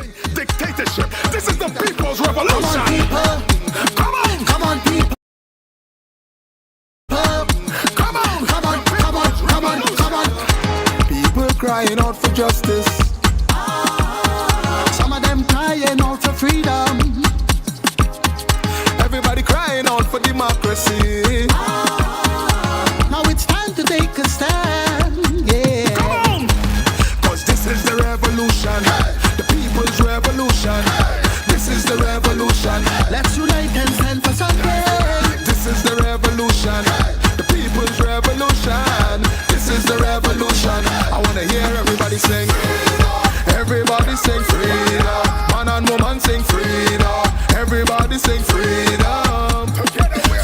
creeping dictatorship. This is the people's revolution. Come on, come on, people. Come on, come on, come on, come on, come on. People crying out for justice. Some of them crying out for freedom. Everybody crying out for democracy. Now it's time to take a stand, yeah. Come on, cause this is the revolution, the people's revolution. This is the revolution. Let's unite and stand for something. This is the revolution, the people's revolution. This is the revolution. I wanna hear everybody sing. Everybody sing freedom. Man and woman sing freedom. Everybody sing freedom.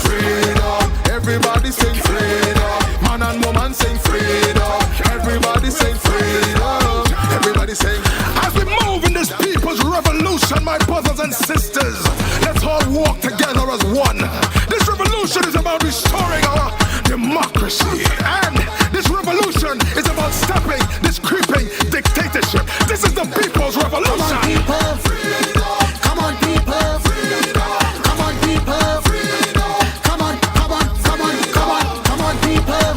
Freedom. Everybody sing freedom. Man and woman sing freedom. Everybody sing freedom. Everybody sing. As we move in this people's revolution, my brothers and sisters, let's all walk together as one. This revolution is about restoring our democracy, and this revolution is about stopping this creeping dictatorship. This is the people's revolution. Come on, people. Come on, people. Come on, come on, come on, come on, come on, people.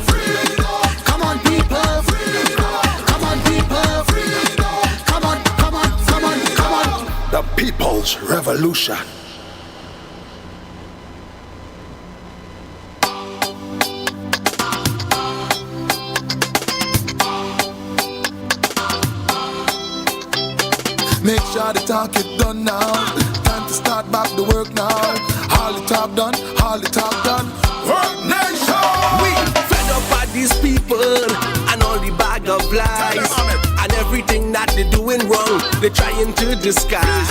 Come on, people. Come on, people. Come on, come on, come on, come on. The people's revolution. Make sure the talk is done now. Time to start back the work now. All the talk done, all the talk done. Work nation. We fed up by these people and all the bag of lies and everything that they're doing wrong, they're trying to disguise.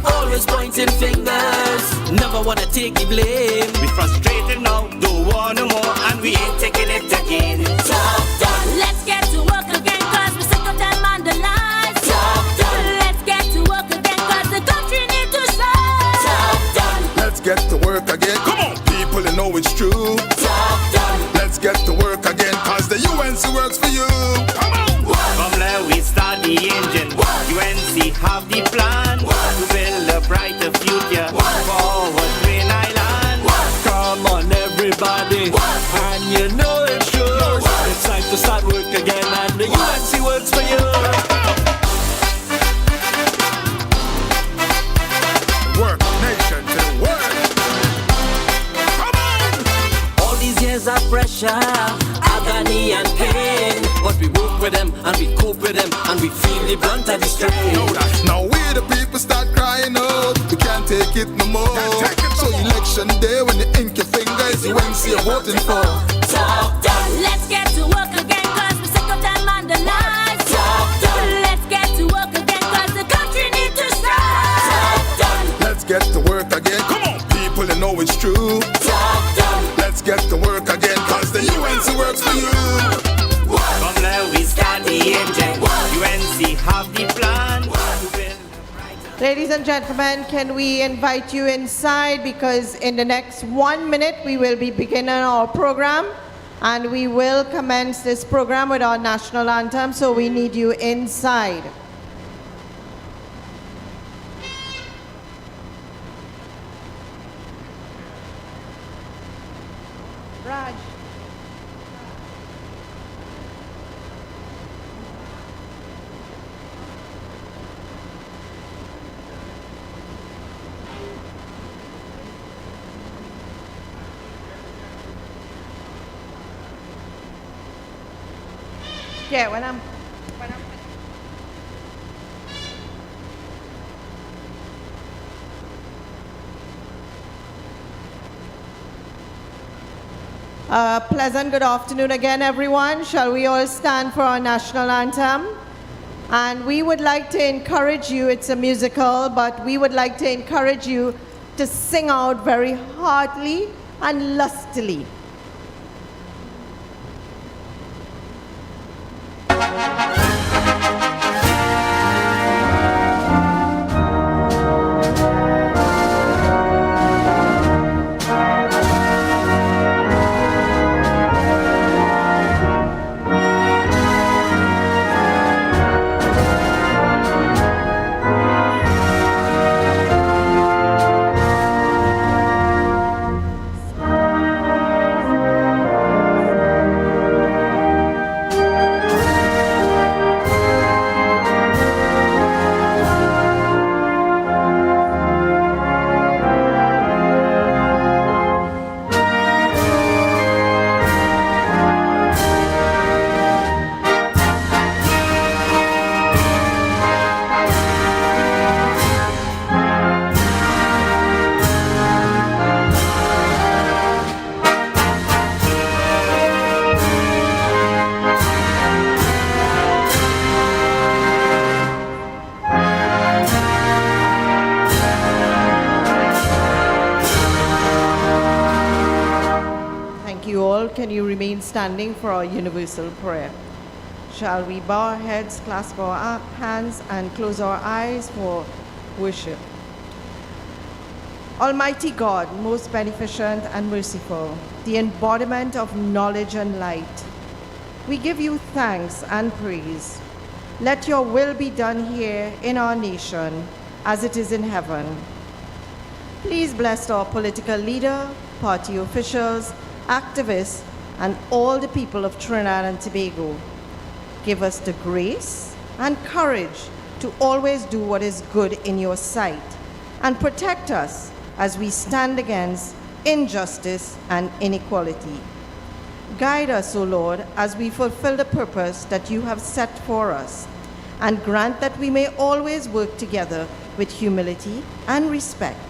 Always pointing fingers, never wanna take the blame. We frustrated now, don't want no more, and we ain't taking it again. Talk done, let's get to work again, cause we're sick of them on the lies. Talk done, let's get to work again, cause the country needs to shine. Talk done, Let's get to work again. Come on, people, you know it's true. talk done, Let's get to work again, cause the UNC works for you. Come on. From there we start the engine. UNC have the plan to build a brighter future forward Green Island. Come on, everybody, and you know it's true. It's time to start work again, and the UNC works for you. Work nation to the world. Come on. all these years of pressure, agony and pain. But we work with them, and we cope with them, and we feel the brunt of the strain. Now we the people start crying out. We can't take it no more. So election day when you ink your fingers, you ain't see you're voting for. Talk done, let's get to work again, cause we're sick of them on the lies. Talk done, let's get to work again, cause the country needs to strive. Talk done, Let's get to work again. Come on, people, you know it's true. talk done, Let's get to work again, cause the UNC works for you. From there we start the engine. UNC have the plan to build. Ladies and gentlemen, can we invite you inside, because in the next 1 minute we will be beginning our program, and we will commence this program with our national anthem, so we need you inside. Raj. Yeah, when I'm pleasant good afternoon again, everyone. Shall we all stand for our national anthem? And we would like to encourage you, it's a musical, but we would like to encourage you to sing out very heartily and lustily. can you remain standing for our universal prayer? Shall we bow our heads, clasp our hands, and close our eyes for worship? Almighty God, most beneficent and merciful, the embodiment of knowledge and light, we give you thanks and praise. Let your will be done here in our nation as it is in heaven. Please bless our political leader, party officials, activists, and all the people of Trinidad and Tobago. Give us the grace and courage to always do what is good in your sight, and protect us as we stand against injustice and inequality. Guide us, O Lord, as we fulfill the purpose that you have set for us, and grant that we may always work together with humility and respect.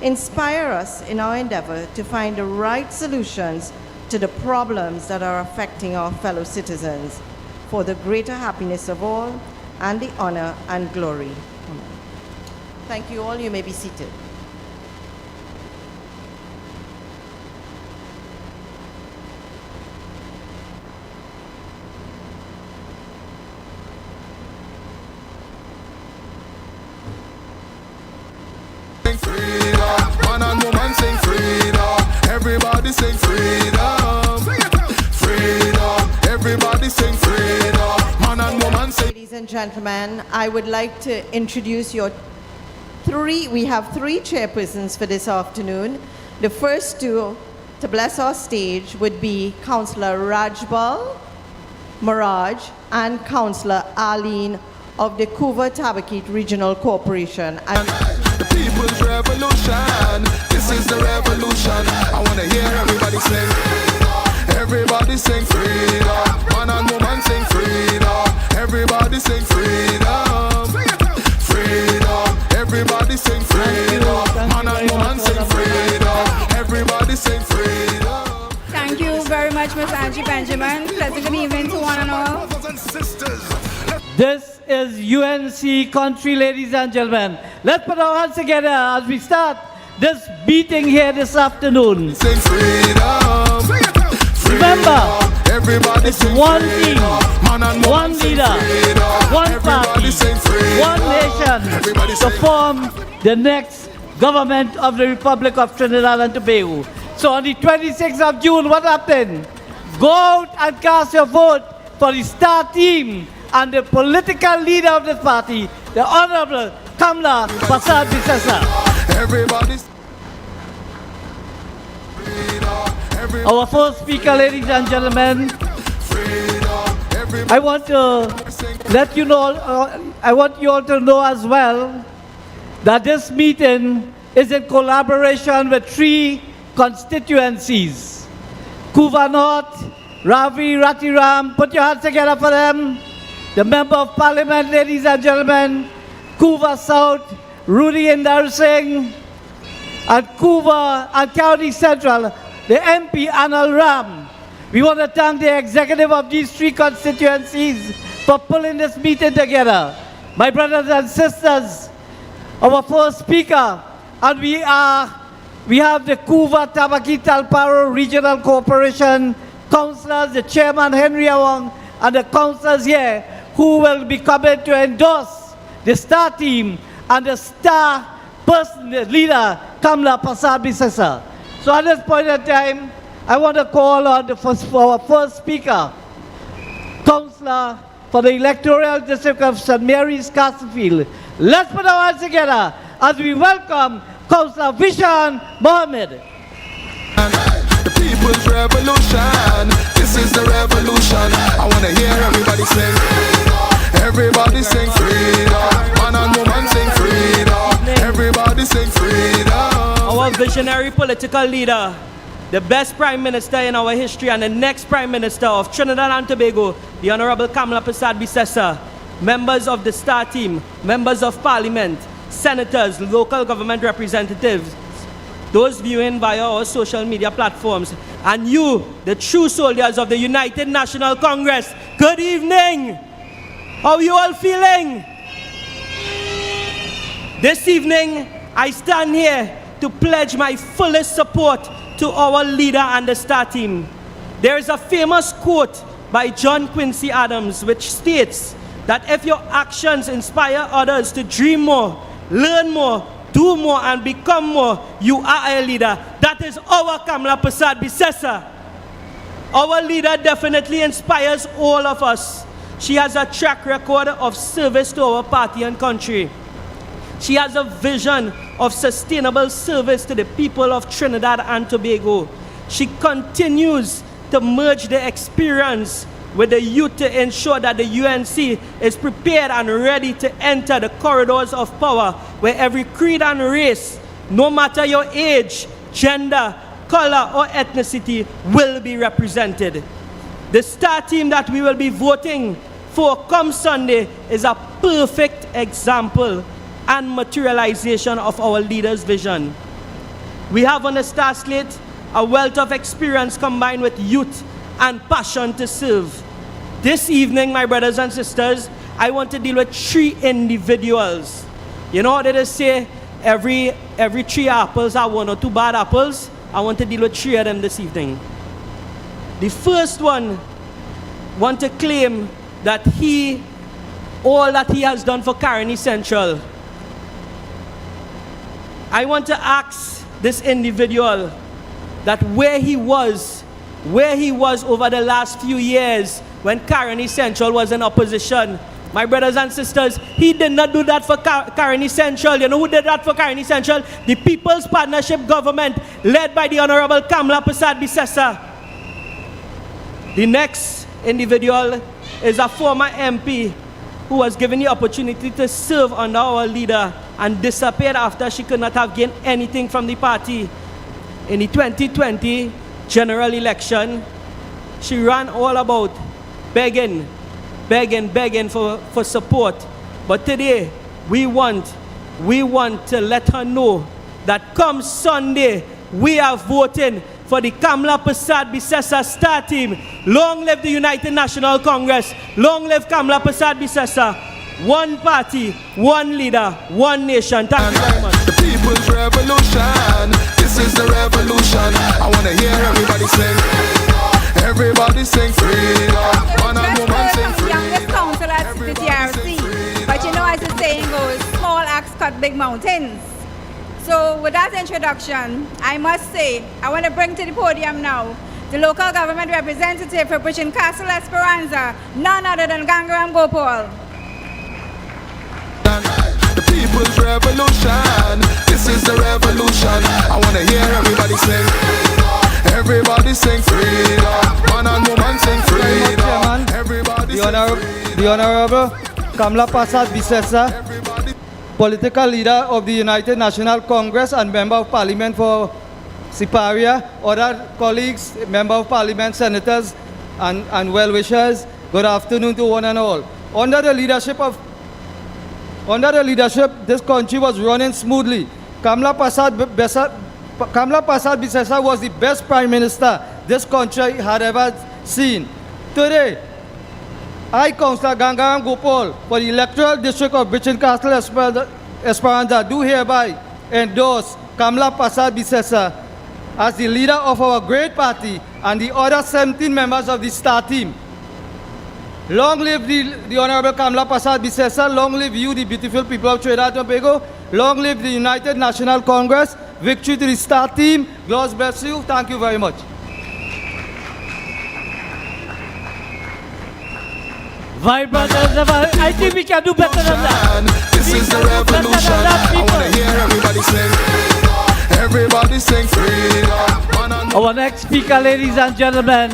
Inspire us in our endeavor to find the right solutions to the problems that are affecting our fellow citizens, for the greater happiness of all and the honor and glory. Amen. Thank you all. You may be seated. Man and woman sing freedom. Everybody sing freedom. Freedom. Everybody sing freedom. Man and woman sing. Ladies and gentlemen, I would like to introduce we have three chairpersons for this afternoon. The first two to bless our stage would be Councillor Rajbal Maraj and Councillor Arlene of the Couva South Regional Corporation. The people's revolution. This is the revolution. I want to hear everybody sing. Everybody sing freedom. Man and woman sing freedom. Everybody sing freedom. Freedom. Everybody sing freedom. Man and woman sing freedom. Everybody sing freedom. Thank you very much, Ms. Angie Benjamin. Pleasant good evening to one and all. Brothers and sisters. This is UNC country, ladies and gentlemen. Let's put our hands together as we start this meeting here this afternoon. Sing freedom. Remember, everybody it's one team, one leader, one party, one nation to form the next government of the Republic of Trinidad and Tobago. So on the 26th of June, what happened? Go out and cast your vote for the star team and the political leader of this party, the Honorable Kamla Prasad Bisesa. Everybody's Our first speaker, ladies and gentlemen, I want to let you know, I want you all to know as well that this meeting is in collaboration with three constituencies. Couva North, Ravi, Ratiram, put your hands together for them. The Member of Parliament, ladies and gentlemen, Couva South, Rudy Endarsing, and Couva and County Central, the MP Anal Ram. We want to thank the executive of these three constituencies for pulling this meeting together. My brothers and sisters, our first speaker, and we have the Couva Tabaki Talparo Regional Corporation councillors, the chairman Henry Awang, and the councillors here who will be coming to endorse the star team and the star person, the leader, Kamla Prasad Bisesa. So at this point in time, I want to call on our first speaker, councillor for the electoral district of St. Mary's Castlefield. Let's put our hands together as we welcome Councillor Vishan Mohammed. the people's revolution. This is the revolution. I want to hear everybody sing. Everybody sing freedom. Man and woman sing freedom. Everybody sing freedom. Our visionary political leader, the best prime minister in our history and the next prime minister of Trinidad and Tobago, the Honorable Kamla Prasad Bisesa, members of the star team, members of parliament, senators, local government representatives, those viewing via our social media platforms, and you, the true soldiers of the United National Congress, good evening. How are you all feeling? This evening, I stand here to pledge my fullest support to our leader and the star team. There is a famous quote by John Quincy Adams which states that if your actions inspire others to dream more, learn more, do more, and become more, you are a leader. That is our Kamla Prasad Bisesa. Our leader definitely inspires all of us. She has a track record of service to our party and country. She has a vision of sustainable service to the people of Trinidad and Tobago. She continues to merge the experience with the youth to ensure that the UNC is prepared and ready to enter the corridors of power where every creed and race, no matter your age, gender, color, or ethnicity, will be represented. The star team that we will be voting for come Sunday is a perfect example and materialization of our leaders' vision. We have on the star slate a wealth of experience combined with youth and passion to serve. This evening, my brothers and sisters, I want to deal with 3 individuals. You know what they say? Every 3 apples are 1 or 2 bad apples. I want to deal with 3 of them this evening. The first one want to claim that all that he has done for Caroni Central. I want to ask this individual that where he was over the last few years when Caroni Central was in opposition. My brothers and sisters, he did not do that for Caroni Central. You know who did that for Caroni Central? The People's Partnership Government led by the Honorable Kamla Prasad Bisesa. The next individual is a former MP who was given the opportunity to serve under our leader and disappeared after she could not have gained anything from the party. In the 2020 general election, she ran all about begging for support. But today, we want to let her know that come Sunday, we are voting for the Kamla Prasad Bisesa star team. Long live the United National Congress. Long live Kamla Prasad Bisesa. One party, one leader, one nation. Thank you very much. The people's revolution. This is the revolution. I want to hear everybody sing. Everybody sing freedom. Man and woman sing freedom. Youngest council at the TRC. But you know, as the saying goes, small axe cut big mountains. So with that introduction, I must say, I want to bring to the podium now the local government representative for Bridging Castle Esperanza, none other than Gangaram Gopal. The people's revolution. This is the revolution. I want to hear everybody sing. Everybody sing freedom. Man and woman sing freedom. Everybody sing freedom. The Honorable Kamla Prasad Bisesa, political leader of the United National Congress and Member of Parliament for Siparia, other colleagues, Member of Parliament, senators and well-wishers, good afternoon to one and all. Under the leadership, this country was running smoothly. Kamla Prasad Bisesa was the best Prime Minister this country had ever seen. Today, I, Councillor Gangaram Gopal, for the electoral district of Bridging Castle Esperanza, do hereby endorse Kamla Prasad Bisesa as the leader of our great party and the other 17 members of the star team. Long live the Honorable Kamla Prasad Bisesa. Long live you, the beautiful people of Trinidad and Tobago. Long live the United National Congress. Victory to the star team. God bless you. Thank you very much. My brothers, I think we can do better than that. This is the revolution. I want to hear everybody sing. Everybody sing freedom. Our next speaker, ladies and gentlemen,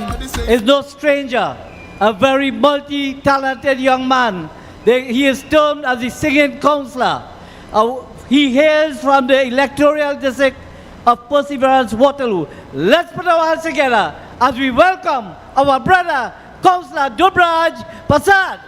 is no stranger. A very multi-talented young man. He is termed as the singing counselor. He hails from the electoral district of Perseverance, Waterloo. Let's put our hands together as we welcome our brother, Councillor Dubraj Prasad.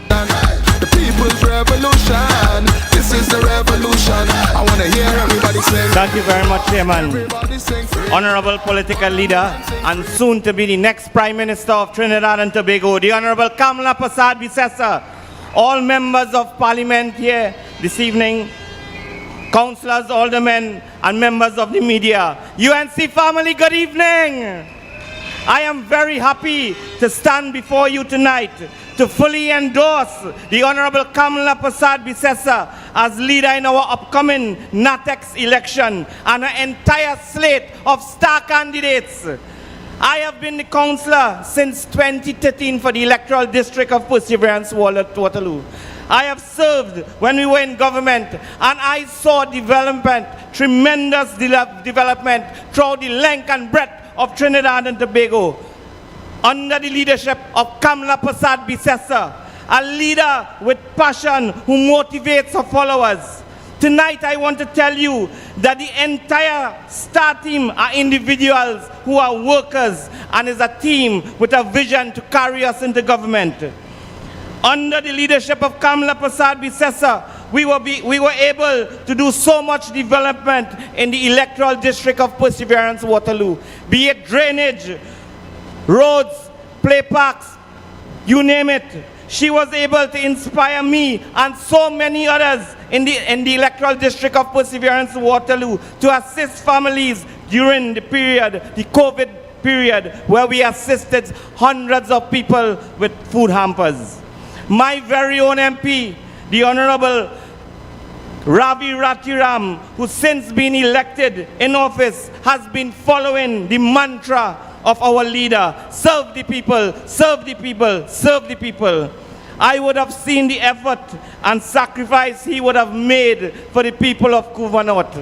The people's revolution. This is the revolution. I want to hear everybody sing. Thank you very much, Chairman. Everybody sing freedom. Honorable political leader and soon to be the next Prime Minister of Trinidad and Tobago, the Honorable Kamla Prasad Bisesa, all members of Parliament here this evening, councillors, aldermen, and members of the media. UNC family, good evening. I am very happy to stand before you tonight to fully endorse the Honorable Kamala Prasad Bisesa as leader in our upcoming NATEX election and an entire slate of star candidates. I have been the councillor since 2013 for the electoral district of Perseverance, Waterloo. I have served when we were in government, and I saw development, tremendous development throughout the length and breadth of Trinidad and Tobago under the leadership of Kamala Prasad Bisesa, a leader with passion who motivates her followers. Tonight I want to tell you that the entire STAR team are individuals who are workers and is a team with a vision to carry us into government. Under the leadership of Kamala Prasad Bisesa, we were able to do so much development in the electoral district of Perseverance, Waterloo. Be it drainage, roads, play parks, you name it. She was able to inspire me and so many others in the electoral district of Perseverance, Waterloo, to assist families during the period, the COVID period, where we assisted hundreds of people with food hampers. My very own MP, the Honorable Ravi Ratiram, who since been elected in office, has been following the mantra of our leader, serve the people, serve the people, serve the people. I would have seen the effort and sacrifice he would have made for the people of Couva North.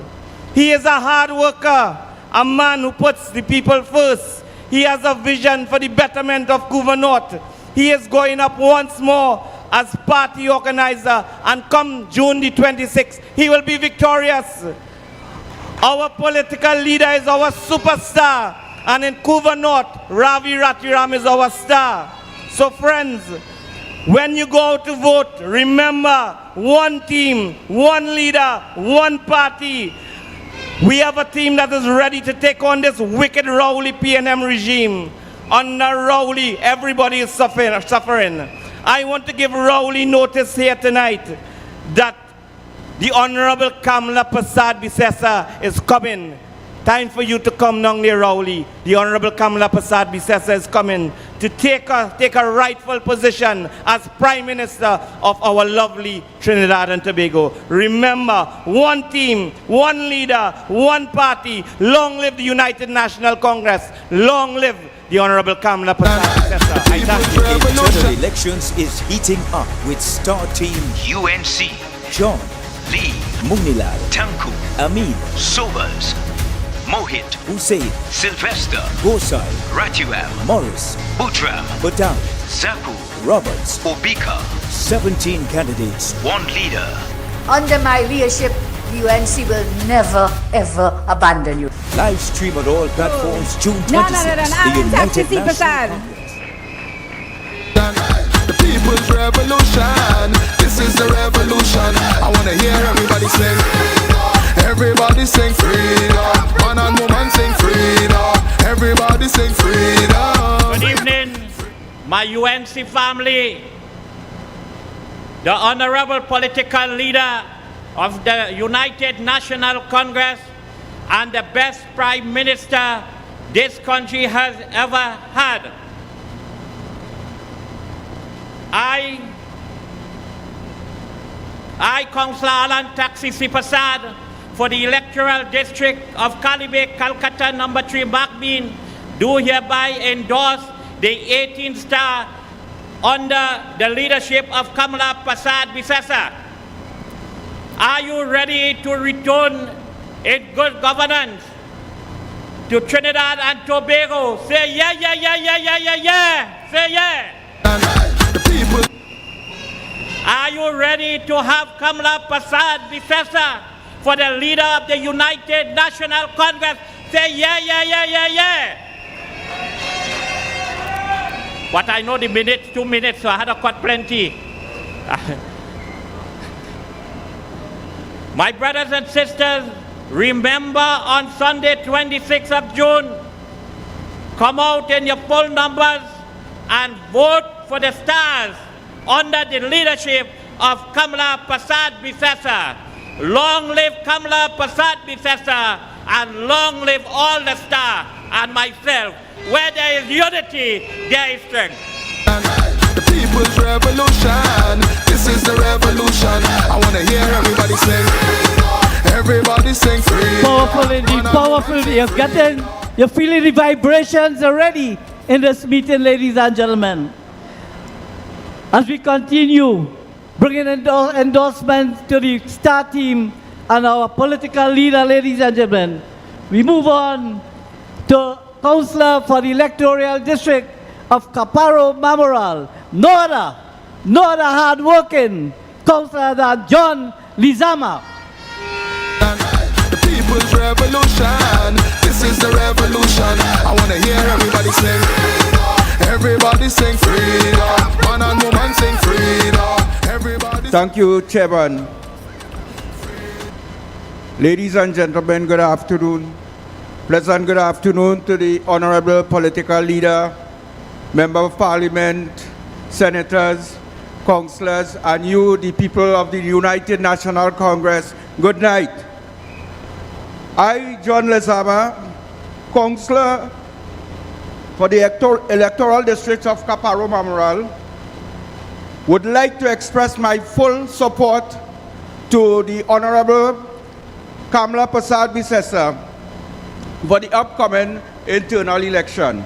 He is a hard worker, a man who puts the people first. He has a vision for the betterment of Couva North. He is going up once more as party organizer, and come June the 26th, he will be victorious. Our political leader is our superstar, and in Couva North, Ravi Ratiram is our star. So friends, when you go to vote, remember, one team, one leader, one party. We have a team that is ready to take on this wicked Rowley PNM regime. Under Rowley, everybody is suffering. I want to give Rowley notice here tonight that the Honorable Kamala Prasad Bisesa is coming. Time for you to come down there, Rowley. The Honorable Kamala Prasad Bisesa is coming to take a rightful position as Prime Minister of our lovely Trinidad and Tobago. Remember, one team, one leader, one party. Long live the United National Congress. Long live the Honorable Kamala Prasad Bisesa. I thank you. Internal elections is heating up with star team UNC, John, Lee, Munilal, Tanku, Amin, Sobers, Mohit, Hussein, Sylvester, Gosai, Ratuam, Morris, Butram, Badam, Zapu, Roberts. Obika. 17 candidates. One leader. Under my leadership, the UNC will never ever abandon you. Live stream on all platforms June 26th. No, Advocacy, Prasad. The people's revolution. This is the revolution. I want to hear everybody sing. Everybody sing freedom. Man and woman sing freedom. Everybody sing freedom. Good evening, my UNC family. The honorable political leader of the United National Congress and the best Prime Minister this country has ever had. I, Councillor Alan Taxi Prasad, for the electoral district of Calibre, Calcutta, number 3, Backbean, do hereby endorse the 18th star under the leadership of Kamala Prasad Bisesa. Are you ready to return in good governance to Trinidad and Tobago? Say yeah, yeah, yeah, yeah, yeah, yeah, yeah. Say yeah. Are you ready to have Kamala Prasad Bisesa for the leader of the United National Congress? Say yeah, yeah, yeah, yeah, yeah. But I know the minutes, 2 minutes, so I had to cut plenty. My brothers and sisters, remember on Sunday, 26th of June, come out in your full numbers and vote for the stars under the leadership of Kamala Prasad Bisesa. Long live Kamala Prasad Bisesa, and long live all the stars. and myself. Where there is unity, there is strength. The people's revolution. This is the revolution. I wanna hear everybody sing. Everybody sing free. Powerful indeed, powerful. You're feeling the vibrations already in this meeting, ladies and gentlemen. As we continue bringing endorsements to the STAR team and our political leader, ladies and gentlemen, we move on to Councillor for the Electoral District of Caparo Mamoral, no other hard-working Councillor than John Lizama. The people's revolution. This is the revolution. I wanna hear everybody sing. Everybody sing freedom. Man and woman sing freedom. Everybody. Thank you, Chairman. Ladies and gentlemen, good afternoon. Pleasant good afternoon to the Honorable Political Leader, Member of Parliament, Senators, Councillors, and you, the people of the United National Congress. Good night. I, John Lezama, Councillor for the Electoral District of Caparo Mamoral, would like to express my full support to the Honorable Kamla Prasad Bisesa for the upcoming internal election.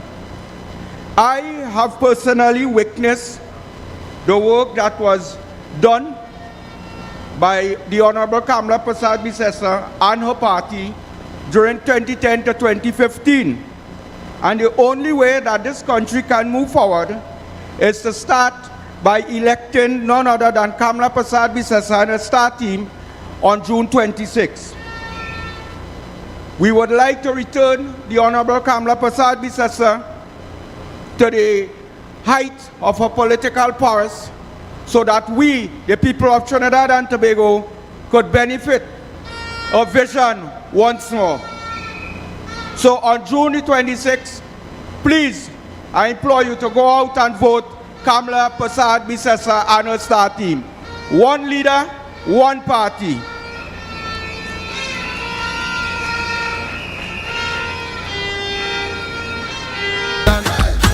I have personally witnessed the work that was done by the Honorable Kamla Prasad Bisesa and her party during 2010 to 2015. And the only way that this country can move forward is to start by electing none other than Kamla Prasad Bisesa and her STAR team on June 26. We would like to return the Honorable Kamla Prasad Bisesa to the height of her political prowess so that we, the people of Trinidad and Tobago, could benefit of vision once more. So on June the 26th, please, I implore you to go out and vote Kamla Prasad Bisesa and her STAR team. One leader, one party.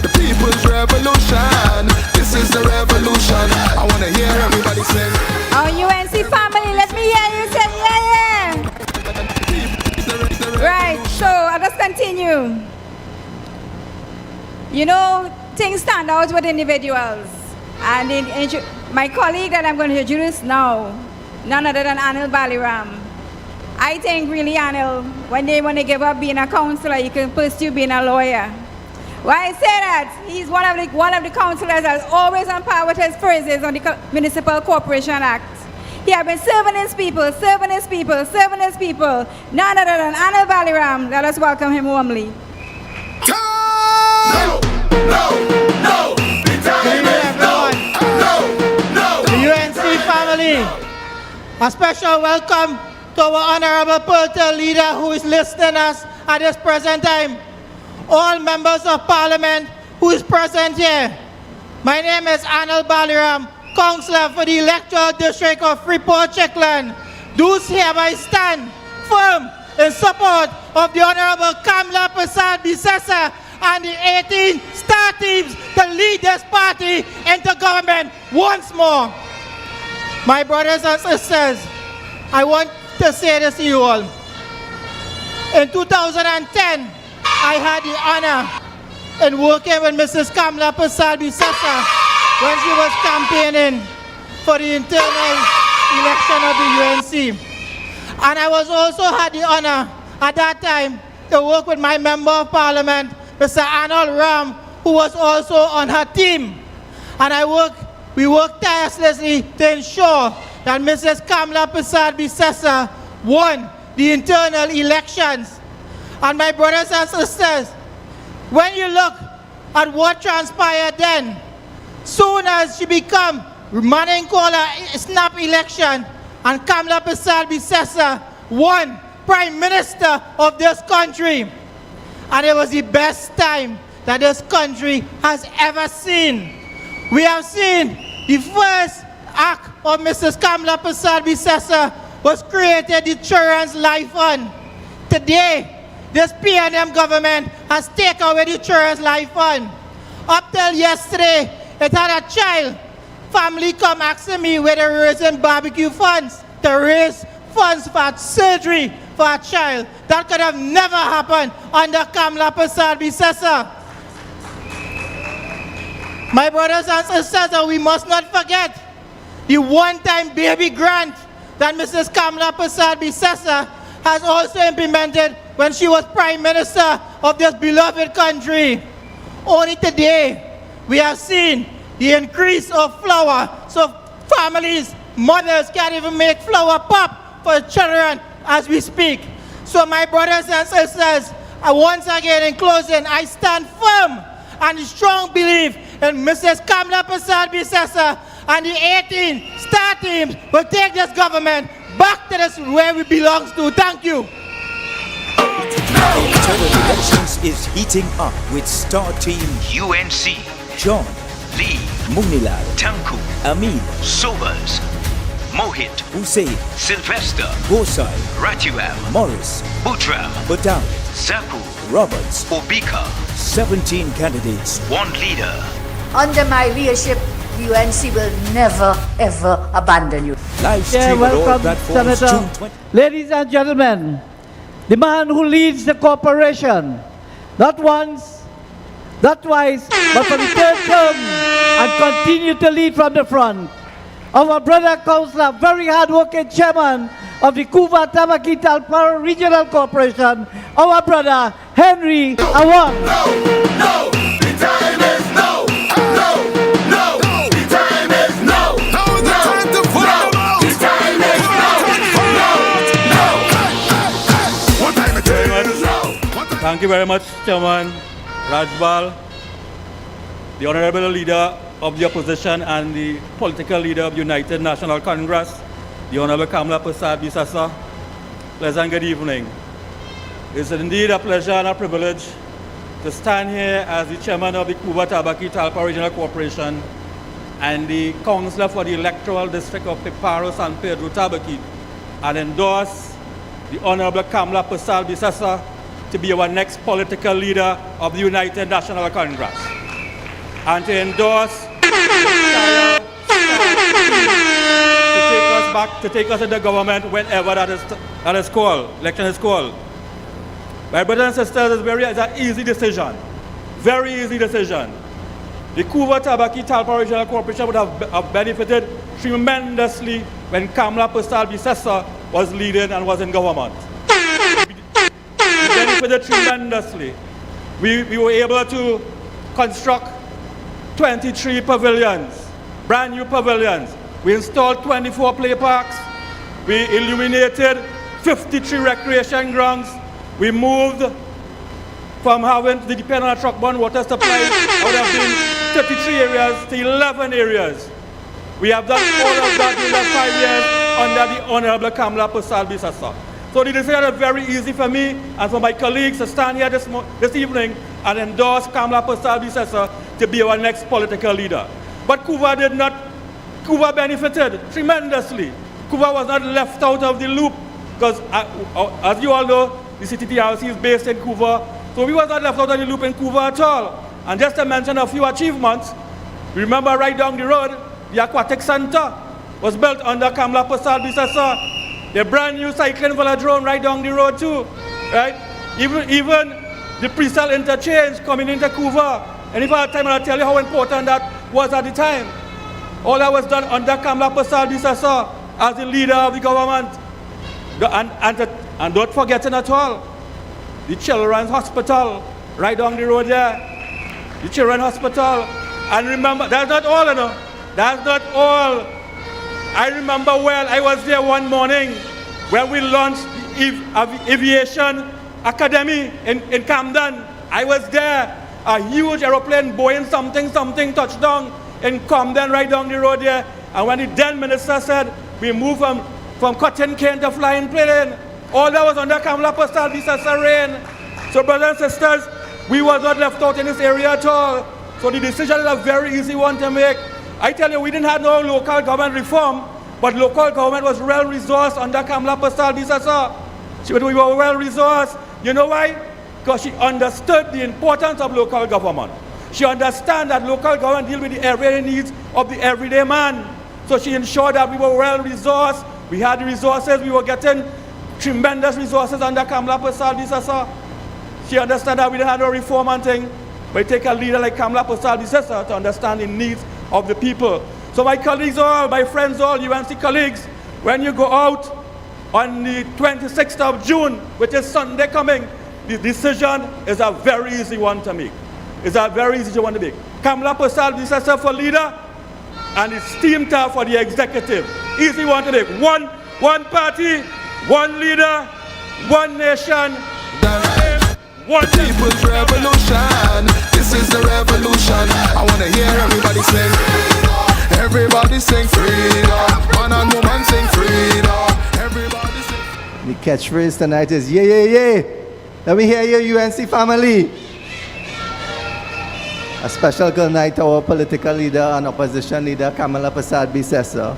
The people's revolution. This is the revolution. I wanna hear everybody sing. Our UNC family, let me hear you say yeah. Right, so I'll just continue. You know, things stand out with individuals. And my colleague that I'm going to introduce now, none other than Anil Baliram. I think really, Anil, when they want to give up being a councillor, you can pursue being a lawyer. Why I say that? He's one of the councillors that's always on par with his phrases on the Municipal Corporation Act. He has been serving his people, serving his people, serving his people. None other than Anil Baliram. Let us welcome him warmly. No, no, no. The time is no, no. The UNC family, a special welcome to our honorable political leader who is listening us at this present time. All members of parliament who is present here. My name is Anil Baliram, councillor for the electoral district of Freeport-Chicland. Do hereby stand firm in support of the Honorable Kamla Prasad Bisesa and the 18 STAR teams to lead this party into government once more. My brothers and sisters, I want to say this to you all. In 2010, I had the honor in working with Mrs. Kamla Prasad Bisesa when she was campaigning for the internal election of the UNC. And I was also had the honor at that time to work with my member of parliament, Mr. Arnold Ram, who was also on her team. And we worked tirelessly to ensure that Mrs. Kamla Prasad Bisesa won the internal elections. And my brothers and sisters, when you look at what transpired then, soon as she became Manenkola snap election and Kamla Prasad Bisesa won Prime Minister of this country. And it was the best time that this country has ever seen. We have seen the first act of Mrs. Kamla Prasad Bisesa was created the Children's Life Fund. Today, this P&M government has taken away the children's life fund. Up till yesterday, it had a child. Family come asking me where they're raising barbecue funds to raise funds for surgery for a child. That could have never happened under Kamla Prasad Bisesa. My brothers and sisters, we must not forget the one-time baby grant that Mrs. Kamla Prasad Bisesa has also implemented when she was Prime Minister of this beloved country. Only today, we have seen the increase of flour, so families, mothers can't even make flour pop for children as we speak. So my brothers and sisters, once again in closing, I stand firm and strong belief in Mrs. Kamla Prasad Bisesa and the 18 star teams will take this government back to this where we belong to. Thank you. Internal elections is heating up with star team UNC, John, Lee, Munilal, Tanku, Amin, Sobers, Mohit, Hussein, Sylvester, Gosai, Ratuam, Morris, Butram, Badal, Zaku, Roberts, Obika. 17 candidates. One leader. Under my leadership, UNC will never, ever abandon you. Live stream on all platforms June Senator. 20. Ladies and gentlemen, the man who leads the corporation, not once, not twice, but for the third term, and continue to lead from the front. Our brother councillor, very hard-working chairman of the Couva South Regional Corporation, our brother Henry Awang. No, the time is no. No, the time is no. Now is the time to put them out. The time is no. What time it is now? Thank you very much, Chairman Rajbal, the Honorable Leader of the Opposition and the Political Leader of United National Congress, the Honorable Kamla Prasad Bisesa. Pleasant good evening. It's indeed a pleasure and a privilege to stand here as the Chairman of the Couva South Regional Corporation and the Councillor for the Electoral District of Piparo San Pedro Tabaqui and endorse the Honorable Kamla Prasad Bisesa to be our next political leader of the United National Congress, and to endorse to take us to the government whenever that is called, election is called. My brothers and sisters, it's an easy decision, very easy decision. The Couva South Regional Corporation would have benefited tremendously when Kamla Prasad Bisesa was leading and was in government. We benefited tremendously. We were able to construct 23 pavilions, brand new pavilions. We installed 24 play parks. We illuminated 53 recreation grounds. We moved from having to depend on a truck-borne water supply out of being 33 areas to 11 areas. We have done all of that in the 5 years under the Honorable Kamla Prasad Bisesa. So the decision is very easy for me and for my colleagues to stand here this evening and endorse Kamla Prasad Bisesa to be our next political leader. But Couva benefited tremendously. Couva was not left out of the loop because, as you all know, the CTTRC is based in Couva. So we was not left out of the loop in Couva at all. And just to mention a few achievements, remember right down the road, the Aquatic Center was built under Kamla Prasad Bisesa. The brand new cycling velodrome right down the road too, right? Even the pre-sale interchange coming into Couva. And if I had time, I'll tell you how important that was at the time. All that was done under Kamla Prasad Bisesa as the leader of the government. And don't forget at all, the Children's Hospital right down the road there. The Children's Hospital. And remember, that's not all, you know. That's not all. I remember well, I was there one morning when we launched the Aviation Academy in Camden. I was there. A huge aeroplane, Boeing something touched down in Camden right down the road there. And when the then minister said, we move from cotton cane to flying plane, all that was under Kamla Prasad Bisesa reign. So brothers and sisters, we were not left out in this area at all. So the decision is a very easy one to make. I tell you, we didn't have no local government reform, but local government was well resourced under Kamla Prasad Bisesa. We were well resourced. You know why? because she understood the importance of local government. She understands that local government deals with the everyday needs of the everyday man. So she ensured that we were well-resourced, we had the resources, we were getting tremendous resources under Kamala Persad-Bissessar. She understands that we didn't have no reform and thing, but it takes a leader like Kamala Persad-Bissessar to understand the needs of the people. So my colleagues all, my friends all, UNC colleagues, when you go out on the 26th of June, which is Sunday coming, the decision is a very easy one to make. It's a very easy one to make. Kamala Persad-Bissessar for leader, and it's Steam Tar for the executive. Easy one to make. One party, one leader, one nation, one people's revolution. This is the revolution. I want to hear everybody sing. Everybody sing freedom. Man and woman sing freedom. Everybody sing. The catchphrase tonight is yeah, yeah, yeah. Let me hear you, UNC family. A special good night to our political leader and opposition leader, Kamala Persad-Bissessar.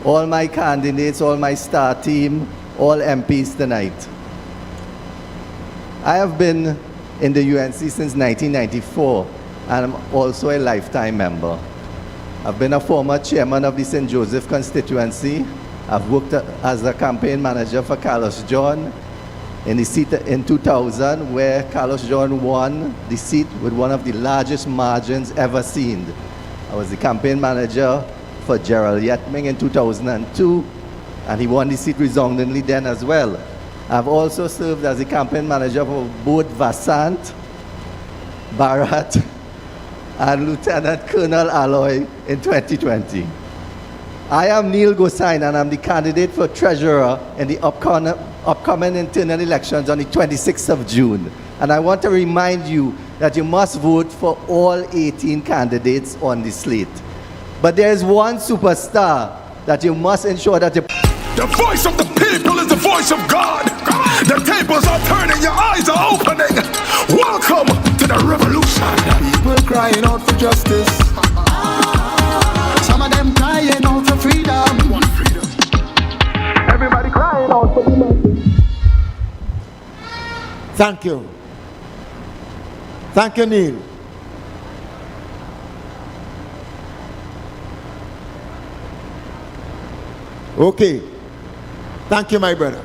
All my candidates, all my star team, all MPs tonight. I have been in the UNC since 1994, and I'm also a lifetime member. I've been a former chairman of the St. Joseph constituency. I've worked as a campaign manager for Carlos John in the seat in 2000, where Carlos John won the seat with one of the largest margins ever seen. I was the campaign manager for Gerald Yetming in 2002, and he won the seat resoundingly then as well. I've also served as the campaign manager for both Vasant, Bharat, and Lieutenant Colonel Alloy in 2020. I am Neil Gosain, and I'm the candidate for treasurer in the upcoming internal elections on the 26th of June. And I want to remind you that you must vote for all 18 candidates on the slate. But there is one superstar that you must ensure that you... The voice of the people is the voice of God. The tables are turning, your eyes are opening. Welcome to the revolution. People crying out for justice. Some of them crying out for freedom. Want freedom. Everybody crying out for democracy. Thank you. Thank you, Neil. Okay. Thank you, my brother.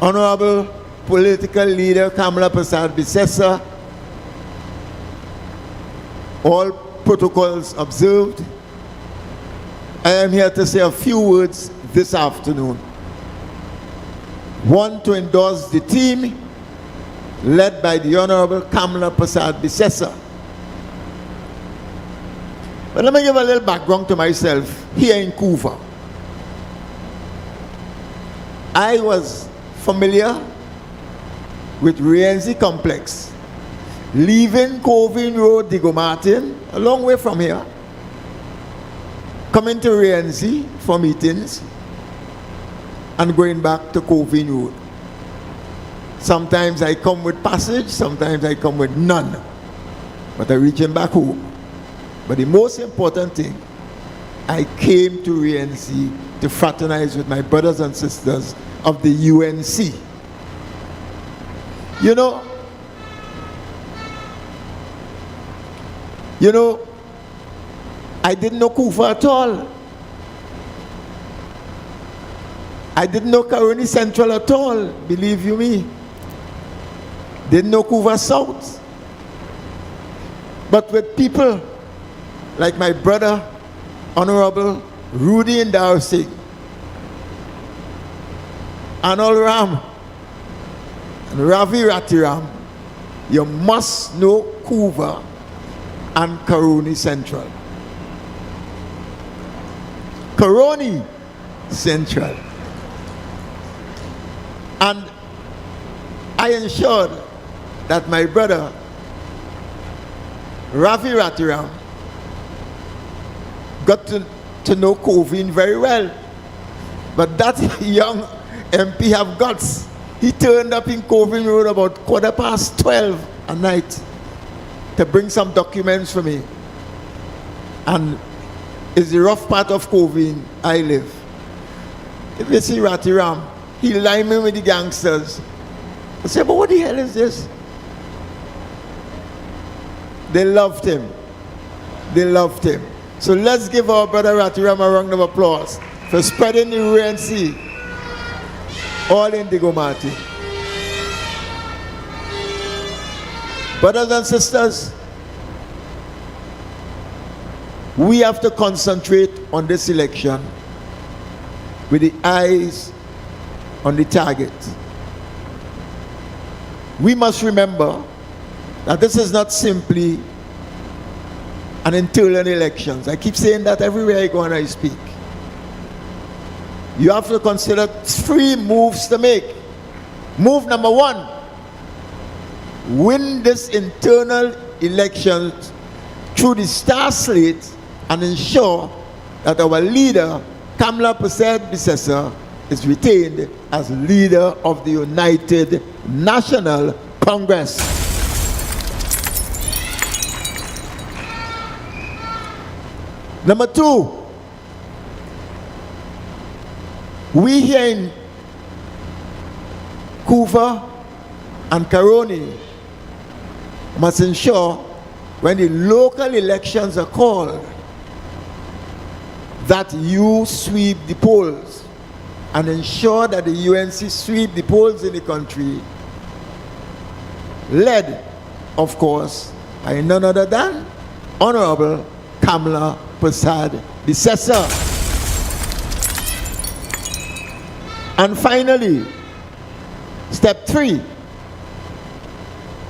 Honorable political leader Kamala Persad-Bissessar, all protocols observed, I am here to say a few words this afternoon. One, to endorse the team led by the Honorable Kamala Persad-Bissessar. But let me give a little background to myself here in Couva. I was familiar with Rienzi Complex, leaving Covin Road, Digo Martin, a long way from here, coming to Rienzi for meetings, and going back to Covin Road. Sometimes I come with passage, sometimes I come with none, but I reach him back home. But the most important thing, I came to Rienzi to fraternize with my brothers and sisters of the UNC. You know, I didn't know Couva at all. I didn't know Caroni Central at all, believe you me. Didn't know Couva South. But with people like my brother, Honorable Rudy Ndarsing, Anol Ram, and Ravi Ratiram, you must know Couva and Caroni Central. Caroni Central. And I ensured that my brother, Ravi Ratiram, got to know Covin very well. But that young MP have guts. He turned up in Covin Road about 12:15 at night to bring some documents for me. And it's the rough part of Covin I live. If you see Ratiram, he lined me with the gangsters. I said, but what the hell is this? They loved him. They loved him. So let's give our brother Ratiram a round of applause for spreading the UNC all in Digomati. Brothers and sisters, we have to concentrate on this election with the eyes on the target. We must remember that this is not simply an internal elections. I keep saying that everywhere I go and I speak. You have to consider 3 moves to make. Move number 1, win this internal elections through the star slate and ensure that our leader, Kamla Persad-Bissessar, is retained as leader of the United National Congress. Number 2, we here in Couva and Caroni must ensure when the local elections are called that you sweep the polls and ensure that the UNC sweep the polls in the country, led, of course, by none other than Honorable Kamla Persad-Bissessar. And finally, step 3,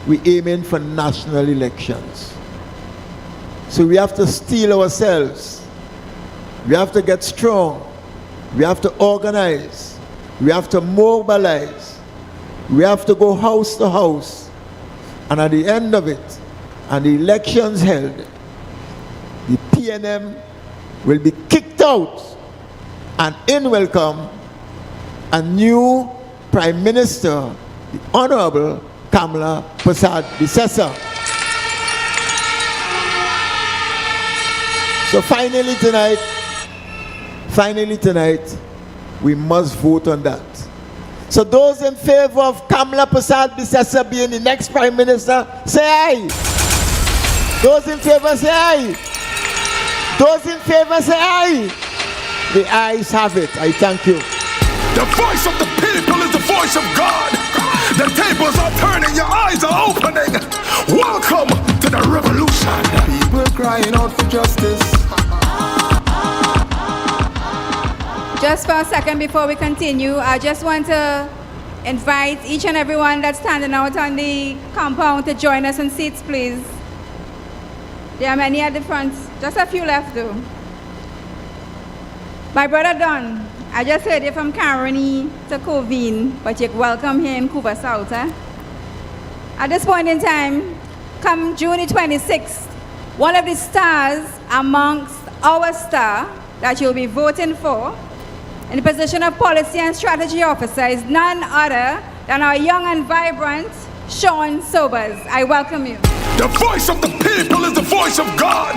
we aiming for national elections. So we have to steel ourselves. We have to get strong. We have to organize. We have to mobilize. We have to go house to house. And at the end of it, and the elections held, the PNM will be kicked out and in welcome a new Prime Minister, the Honorable Kamla Persad-Bissessar. So finally tonight, we must vote on that. So those in favor of Kamla Persad-Bissessar being the next Prime Minister, say aye. Those in favor say aye. Those in favor say aye. The ayes have it. I thank you. The voice of the people is the voice of God. The tables are turning, your eyes are opening. Welcome to the revolution. People crying out for justice. Just for a second before we continue, I just want to invite each and everyone that's standing out on the compound to join us in seats, please. There are many at the front, just a few left though. My brother Don, I just heard you from Caroni to Covine, but you're welcome here in Couva South. At this point in time, come June the 26th, one of the stars amongst our star that you'll be voting for in the position of Policy and Strategy Officer is none other than our young and vibrant Sean Sobers. I welcome you. The voice of the people is the voice of God.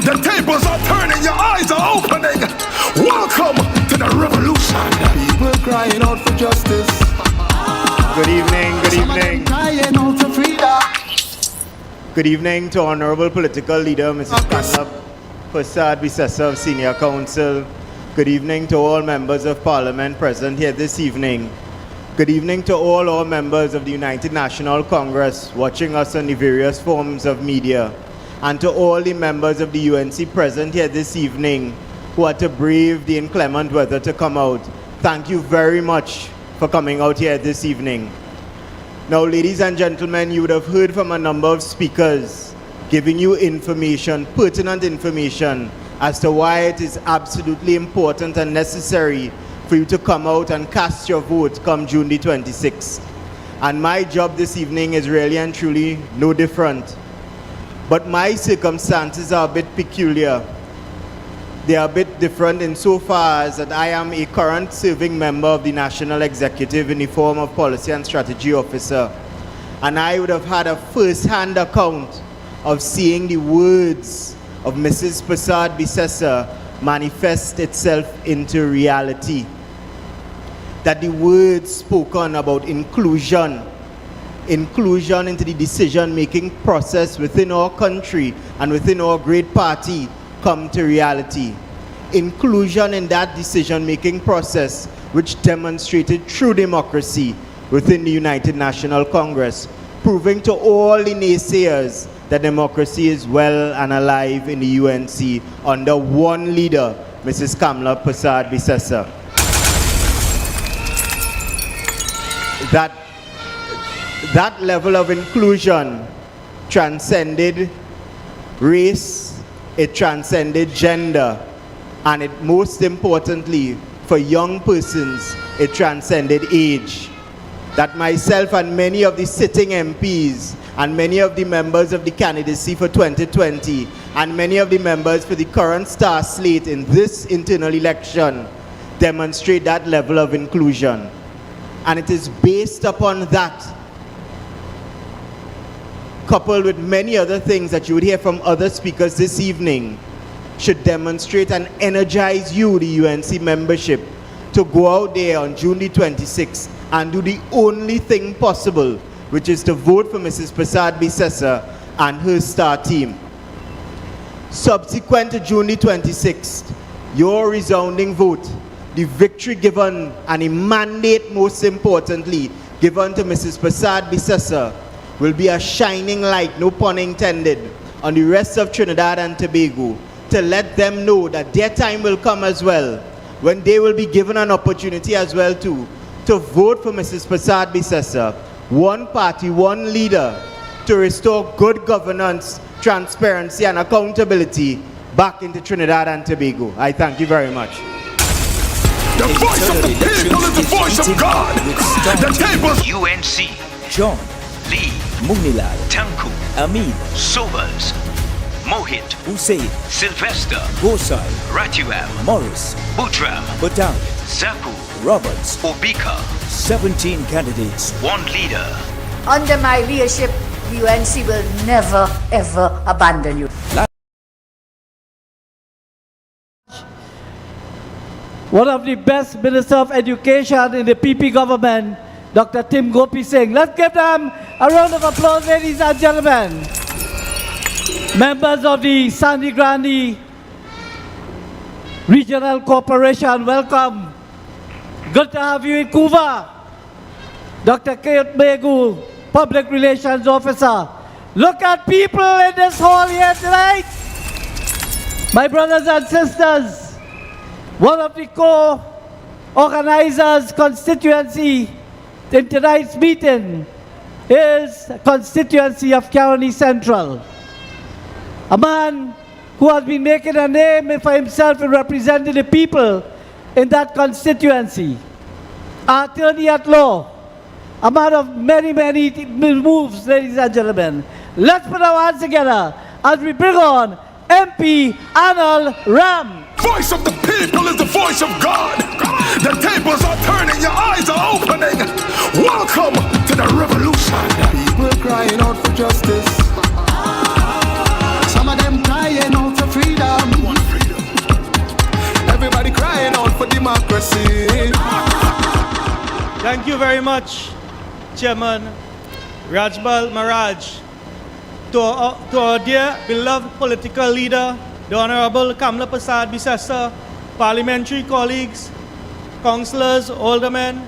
The tables are turning, your eyes are opening. Welcome to the revolution. People crying out for justice. Good evening, good evening. Crying out for freedom. Good evening to Honorable Political Leader Mrs. Kamla Persad-Bissessar of Senior Council. Good evening to all members of Parliament present here this evening. Good evening to all our members of the United National Congress watching us on the various forms of media, and to all the members of the UNC present here this evening who had to brave the inclement weather to come out. Thank you very much for coming out here this evening. Now, ladies and gentlemen, you would have heard from a number of speakers giving you information, pertinent information, as to why it is absolutely important and necessary for you to come out and cast your vote come June the 26th. And my job this evening is really and truly no different. But my circumstances are a bit peculiar. They are a bit different insofar as that I am a current serving member of the National Executive in the form of Policy and Strategy Officer. And I would have had a first-hand account of seeing the words of Mrs. Persad-Bissessar manifest itself into reality. that the words spoken about inclusion into the decision-making process within our country and within our great party come to reality. Inclusion in that decision-making process which demonstrated true democracy within the United National Congress, proving to all the naysayers that democracy is well and alive in the UNC under one leader, Mrs. Kamla Persad-Bissessar. That level of inclusion transcended race, it transcended gender, and it most importantly, for young persons, it transcended age. That myself and many of the sitting MPs and many of the members of the candidacy for 2020 and many of the members for the current star slate in this internal election demonstrate that level of inclusion. And it is based upon that, coupled with many other things that you would hear from other speakers this evening, should demonstrate and energize you, the UNC membership, to go out there on June the 26th and do the only thing possible, which is to vote for Mrs. Persad-Bissessar and her star team. Subsequent to June the 26th, your resounding vote, the victory given and a mandate, most importantly, given to Mrs. Persad-Bissessar, will be a shining light, no pun intended, on the rest of Trinidad and Tobago, to let them know that their time will come as well, when they will be given an opportunity as well to vote for Mrs. Persad-Bissessar, one party, one leader, to restore good governance, transparency and accountability back into Trinidad and Tobago. I thank you very much. The voice of the people is the voice of God. The tables. UNC. John. Lee. Munilal. Tanku. Amin. Sobers. Mohit. Hussein. Sylvester. Gosai. Ratuam. Morris. Butram. Badang. Zaku. Roberts. Obika. 17 candidates. One leader. Under my leadership, the UNC will never, ever abandon you. One of the best Minister of Education in the PP government, Dr. Tim Gopi Singh. Let's give them a round of applause, ladies and gentlemen. Members of the Sangre Grande Regional Corporation, welcome. Good to have you in Couva. Dr. Kate Begu, Public Relations Officer. Look at people in this hall here tonight. My brothers and sisters, one of the co-organizers constituency in tonight's meeting is constituency of County Central. A man who has been making a name for himself in representing the people in that constituency. Our attorney at law, a man of many, many moves, ladies and gentlemen. Let's put our hands together as we bring on MP Anil Ram. Voice of the people is the voice of God. The tables are turning, your eyes are opening. Welcome to the revolution. People crying out for justice. Some of them crying out for freedom. Everybody crying out for democracy. Thank you very much, Chairman Rajbal Maharaj. To our dear beloved political leader, the Honorable Kamla Persad-Bissessar, parliamentary colleagues, councillors, aldermen,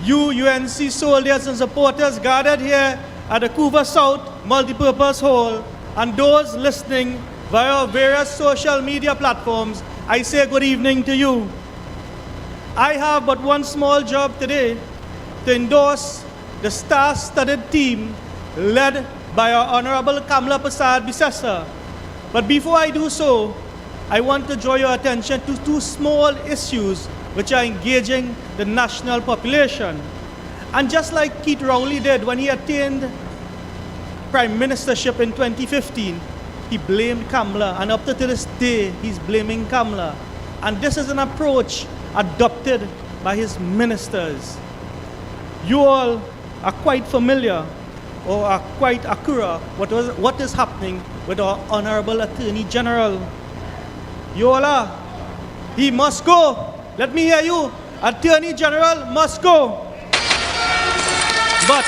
you UNC soldiers and supporters gathered here at the Couva South multipurpose hall, and those listening via various social media platforms, I say good evening to you. I have but one small job today, to endorse the star-studded team led by our Honorable Kamla Persad-Bissessar. But before I do so, I want to draw your attention to two small issues which are engaging the national population. And just like Keith Rowley did when he attained prime ministership in 2015, he blamed Kamla, and up to this day, he's blaming Kamla. And this is an approach adopted by his ministers. You all are quite familiar or are quite accurate what is happening with our Honorable Attorney General. You all are. He must go. Let me hear you. Attorney General must go. But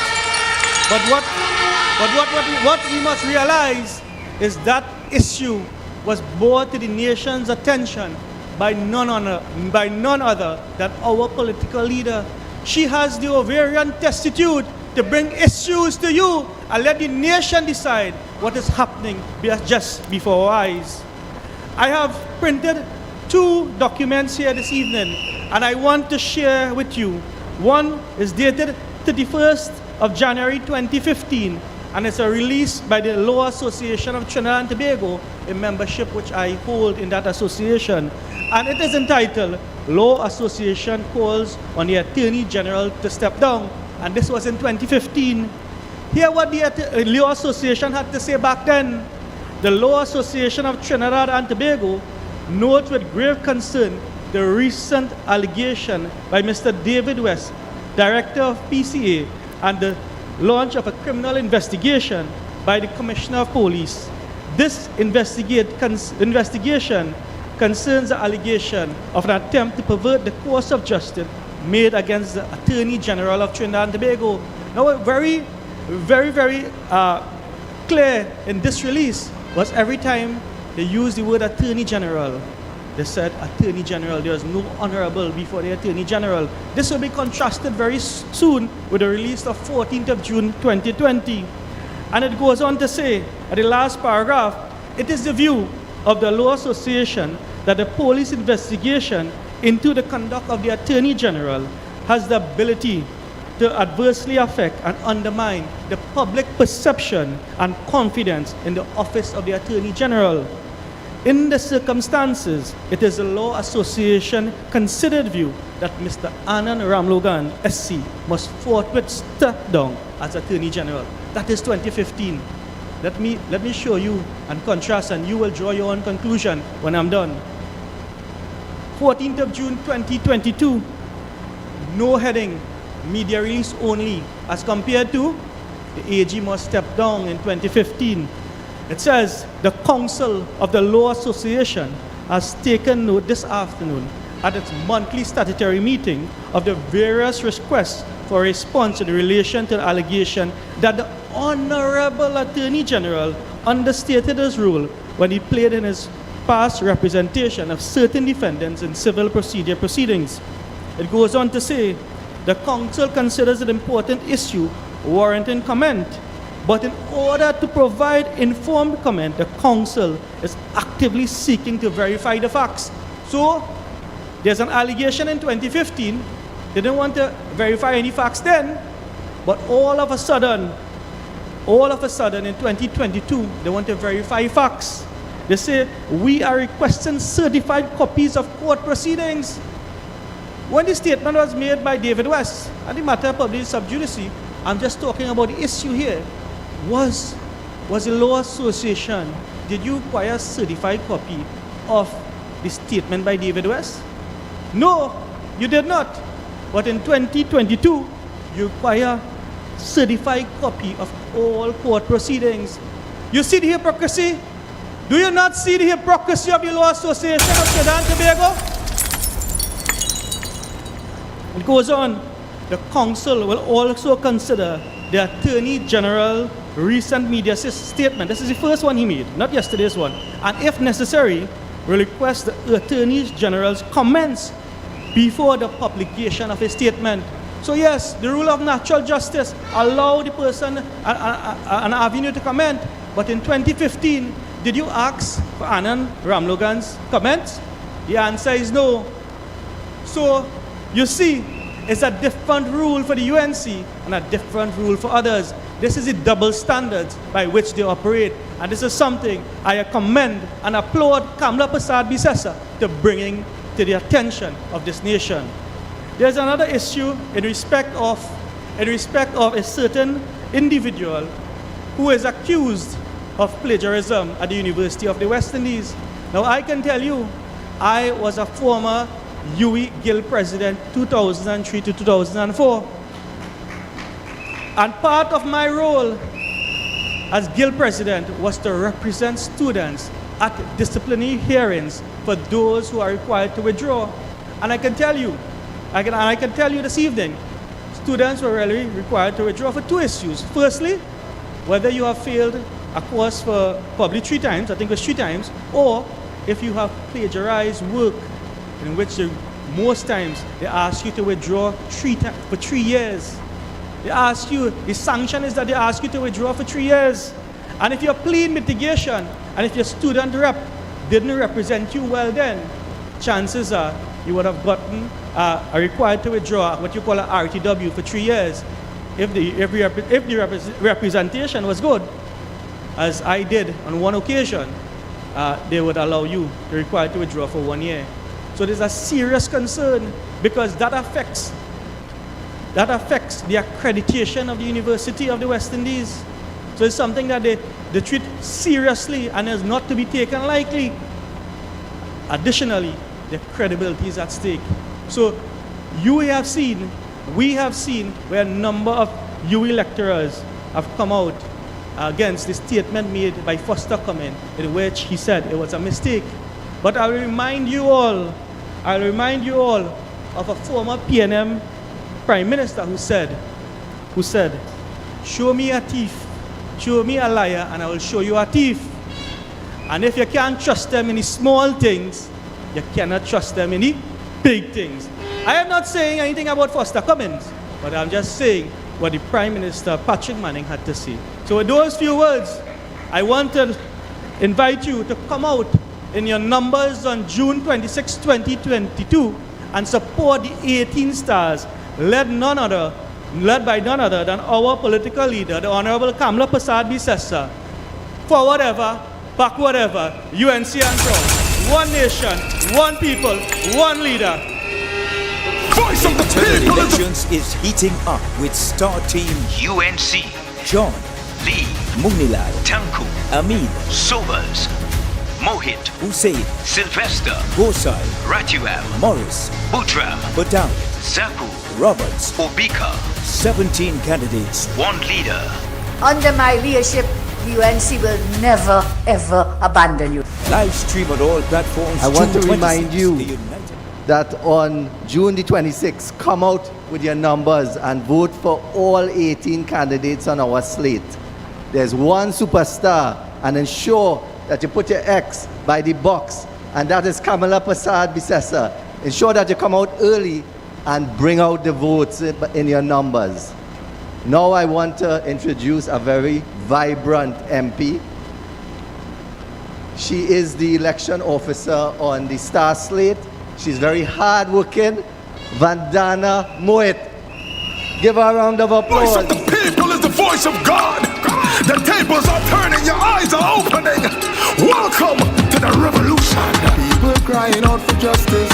what we must realize is that issue was brought to the nation's attention by none other than our political leader. She has the ovarian testitude to bring issues to you and let the nation decide what is happening just before our eyes. I have printed 2 documents here this evening, and I want to share with you. One is dated 31st of January 2015, and it's a release by the Law Association of Trinidad and Tobago, a membership which I hold in that association. And it is entitled, Law Association Calls on the Attorney General to Step Down. And this was in 2015. Hear what the Law Association had to say back then. The Law Association of Trinidad and Tobago notes with grave concern the recent allegation by Mr. David West, Director of PCA, and the launch of a criminal investigation by the Commissioner of Police. This investigation concerns the allegation of an attempt to pervert the course of justice made against the Attorney General of Trinidad and Tobago. Now, very clear in this release was every time they used the word Attorney General, they said Attorney General. There is no honorable before the Attorney General. This will be contrasted very soon with the release of 14th of June 2020. And it goes on to say, at the last paragraph, it is the view of the Law Association that the police investigation into the conduct of the Attorney General has the ability to adversely affect and undermine the public perception and confidence in the office of the Attorney General. In the circumstances, it is the Law Association considered view that Mr. Anand Ramlogan, SC, must forthwith step down as Attorney General. That is 2015. Let me show you and contrast, and you will draw your own conclusion when I'm done. 14th of June 2022, no heading, media release only, as compared to the AG must step down in 2015. It says, the Council of the Law Association has taken note this afternoon at its monthly statutory meeting of the various requests for response in relation to the allegation that the Honorable Attorney General understated his role when he played in his past representation of certain defendants in civil procedure proceedings. It goes on to say, the Council considers an important issue warranting comment, but in order to provide informed comment, the Council is actively seeking to verify the facts. So, there's an allegation in 2015, they didn't want to verify any facts then, but all of a sudden in 2022, they want to verify facts. They say, we are requesting certified copies of court proceedings. When the statement was made by David West, and the matter published sub judice, I'm just talking about the issue here, was the Law Association, did you require a certified copy of the statement by David West? No, you did not. But in 2022, you require certified copy of all court proceedings. You see the hypocrisy? Do you not see the hypocrisy of the Law Association of Trinidad and Tobago? It goes on. The Council will also consider the Attorney General recent media statement. This is the first one he made, not yesterday's one. And if necessary, will request the Attorney General's comments before the publication of a statement. So yes, the rule of natural justice allow the person an avenue to comment. But in 2015, did you ask for Anand Ramlogan's comments? The answer is no. So you see, it's a different rule for the UNC and a different rule for others. This is the double standards by which they operate. And this is something I commend and applaud Kamla Prasad Bisesa to bringing to the attention of this nation. There's another issue in respect of a certain individual who is accused of plagiarism at the University of the West Indies. Now I can tell you, I was a former UE Guild president 2003 to 2004. And part of my role as Guild president was to represent students at disciplinary hearings for those who are required to withdraw. And I can tell you, I can tell you this evening, students were really required to withdraw for 2 issues. Firstly, whether you have failed a course for probably 3 times, I think it was 3 times, or if you have plagiarized work, in which most times they ask you to withdraw for 3 years. They ask you, the sanction is that they ask you to withdraw for 3 years. And if you're pleading mitigation, and if your student rep didn't represent you well then, chances are you would have gotten required to withdraw what you call a RTW for 3 years. If the representation was good, as I did on one occasion, they would allow you to require to withdraw for 1 year. So there's a serious concern because that affects the accreditation of the University of the West Indies. So it's something that they treat seriously and is not to be taken lightly. Additionally, their credibility is at stake. So we have seen where a number of UE lecturers have come out against the statement made by Foster Cumming, in which he said it was a mistake. But I'll remind you all of a former PNM Prime Minister who said, show me a thief, show me a liar, and I will show you a thief. And if you can't trust them in the small things, you cannot trust them in the big things. I am not saying anything about Foster Cummings, but I'm just saying what the Prime Minister, Patrick Manning, had to say. So with those few words, I want to invite you to come out in your numbers on June 26, 2022 and support the 18 stars led by none other than our political leader, the Honorable Kamla Prasad Bisessa. For whatever, back whatever, UNC and proud. One nation, one people, one leader. Voice of the people. Elections is heating up with star team UNC, John, Lee, Munilal, Tanku, Amin, Sobers, Mohit, Hussein, Sylvester, Gosai, Ratuam, Morris, Butram, Badam, Zaku, Roberts, Obika. 17 candidates. One leader. Under my leadership, the UNC will never, ever abandon you. Live stream on all platforms. I want to June remind 26th, you the United that on June the 26th, come out with your numbers and vote for all 18 candidates on our slate. There's one superstar, and ensure that you put your X by the box, and that is Kamala Prasad Bisessa. Ensure that you come out early and bring out the votes in your numbers. Now I want to introduce a very vibrant MP. She is the election officer on the star slate. She's very hard-working. Vandana Mohit. Give her a round of applause. Voice of the people is the voice of God. The tables are turning, your eyes are opening. Welcome to the revolution. People crying out for justice.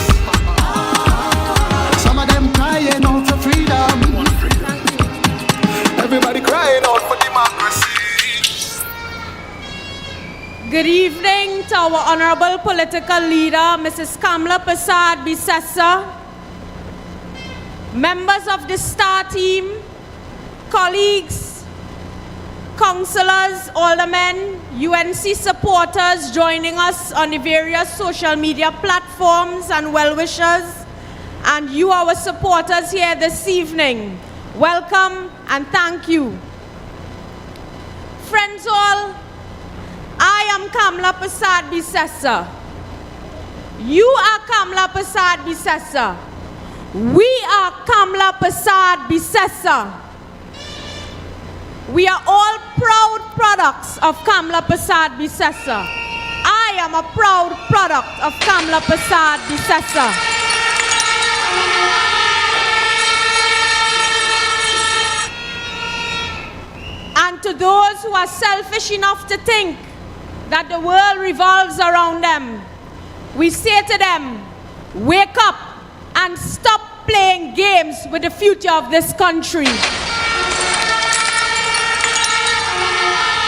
Some of them crying out for freedom. Everybody crying out for democracy. Good evening to our honorable political leader, Mrs. Kamla Prasad Bisessa, members of the STAR team, colleagues, councillors, aldermen, UNC supporters joining us on the various social media platforms, and well-wishers, and you, our supporters here this evening. Welcome and thank you. Friends all, I am Kamla Prasad Bisessa. You are Kamla Prasad Bisessa. We are Kamla Prasad Bisessa. We are all proud products of Kamla Prasad Bisessa. I am a proud product of Kamla Prasad Bisessa. And to those who are selfish enough to think that the world revolves around them, we say to them, wake up and stop playing games with the future of this country.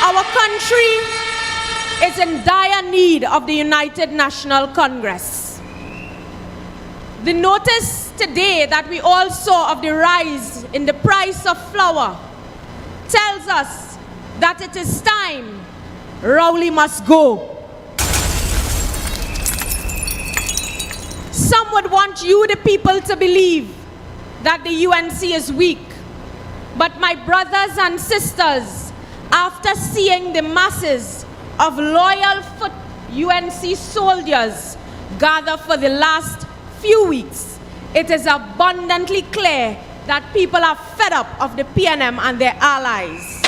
Our country is in dire need of the United National Congress. The notice today that we all saw of the rise in the price of flour tells us that it is time Rowley must go. Some would want you, the people, to believe that the UNC is weak. But my brothers and sisters, after seeing the masses of loyal UNC soldiers gather for the last few weeks, it is abundantly clear that people are fed up of the PNM and their allies.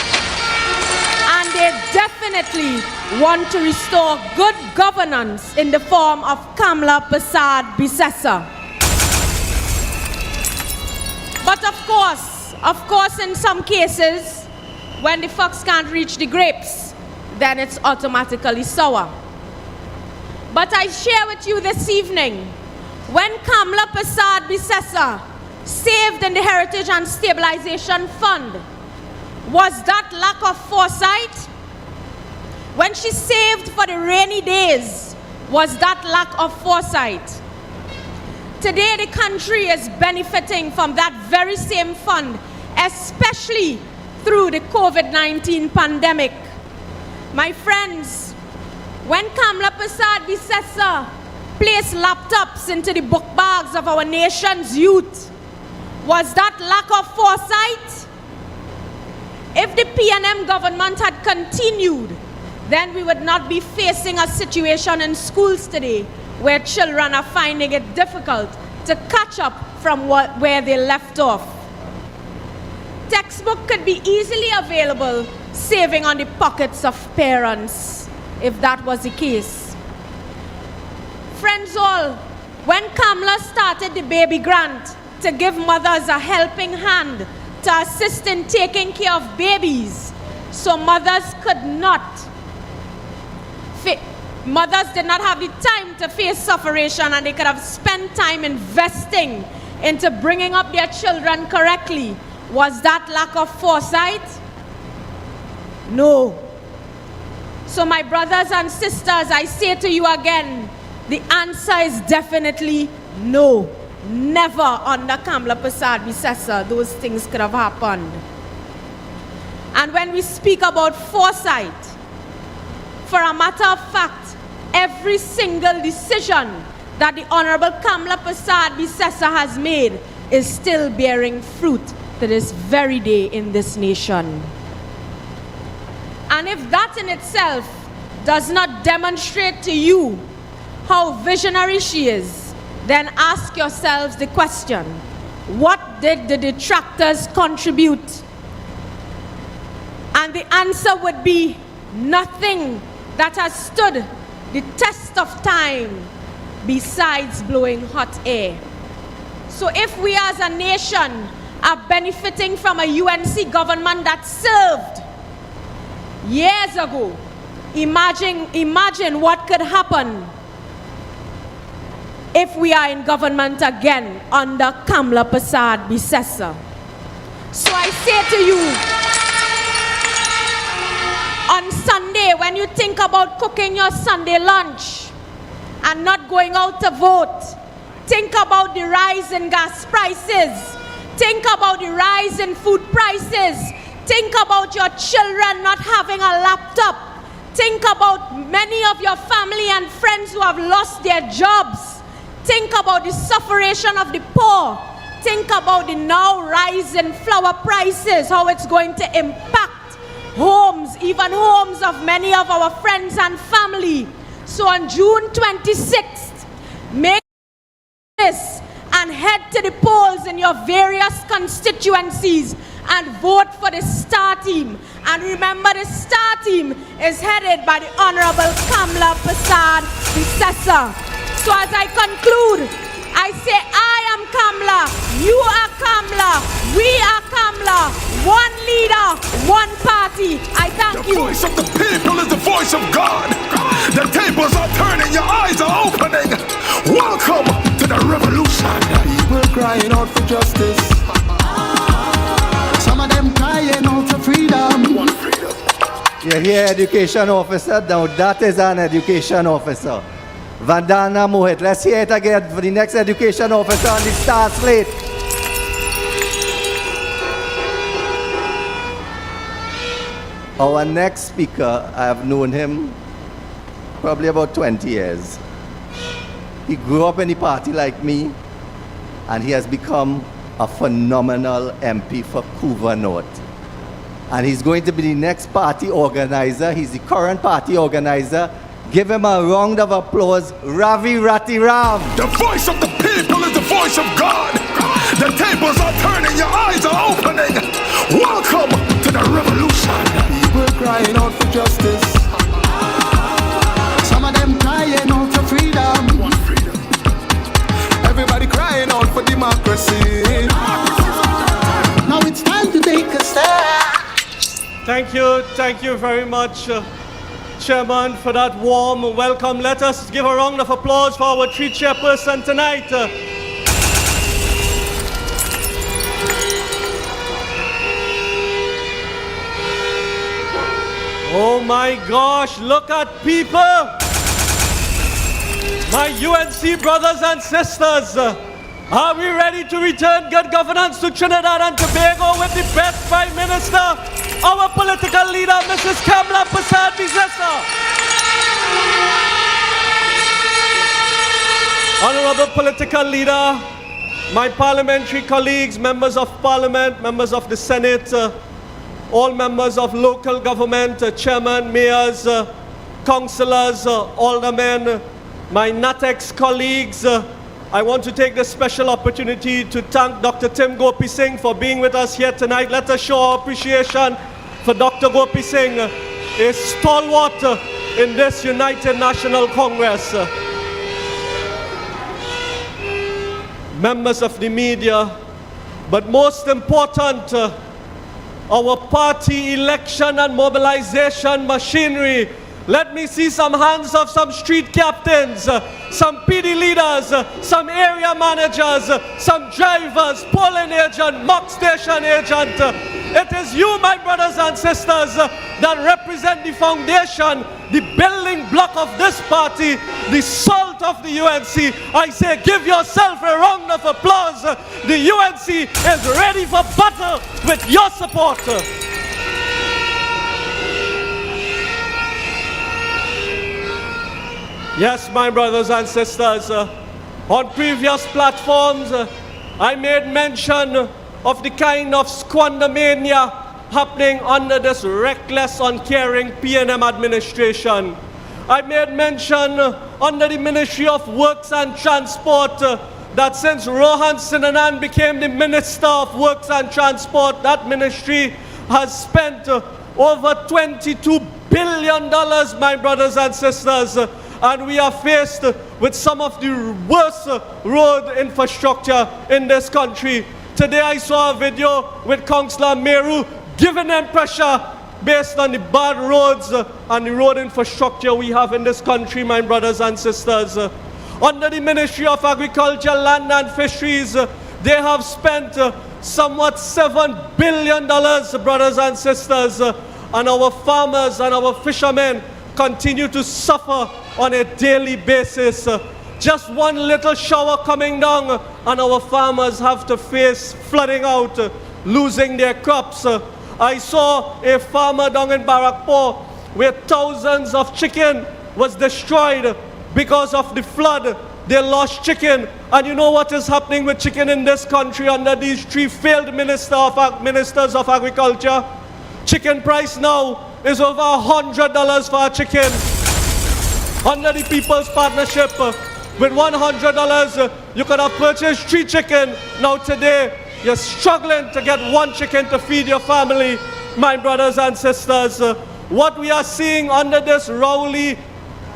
And they definitely want to restore good governance in the form of Kamla Persad Bissessa. But of course, in some cases, when the fox can't reach the grapes, then it's automatically sour. But I share with you this evening, when Kamla Persad Bissessa saved in the Heritage and Stabilization Fund, was that lack of foresight? When she saved for the rainy days, was that lack of foresight? Today the country is benefiting from that very same fund, especially through the COVID-19 pandemic. My friends, when Kamla Persad Bissessa placed laptops into the book bags of our nation's youth, was that lack of foresight? If the PNM government had continued, then we would not be facing a situation in schools today where children are finding it difficult to catch up from where they left off. Textbook could be easily available, saving on the pockets of parents, if that was the case. Friends all, when Kamla started the baby grant to give mothers a helping hand to assist in taking care of babies, so mothers did not have the time to face sufferation, and they could have spent time investing into bringing up their children correctly. Was that lack of foresight? No. So my brothers and sisters, I say to you again, the answer is definitely no. Never under Kamla Persad Bissessa those things could have happened. And when we speak about foresight, for a matter of fact, every single decision that the Honorable Kamla Persad Bissessa has made is still bearing fruit to this very day in this nation. And if that in itself does not demonstrate to you how visionary she is, then ask yourselves the question, what did the detractors contribute? And the answer would be nothing that has stood the test of time besides blowing hot air. So if we as a nation are benefiting from a UNC government that served years ago, imagine what could happen if we are in government again under Kamla Persad Bissessa. So I say to you, on Sunday, when you think about cooking your Sunday lunch and not going out to vote, think about the rise in gas prices, think about the rise in food prices, think about your children not having a laptop, think about many of your family and friends who have lost their jobs. Think about the sufferation of the poor. Think about the now rise in flour prices, how it's going to impact homes, even homes of many of our friends and family. So on June 26th, make this and head to the polls in your various constituencies and vote for the STAR team. And remember, the STAR team is headed by the Honorable Kamla Persad Bissessa. So as I conclude, I say I am Kamla, you are Kamla, we are Kamla, one leader, one party. I thank you. The voice of the people is the voice of God. The tables are turning, your eyes are opening. Welcome to the revolution. People crying out for justice. Some of them crying out for freedom. One freedom. You hear education officer? Now that is an education officer. Vandana Mohit. Let's hear it again for the next education officer on the star slate. Our next speaker, I have known him probably about 20 years. He grew up in the party like me, and he has become a phenomenal MP for Couva North. And he's going to be the next party organizer. He's the current party organizer. Give him a round of applause, Ravi Ratiram. The voice of the people is the voice of God. The tables are turning, your eyes are opening. Welcome to the revolution. People crying out for justice. Some of them crying out for freedom. Everybody crying out for democracy. Now it's time to take a stand. Thank you very much, Chairman, for that warm welcome. Let us give a round of applause for our three chairperson tonight. Oh my gosh, look at people! My UNC brothers and sisters, are we ready to return good governance to Trinidad and Tobago with the best Prime Minister, our political leader, Mrs. Kamla Persad-Bissessar? Honorable political leader, my parliamentary colleagues, members of parliament, members of the Senate, all members of local government, chairman, mayors, councillors, aldermen, my NATEX colleagues, I want to take this special opportunity to thank Dr. Tim Gopi Singh for being with us here tonight. Let us show our appreciation for Dr. Gopi Singh, a stalwart in this United National Congress. Members of the media, but most important, our party election and mobilization machinery. Let me see some hands of some street captains, some PD leaders, some area managers, some drivers, polling agent, mock station agent. It is you, my brothers and sisters, that represent the foundation, the building block of this party, the salt of the UNC. I say give yourself a round of applause. The UNC is ready for battle with your support. Yes, my brothers and sisters, on previous platforms, I made mention of the kind of squandermania happening under this reckless, uncaring PNM administration. I made mention under the Ministry of Works and Transport that since Rohan Sinanan became the Minister of Works and Transport, that ministry has spent over $22 billion, my brothers and sisters. And we are faced with some of the worst road infrastructure in this country. Today I saw a video with Councillor Meru giving them pressure based on the bad roads and the road infrastructure we have in this country, my brothers and sisters. Under the Ministry of Agriculture, Land and Fisheries, they have spent somewhat $7 billion, brothers and sisters, and our farmers and our fishermen continue to suffer on a daily basis. Just one little shower coming down and our farmers have to face flooding out, losing their crops. I saw a farmer down in Barakpur where thousands of chicken was destroyed because of the flood. They lost chicken. And you know what is happening with chicken in this country under these three failed ministers of agriculture? Chicken price now is over $100 for a chicken. Under the People's Partnership, with $100, you could have purchased 3 chicken. Now today, you're struggling to get 1 chicken to feed your family, my brothers and sisters. What we are seeing under this Rowley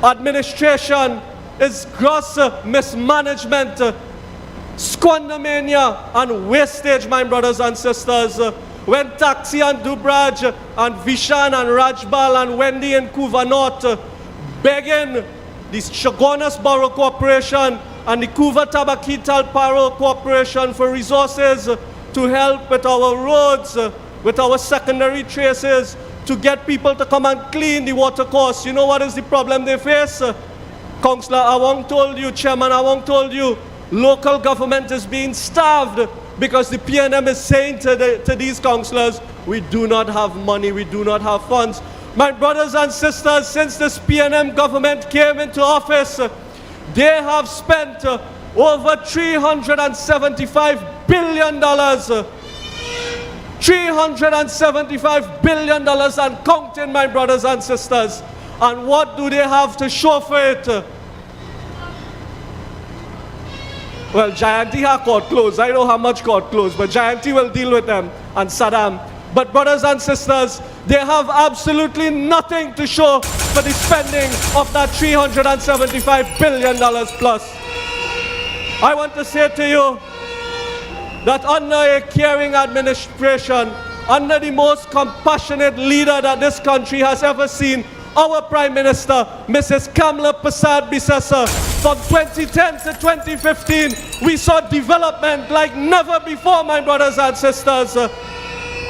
administration is gross mismanagement, squandermania, and wastage, my brothers and sisters. When Taxi and Dubraj and Vishan and Rajbal and Wendy and Couva North begging the Chagonas Borough Corporation and the Couva Tabakital Paro Corporation for resources to help with our roads, with our secondary traces, to get people to come and clean the water course. You know what is the problem they face? Councillor Awang told you, Chairman Awang told you, local government is being starved because the PNM is saying to these councillors, we do not have money, we do not have funds. My brothers and sisters, since this PNM government came into office, they have spent over $375 billion. $375 billion and counting, my brothers and sisters. And what do they have to show for it? Well, Jayanti have court closed. I don't know how much court closed, but Jayanti will deal with them and Saddam. But brothers and sisters, they have absolutely nothing to show for the spending of that $375 billion plus. I want to say to you that under a caring administration, under the most compassionate leader that this country has ever seen, our Prime Minister, Mrs. Kamla Persad-Bissessar, from 2010 to 2015, we saw development like never before, my brothers and sisters.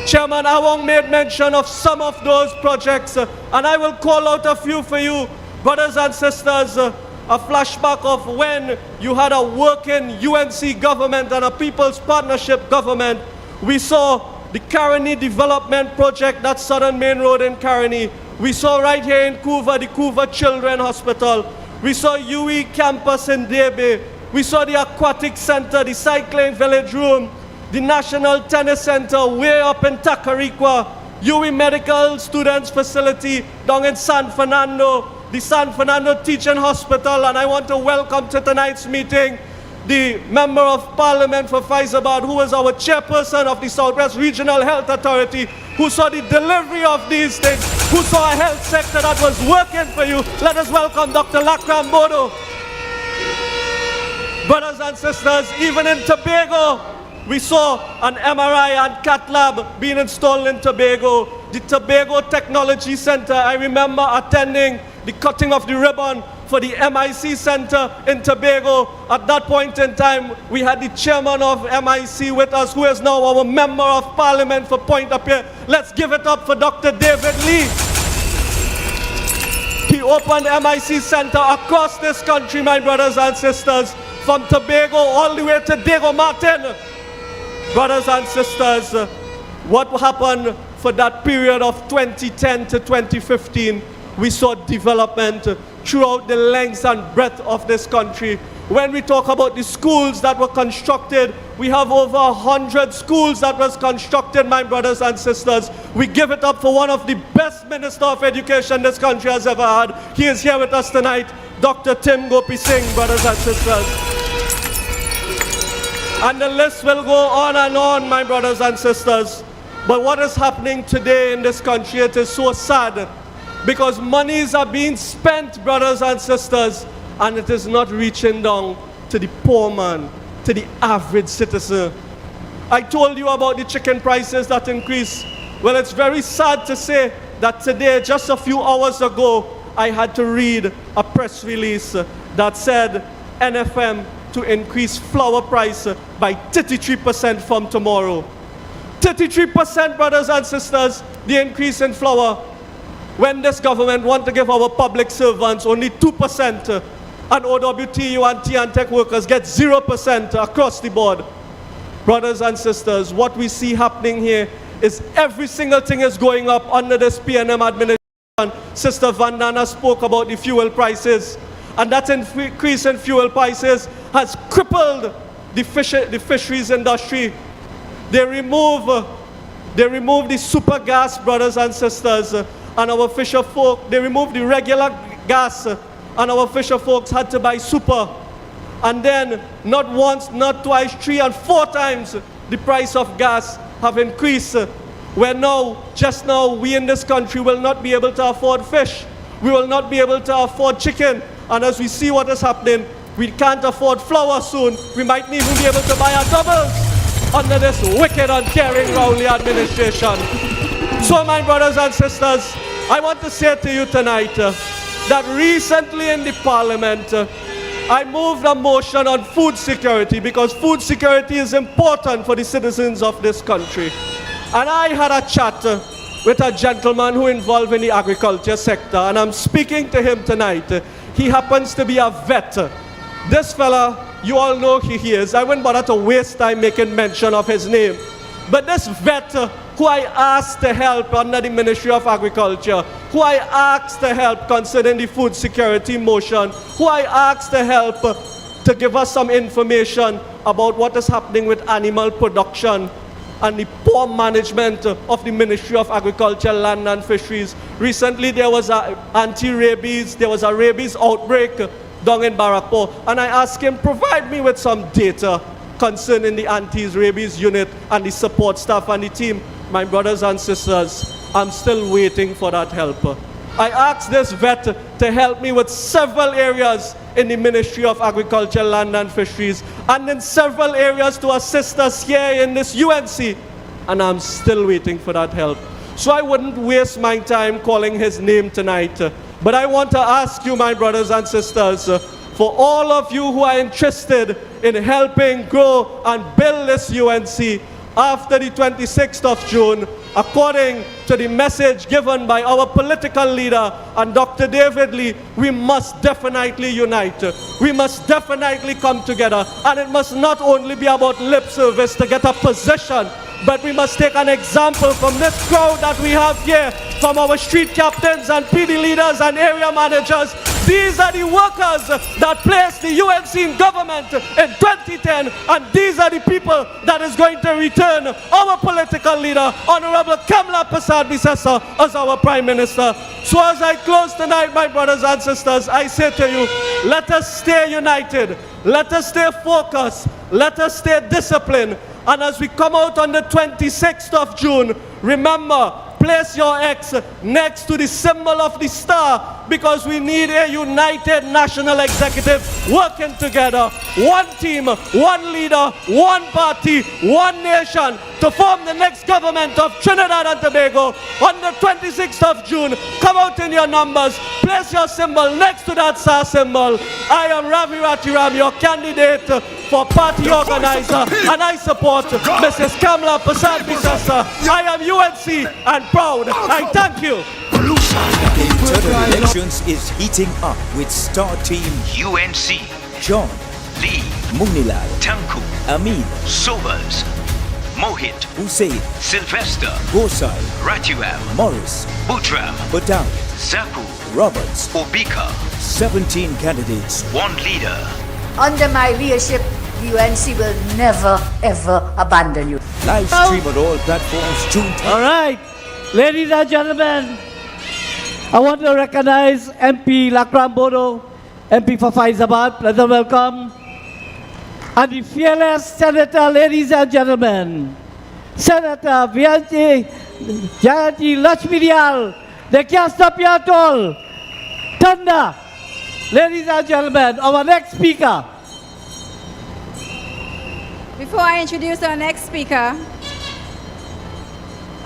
Chairman Awong made mention of some of those projects, and I will call out a few for you, brothers and sisters. A flashback of when you had a working UNC government and a People's Partnership government. We saw the Caroni Development Project, that's Southern Main Road in Caroni. We saw right here in Couva, the Couva Children Hospital. We saw UE campus in Debe. We saw the Aquatic Center, the Cycling Village Room, the National Tennis Center way up in Tacarigua, UE Medical Students Facility down in San Fernando, the San Fernando Teaching Hospital, and I want to welcome to tonight's meeting the Member of Parliament for Faizabad, who is our chairperson of the Southwest Regional Health Authority, who saw the delivery of these things, who saw a health sector that was working for you. Let us welcome Dr. Lakram Bodo. Brothers and sisters, even in Tobago, we saw an MRI and cath lab being installed in Tobago. The Tobago Technology Center, I remember attending the cutting of the ribbon for the MIC Center in Tobago. At that point in time, we had the chairman of MIC with us, who is now our Member of Parliament for Point-a-Pierre. Let's give it up for Dr. David Lee. He opened MIC Center across this country, my brothers and sisters, from Tobago all the way to Diego Martin. Brothers and sisters, what happened for that period of 2010 to 2015? We saw development throughout the length and breadth of this country. When we talk about the schools that were constructed, we have over 100 schools that was constructed, my brothers and sisters. We give it up for one of the best Minister of Education this country has ever had. He is here with us tonight, Dr. Tim Gopi Singh, brothers and sisters. And the list will go on and on, my brothers and sisters. But what is happening today in this country, it is so sad, because monies are being spent, brothers and sisters, and it is not reaching down to the poor man, to the average citizen. I told you about the chicken prices that increased. Well, it's very sad to say that today, just a few hours ago, I had to read a press release that said NFM to increase flour price by 33% from tomorrow. 33%, brothers and sisters, the increase in flour, when this government want to give our public servants only 2%, and OWTU and T&Tech workers get 0% across the board. Brothers and sisters, what we see happening here is every single thing is going up under this PNM administration. Sister Vandana spoke about the fuel prices, and that increase in fuel prices has crippled the fisheries industry. They remove the super gas, brothers and sisters, and our fisher folk, they removed the regular gas, and our fisher folks had to buy super. And then, not once, not twice, 3 and 4 times the price of gas have increased. Where now, just now, we in this country will not be able to afford fish. We will not be able to afford chicken. And as we see what is happening, we can't afford flour soon. We might even be able to buy our doubles under this wicked, uncaring, Rowley administration. So, my brothers and sisters, I want to say to you tonight that recently in the Parliament, I moved a motion on food security, because food security is important for the citizens of this country. And I had a chat with a gentleman who involved in the agriculture sector, and I'm speaking to him tonight. He happens to be a vet. This fella, you all know who he is. I wouldn't bother to waste time making mention of his name. But this vet who I asked to help under the Ministry of Agriculture, who I asked to help concerning the food security motion, who I asked to help to to give us some information about what is happening with animal production and the poor management of the Ministry of Agriculture, Land and Fisheries. Recently there was a anti-rabies, there was a rabies outbreak down in Barrackpore, and I asked him, provide me with some data concerning the anti-rabies unit and the support staff and the team. My brothers and sisters, I'm still waiting for that help. I asked this vet to help me with several areas in the Ministry of Agriculture, Land and Fisheries, and in several areas to assist us here in this UNC, and I'm still waiting for that help. So I wouldn't waste my time calling his name tonight, but I want to ask you, my brothers and sisters, for all of you who are interested in helping grow and build this UNC, after the 26th of June, according to the message given by our political leader and Dr. David Lee, we must definitely unite. We must definitely come together. And it must not only be about lip service to get a position, but we must take an example from this crowd that we have here, from our street captains and PD leaders and area managers. These are the workers that placed the UNC in government in 2010, and these are the people that is going to return our political leader, Honorable Kamla Persad-Bissessar, as our Prime Minister. So as I close tonight, my brothers and sisters, I say to you, let us stay united, let us stay focused, let us stay disciplined, and as we come out on the 26th of June, remember, place your X next to the symbol of the star, because we need a united national executive working together. One team, one leader, one party, one nation to form the next government of Trinidad and Tobago on the 26th of June. Come out in your numbers, place your symbol next to that star symbol. I am Ravi Ratiram, your candidate for party organizer, and I support Mrs. Kamla Persad-Bissessar. I am UNC and proud. I thank you. The internal elections is heating up with star team UNC, John, Lee, Munilal, Tanku, Amin, Sobers, Mohit, Hussein, Sylvester, Gosai, Ratuam, Morris, Butram, Badal, Zaku, Roberts, Obika. 17 candidates. One leader. Under my leadership, UNC will never ever abandon you. Live stream on all platforms June 10th. All right, ladies and gentlemen, I want to recognize MP Lakram Bodo, MP for Faizabad, pleasant welcome. And the fearless senator, ladies and gentlemen, Senator Jayanti Lakshmidiyal, they can't stop you at all. Thunder, ladies and gentlemen, our next speaker. Before I introduce our next speaker,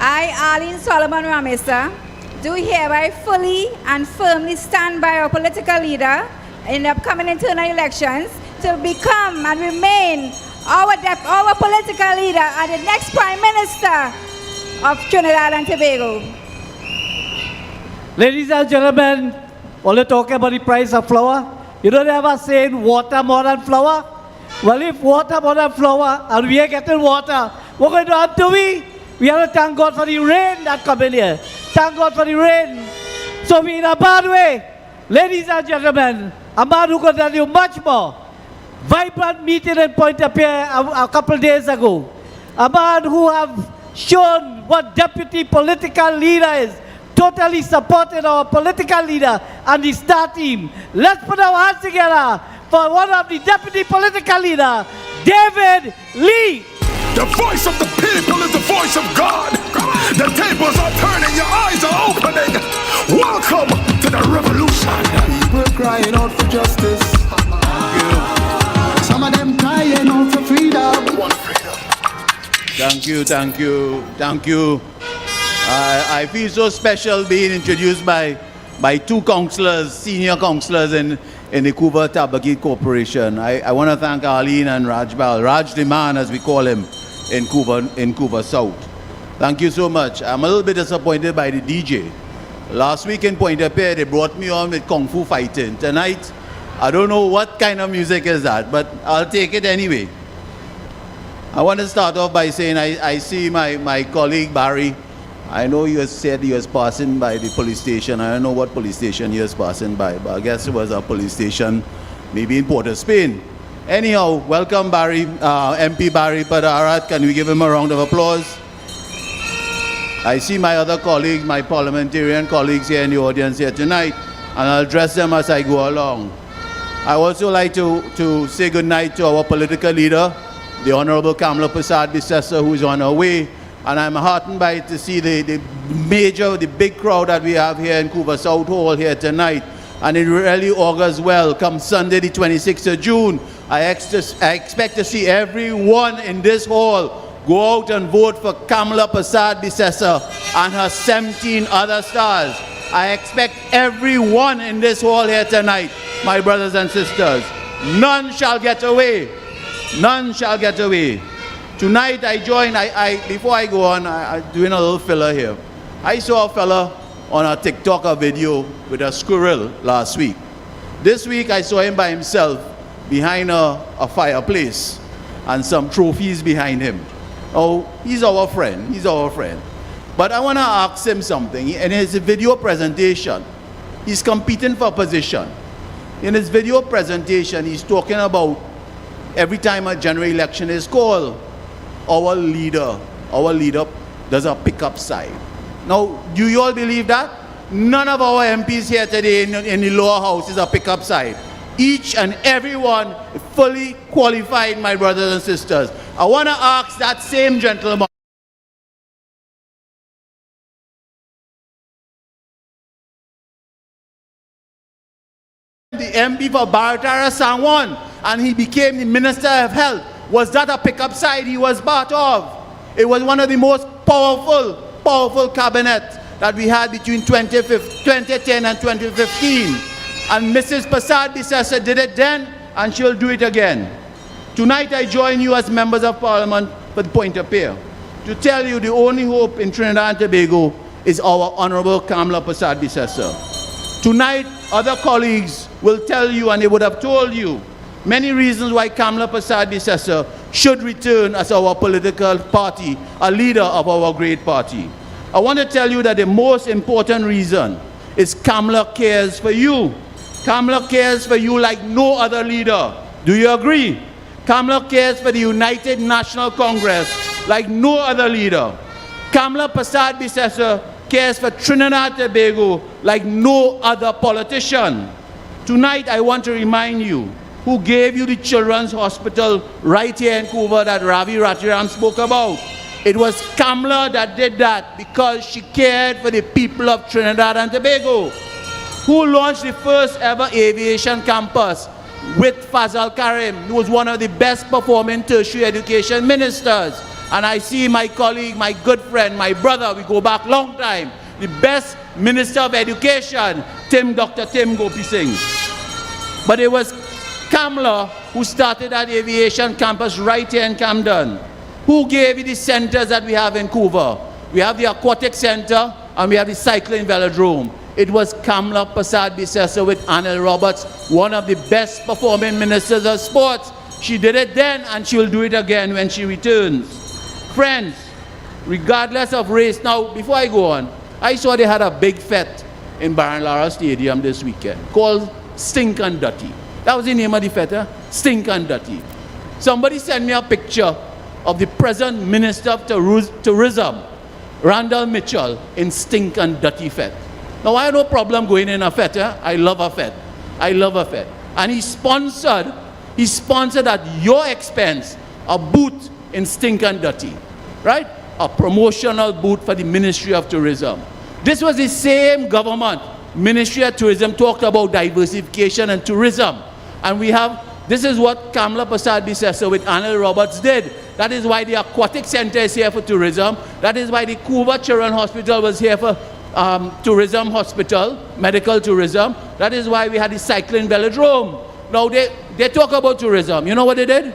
I, Arlene Solomon Ramesa, do hereby fully and firmly stand by our political leader in the upcoming internal elections to become and remain our political leader and the next Prime Minister of Trinidad and Tobago. Ladies and gentlemen, while you talk about the price of flour, you don't ever say water more than flour? Well, if water more than flour and we are getting water, what going to have to we? We have to thank God for the rain that come in here. Thank God for the rain. So we in a bad way. Ladies and gentlemen, a man who can tell you much more. Vibrant meeting in Point-a-Pierre a couple days ago. A man who have shown what deputy political leader is. Totally supported our political leader and the star team. Let's put our hands together for one of the deputy political leader, David Lee. The voice of the people is the voice of God. The tables are turning, your eyes are opening. Welcome to the revolution. People crying out for justice. Some of them crying out for freedom. Thank you, thank you, thank you. I feel so special being introduced by two councillors, senior councillors in the Couva Tabaki Corporation. I want to thank Arlene and Raj the man, as we call him in Couva South. Thank you so much. I'm a little bit disappointed by the DJ. Last week in Point-a-Pierre, they brought me on with Kung Fu fighting. Tonight, I don't know what kind of music is that, but I'll take it anyway. I want to start off by saying I see my colleague Barry. I know you said he was passing by the police station. I don't know what police station he was passing by, but I guess it was a police station maybe in Port of Spain. Anyhow, welcome Barry, MP Barry Padarat. Can we give him a round of applause? I see my other colleagues, my parliamentarian colleagues here in the audience here tonight, and I'll address them as I go along. I also like to say good night to our political leader, the Honorable Kamala Persad-Bissessar, who is on her way. And I'm heartened by to see the big crowd that we have here in Couva South Hall here tonight. And it really augurs well. Come Sunday, the 26th of June, I expect to see everyone in this hall go out and vote for Kamala Persad-Bissessar and her 17 other stars. I expect everyone in this hall here tonight, my brothers and sisters. None shall get away. None shall get away. Tonight I joined, before I go on, I'm doing a little filler here. I saw a fella on a TikTok video with a squirrel last week. This week I saw him by himself behind a fireplace and some trophies behind him. Oh, he's our friend, he's our friend. But I want to ask him something. In his video presentation, he's competing for a position. In his video presentation, he's talking about every time a general election is called, our leader does a pickup side. Now, do you all believe that? None of our MPs here today in the lower house is a pickup side. Each and every one fully qualified, my brothers and sisters. I want to ask that same gentleman. The MP for Baratara Sangwon, and he became the Minister of Health. Was that a pickup side he was part of? It was one of the most powerful cabinets that we had between 2010 and 2015. And Mrs. Persad-Bissessar did it then, and she'll do it again. Tonight I join you as members of Parliament for the point of peer to tell you the only hope in Trinidad and Tobago is our Honorable Kamala Persad-Bissessar. Tonight, other colleagues will tell you, and they would have told you, many reasons why Kamala Persad-Bissessar should return as our political party, a leader of our great party. I want to tell you that the most important reason is Kamala cares for you. Kamala cares for you like no other leader. Do you agree? Kamala cares for the United National Congress like no other leader. Kamala Persad-Bissessar cares for Trinidad and Tobago like no other politician. Tonight I want to remind you who gave you the Children's Hospital right here in Couva that Ravi Ratiram spoke about. It was Kamala that did that because she cared for the people of Trinidad and Tobago. Who launched the first ever aviation campus with Fazal Karim, who was one of the best performing tertiary education ministers. And I see my colleague, my good friend, my brother, we go back long time, the best Minister of Education, Dr. Tim Gopi Singh. But it was Kamala who started that aviation campus right here in Camden. Who gave you the centers that we have in Couva? We have the Aquatic Center and we have the Cycling Velodrome. It was Kamala Persad-Bissessar with Anil Roberts, one of the best performing ministers of sports. She did it then and she will do it again when she returns. Friends, regardless of race, now before I go on, I saw they had a big fete in Baron Lara Stadium this weekend called Stink and Dirty. That was the name of the fete, huh? Stink and Dirty. Somebody sent me a picture of the present Minister of Tourism, Randall Mitchell, in Stink and Dirty fete. Now I have no problem going in a fete, huh? I love a fete. I love a fete. And he sponsored at your expense a booth in Stink and Dirty, right? A promotional booth for the Ministry of Tourism. This was the same government, Ministry of Tourism, talked about diversification and tourism. And we have, this is what Kamala Persad-Bissessar with Anil Roberts did. That is why the Aquatic Center is here for tourism. That is why the Couva Children's Hospital was here for tourism hospital, medical tourism. That is why we had the Cycling Velodrome. Now they talk about tourism. You know what they did?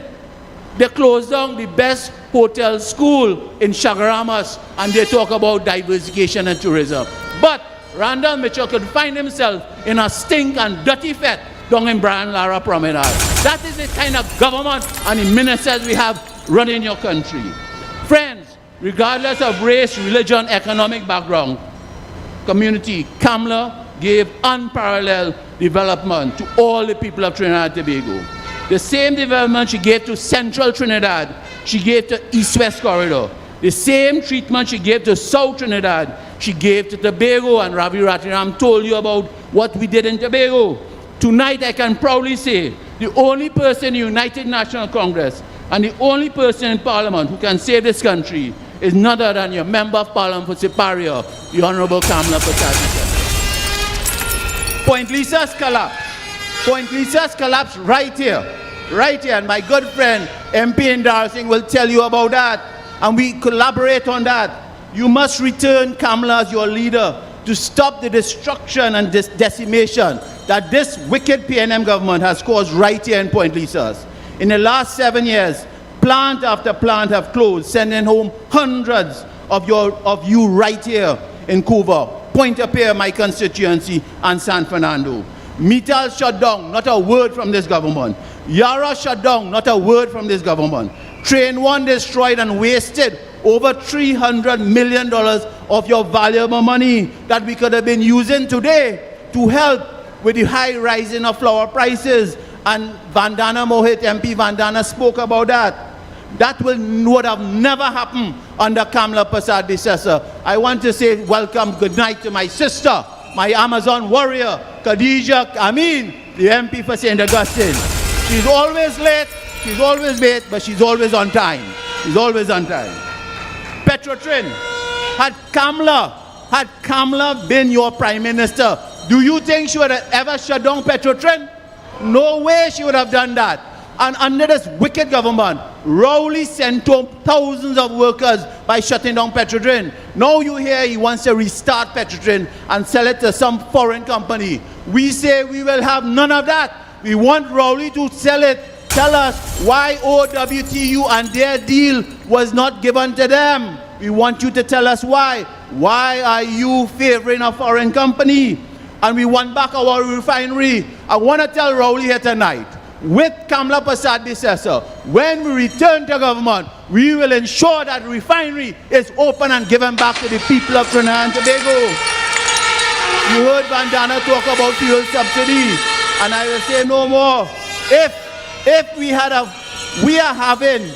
They closed down the best hotel school in Chagaramas and they talk about diversification and tourism. But Randall Mitchell could find himself in a stink and dirty fete down in Brian Lara Promenade. That is the kind of government and the ministers we have running your country. Friends, regardless of race, religion, economic background, community, Kamala gave unparalleled development to all the people of Trinidad and Tobago. The same development she gave to Central Trinidad, she gave to East-West Corridor. The same treatment she gave to South Trinidad, she gave to Tobago, and Ravi Ratiram told you about what we did in Tobago. Tonight I can proudly say, the only person in the United National Congress and the only person in Parliament who can save this country is none other than your Member of Parliament for Siparia, the Honorable Kamala Prasad. Point Lisa's collapse. Point Lisa's collapse right here. Right here. And my good friend, MP Endorsing, will tell you about that. And we collaborate on that. You must return Kamala as your leader to stop the destruction and this decimation that this wicked PNM government has caused right here in Point Lisas. In the last 7 years, plant after plant have closed, sending home hundreds of you right here in Couva, Point-a-Pierre, my constituency, and San Fernando. Metal shut down, not a word from this government. Yara shut down, not a word from this government. Train 1 destroyed and wasted over $300 million of your valuable money that we could have been using today to help with the high rising of flour prices. And Vandana Mohit, MP Vandana, spoke about that. That would have never happened under Kamala Prasad Bissessa. I want to say welcome, good night to my sister, my Amazon warrior, Khadija Amin, the MP for St. Augustine. She's always late, but she's always on time. She's always on time. Petrotrin, had Kamala been your prime minister, do you think she would have ever shut down Petrotrin? No way she would have done that. And under this wicked government, Rowley sent home thousands of workers by shutting down Petrotrin. Now you hear he wants to restart Petrotrin and sell it to some foreign company. We say we will have none of that. We want Rowley to sell it. Tell us why OWTU and their deal was not given to them. We want you to tell us why. Why are you favoring a foreign company? And we want back our refinery. I want to tell Rowley here tonight, with Kamala Prasad Bissessa, when we return to government, we will ensure that refinery is open and given back to the people of Trinidad and Tobago. You heard Vandana talk about fuel subsidy, and I will say no more. If we are having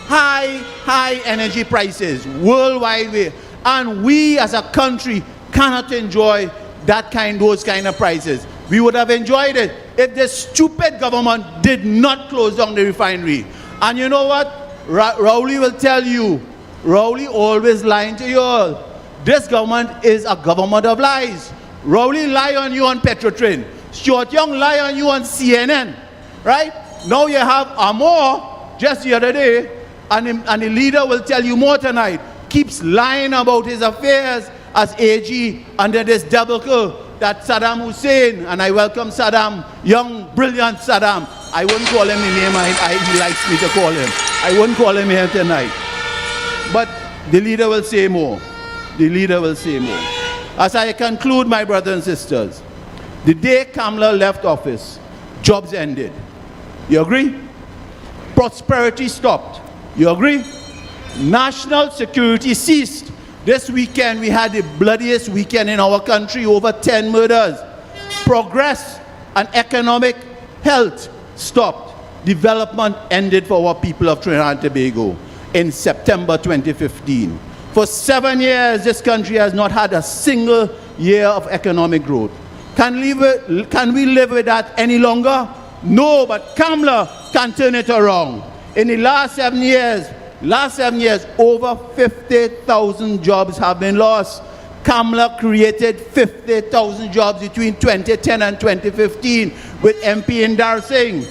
high energy prices worldwide, and we as a country cannot enjoy those kind of prices. We would have enjoyed it if this stupid government did not close down the refinery. And you know what? Rowley will tell you, Rowley always lying to you all. This government is a government of lies. Rowley lie on you on Petrotrin. Stuart Young lie on you on CNN. Right? Now you have Amor just the other day, and the leader will tell you more tonight. Keeps lying about his affairs as AG under this debacle that Saddam Hussein, and I welcome Saddam, young, brilliant Saddam. I wouldn't call him the name he likes me to call him. I wouldn't call him here tonight. But the leader will say more. The leader will say more. As I conclude, my brothers and sisters, the day Kamala left office, jobs ended. You agree? Prosperity stopped. You agree? National security ceased. This weekend, we had the bloodiest weekend in our country, over 10 murders. Progress and economic health stopped. Development ended for our people of Trinidad and Tobago in September 2015. For 7 years, this country has not had a single year of economic growth. Can we live with that any longer? No, but Kamala can turn it around. In the last 7 years, over 50,000 jobs have been lost. Kamala created 50,000 jobs between 2010 and 2015 with MP Endorsing.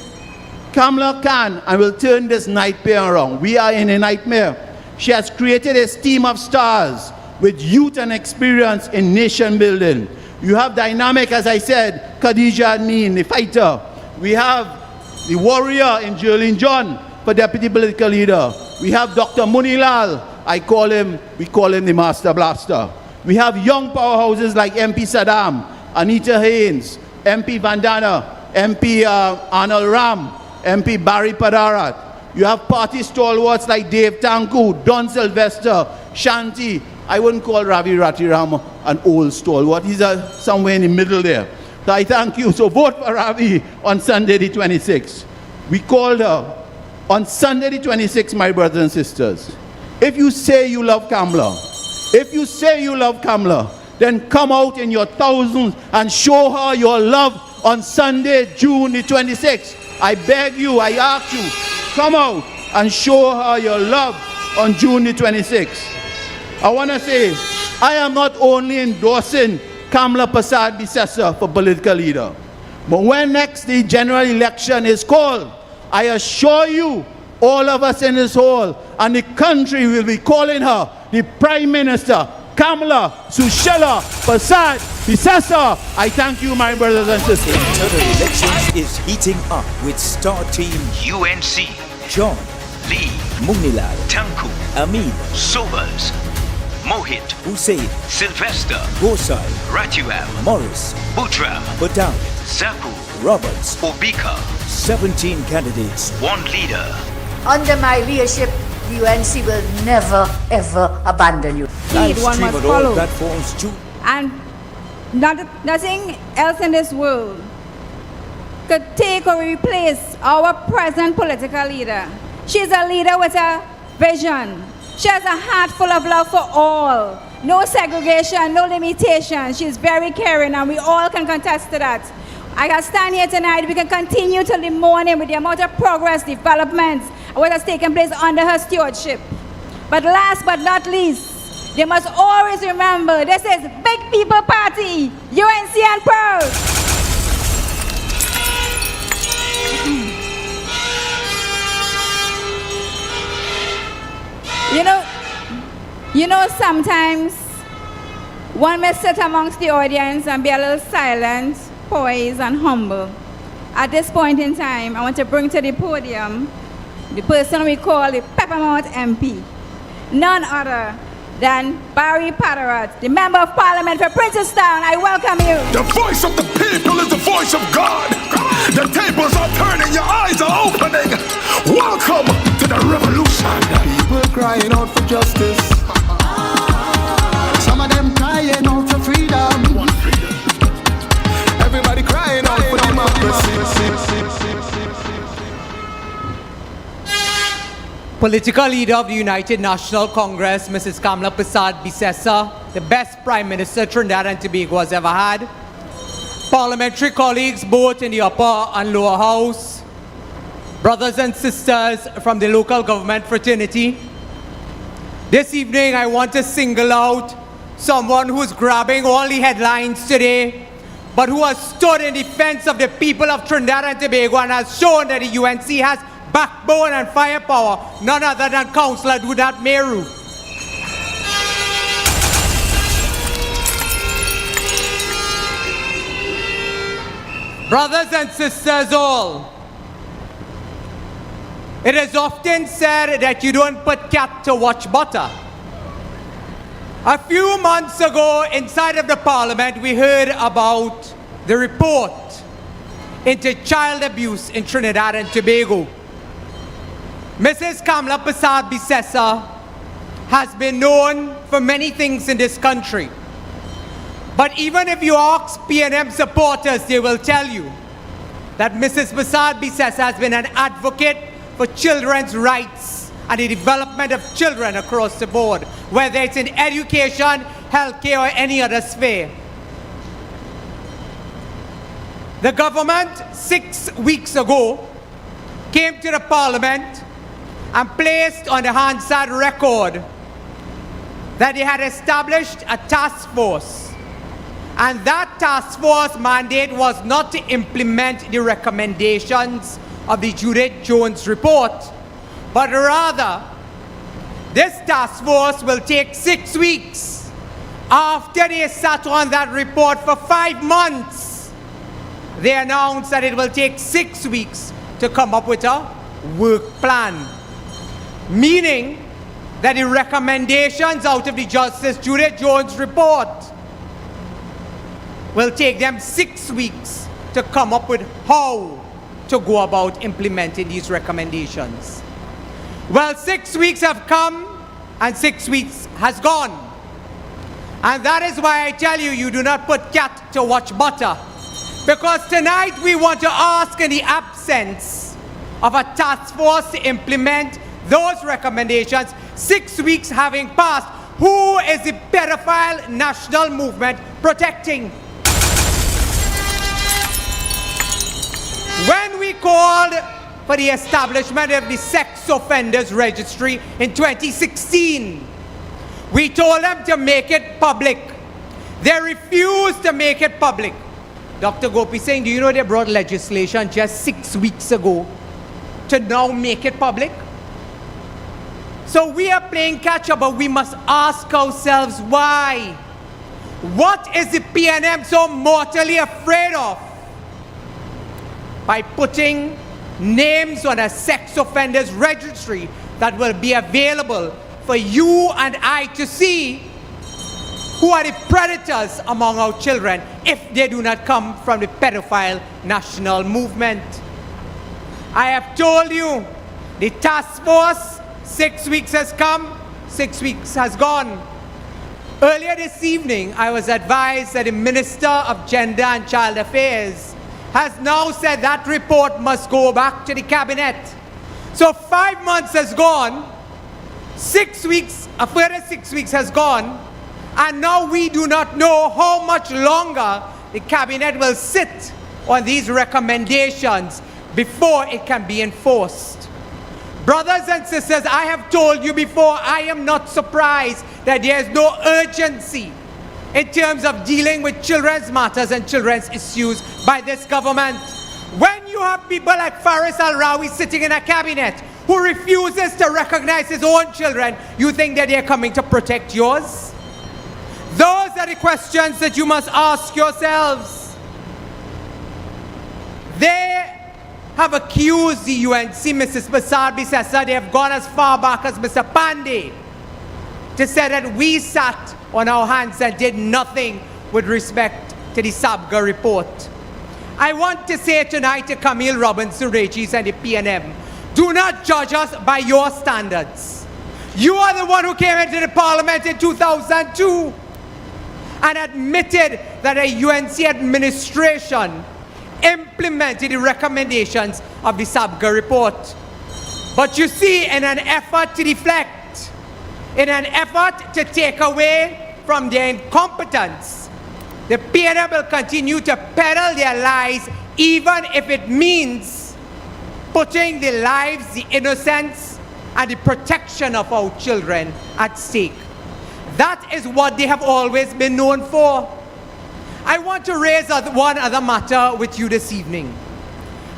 Kamala can and will turn this nightmare around. We are in a nightmare. She has created a team of stars with youth and experience in nation building. You have dynamic, as I said, Khadija Amin, the fighter. We have the warrior in Jerlyn John for deputy political leader. We have Dr. Munilal, we call him the Master Blaster. We have young powerhouses like MP Saddam, Anita Haynes, MP Vandana, MP Arnold Ram, MP Barry Padarat. You have party stalwarts like Dave Tanku, Don Sylvester, Shanti. I wouldn't call Ravi Ratiram an old stalwart. He's somewhere in the middle there. So I thank you. So vote for Ravi on Sunday the 26th. We called her on Sunday the 26th, my brothers and sisters. If you say you love Kamala, then come out in your thousands and show her your love on Sunday, June the 26th. I beg you, I ask you, come out and show her your love on June the 26th. I want to say, I am not only endorsing Kamala Persad-Bissessar for political leader, but when next the general election is called, I assure you, all of us in this hall and the country will be calling her the Prime Minister, Kamala Sushila Persad-Bissessar. I thank you, my brothers and sisters. Internal elections is heating up with star team UNC, John, Lee, Munilal, Tanku, Amin, Sobers, Mohit, Hussein, Sylvester, Gosai, Ratuam, Morris, Butram, Badam, Zaku, Roberts, Obika. 17 candidates. One leader. Under my leadership, the UNC will never, ever abandon you. Indeed, one Stream must on all follow. platforms too. And nothing else in this world could take or replace our present political leader. She's a leader with a vision. She has a heart full of love for all. No segregation, no limitation. She's very caring, and we all can contest to that. I can stand here tonight. We can continue till the morning with the amount of progress, developments, and what has taken place under her stewardship. But last but not least, they must always remember this is Big People Party, UNC and proud. You know, sometimes one may sit amongst the audience and be a little silent, poised, and humble. At this point in time, I want to bring to the podium the person we call the Peppermint MP, none other than Barry Paderat, the Member of Parliament for Princestown. I welcome you. The voice of the people is the voice of God. The tables are turning, your eyes are opening. Welcome to the revolution. People crying out for justice. Some of them crying out for freedom. Everybody crying out for democracy. Political leader of the United National Congress, Mrs. Kamala Persad-Bissessar, the best Prime Minister Trinidad and Tobago has ever had. Parliamentary colleagues both in the upper and lower house, brothers and sisters from the local government fraternity. This evening I want to single out someone who's grabbing all the headlines today, but who has stood in defense of the people of Trinidad and Tobago and has shown that the UNC has backbone and firepower, none other than Councillor Dudat Meru. Brothers and sisters all, it is often said that you don't put cat to watch butter. A few months ago, inside of the Parliament, we heard about the report into child abuse in Trinidad and Tobago. Mrs. Kamala Persad-Bissessar has been known for many things in this country. But even if you ask PNM supporters, they will tell you that Mrs. Persad-Bissessar has been an advocate for children's rights and the development of children across the board, whether it's in education, healthcare, or any other sphere. The government 6 weeks ago came to the Parliament and placed on the Hansard record that they had established a task force. And that task force mandate was not to implement the recommendations of the Judith Jones report, but rather, this task force will take 6 weeks. After they sat on that report for 5 months, they announced that it will take 6 weeks to come up with a work plan. Meaning that the recommendations out of the Justice Judith Jones report will take them 6 weeks to come up with how to go about implementing these recommendations. Well, 6 weeks have come and 6 weeks has gone. And that is why I tell you, you do not put cat to watch butter. Because tonight we want to ask, in the absence of a task force to implement those recommendations, 6 weeks having passed. Who is the pedophile national movement protecting? When we called for the establishment of the sex offenders registry in 2016, we told them to make it public. They refused to make it public. Dr. Gopi Singh, do you know they brought legislation just 6 weeks ago to now make it public? So we are playing catch up, but we must ask ourselves why. What is the PNM so mortally afraid of? By putting names on a sex offenders registry that will be available for you and I to see who are the predators among our children if they do not come from the pedophile national movement. I have told you, the task force, 6 weeks has come, 6 weeks has gone. Earlier this evening, I was advised that the Minister of Gender and Child Affairs has now said that report must go back to the cabinet. So 5 months has gone, 6 weeks, a further 6 weeks has gone, and now we do not know how much longer the cabinet will sit on these recommendations before it can be enforced. Brothers and sisters, I have told you before, I am not surprised that there is no urgency in terms of dealing with children's matters and children's issues by this government. When you have people like Faris Al-Rawi sitting in a cabinet who refuses to recognize his own children, you think that they're coming to protect yours? Those are the questions that you must ask yourselves. They have accused the UNC, Mrs. Prasad Bisesa, they have gone as far back as Mr. Pandey to say that we sat on our hands and did nothing with respect to the Sabga report. I want to say tonight to Camille Robinson Regis and the PNM, do not judge us by your standards. You are the one who came into the parliament in 2002 and admitted that a UNC administration implemented the recommendations of the Sabga report. But you see, in an effort to deflect, in an effort to take away from their incompetence, the PNM will continue to peddle their lies, even if it means putting the lives, the innocence, and the protection of our children at stake. That is what they have always been known for. I want to raise one other matter with you this evening.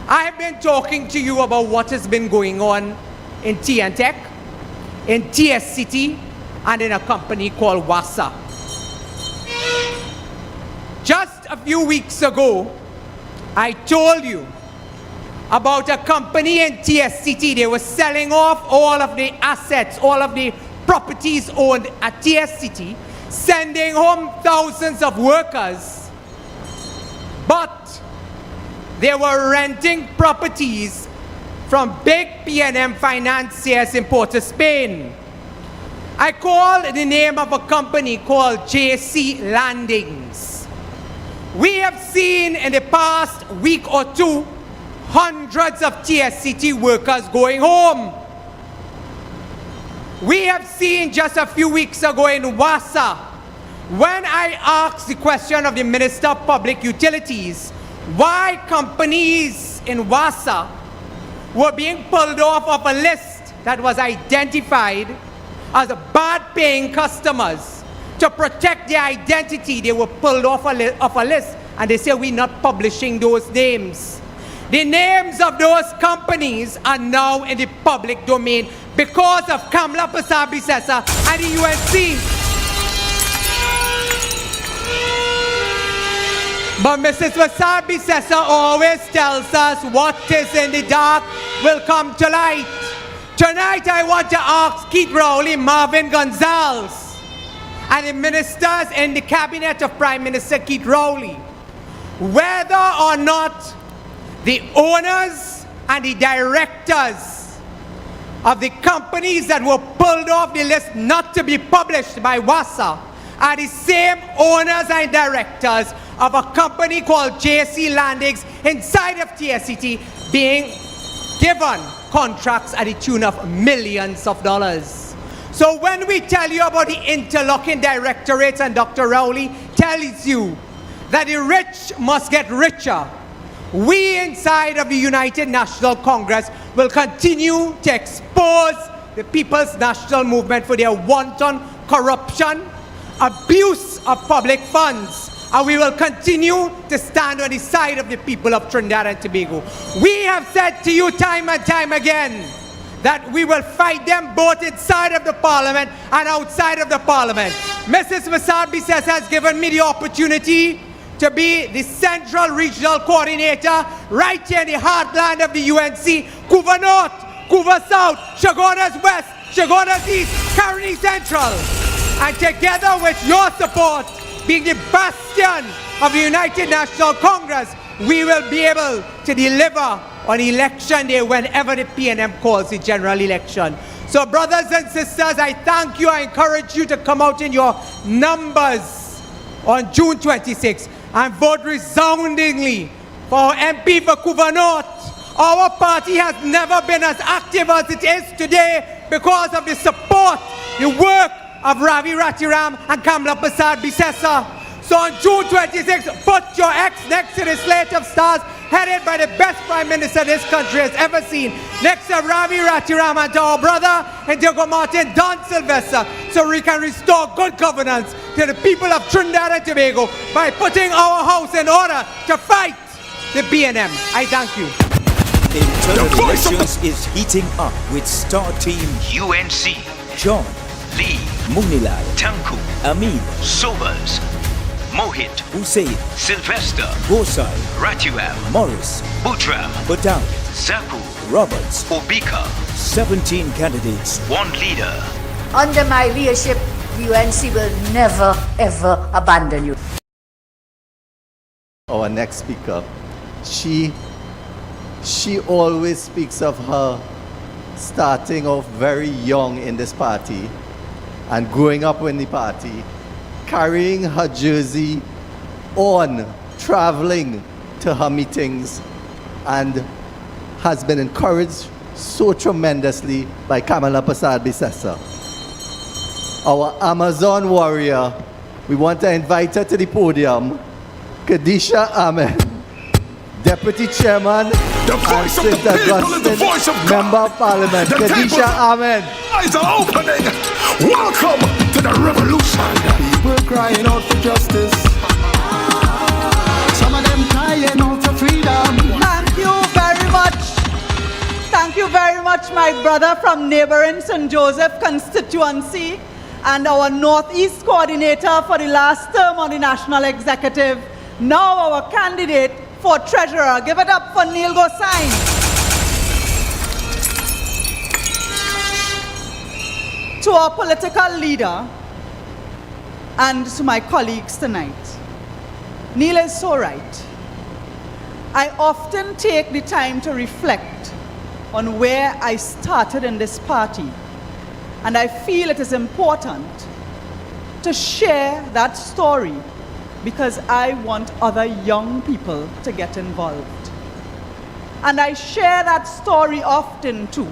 I have been talking to you about what has been going on in TNTech, in TS City, and in a company called WASA. Just a few weeks ago, I told you about a company in TS City. They were selling off all of the assets, all of the properties owned at TS City, sending home thousands of workers, but they were renting properties from big PNM financiers in Port of Spain. I called the name of a company called JC Landings. We have seen in the past week or two hundreds of TSCT workers going home. We have seen just a few weeks ago in WASA, when I asked the question of the Minister of Public Utilities, why companies in WASA were being pulled off of a list that was identified as bad-paying customers. To protect their identity, they were pulled off a list, and they say we're not publishing those names. The names of those companies are now in the public domain because of Kamla Prasad Bisesa and the UNC. But Mrs. Prasad Bisesa always tells us what is in the dark will come to light. Tonight I want to ask Keith Rowley, Marvin Gonzalez, and the ministers in the cabinet of Prime Minister Keith Rowley, whether or not the owners and the directors of the companies that were pulled off the list not to be published by WASA are the same owners and directors of a company called JC Landings inside of TSCT being given contracts at the tune of millions of dollars. So when we tell you about the interlocking directorates, and Dr. Rowley tells you that the rich must get richer, we inside of the United National Congress will continue to expose the People's National Movement for their wanton corruption, abuse of public funds, and we will continue to stand on the side of the people of Trinidad and Tobago. We have said to you time and time again that we will fight them both inside of the parliament and outside of the parliament. Mrs. Prasad-Bissessar has given me the opportunity to be the central regional coordinator right here in the heartland of the UNC, Couva North, Couva South, Chaguanas West, Chaguanas East, Caroni Central. And together with your support, being the bastion of the United National Congress, we will be able to deliver on election day whenever the PNM calls the general election. So brothers and sisters, I thank you. I encourage you to come out in your numbers on June 26th and vote resoundingly for our MP for Couva North. Our party has never been as active as it is today because of the support, the work of Ravi Ratiram and Kamla Prasad-Bissessar. So on June 26th, put your X next to the slate of stars headed by the best Prime Minister this country has ever seen, next to Ravi Ratiram and to our brother Diego Martin Don Sylvester, so we can restore good governance to the people of Trinidad and Tobago by putting our house in order to fight the BNM. I thank you. Internal elections is heating up with star team UNC, John, Lee, Munilal, Tanku, Amin, Sobers, Mohit, Hussein, Sylvester, Gosai, Ratuam, Morris, Butram, Badal, Zaku, Roberts, Obika. 17 candidates. One leader. Under my leadership, the UNC will never, ever abandon you. Our next speaker, she always speaks of her starting off very young in this party and growing up in the party, carrying her jersey on, traveling to her meetings, and has been encouraged so tremendously by Kamla Prasad-Bissessar. Our Amazon warrior, we want to invite her to the podium, Khadija Ahmed, Deputy Chairman and St. Augustine Member of Parliament. Khadija Ahmed. Eyes are opening. Welcome to the revolution. People crying out for justice. Some of them crying out for freedom. Thank you very much. Thank you very much, my brother from neighboring St. Joseph constituency and our Northeast coordinator for the last term on the National Executive. Now our candidate for treasurer. Give it up for Neil Gosine. To our political leader and to my colleagues tonight, Neil is so right. I often take the time to reflect on where I started in this party, and I feel it is important to share that story because I want other young people to get involved. And I share that story often too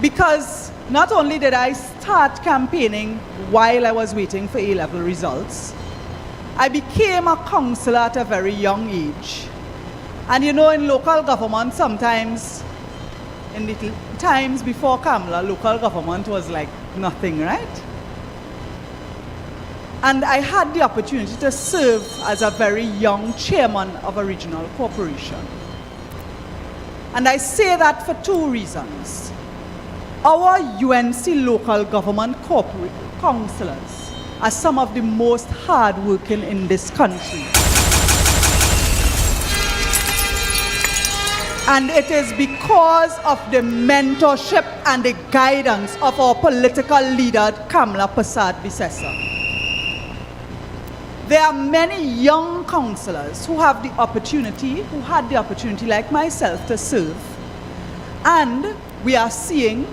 because not only did I start campaigning while I was waiting for A-level results, I became a councillor at a very young age. And you know, in local government, sometimes, in the times before Kamla, local government was like nothing, right? And I had the opportunity to serve as a very young chairman of a regional corporation. And I say that for two reasons. Our UNC local government councillors are some of the most hardworking in this country. And it is because of the mentorship and the guidance of our political leader, Kamla Prasad-Bissessar. There are many young councillors who had the opportunity, like myself, to serve. And we are seeing,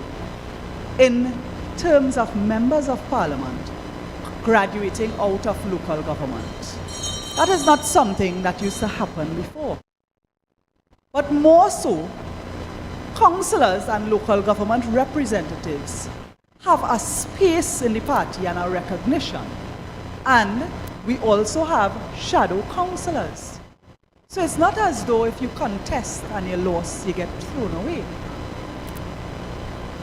in terms of members of parliament, graduating out of local government. That is not something that used to happen before. But more so, councillors and local government representatives have a space in the party and a recognition. And we also have shadow councillors. So it's not as though if you contest and you lose, you get thrown away.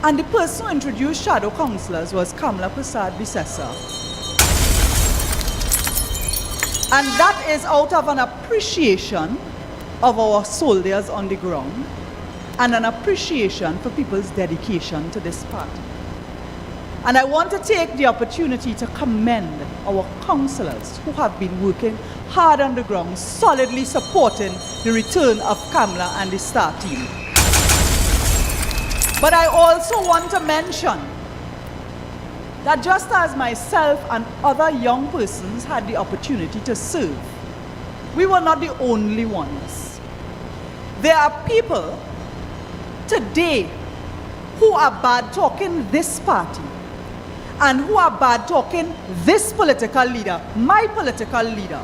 And the person who introduced shadow councillors was Kamla Prasad Bisesa. And that is out of an appreciation of our soldiers on the ground and an appreciation for people's dedication to this party. And I want to take the opportunity to commend our councillors who have been working hard on the ground, solidly supporting the return of Kamla and the star team. But I also want to mention that just as myself and other young persons had the opportunity to serve, we were not the only ones. There are people today who are bad talking this party and who are bad talking this political leader, my political leader,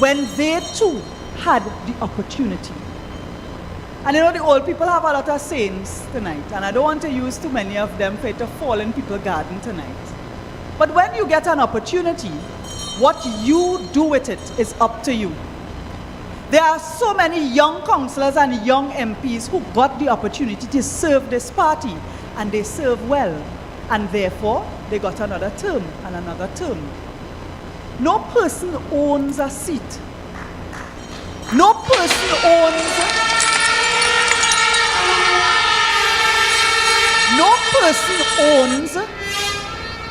when they too had the opportunity. And you know, the old people have a lot of sayings tonight, and I don't want to use too many of them for it to fall in people's garden tonight. But when you get an opportunity, what you do with it is up to you. There are so many young councillors and young MPs who got the opportunity to serve this party, and they serve well, and therefore they got another term and another term. No person owns a seat. No person owns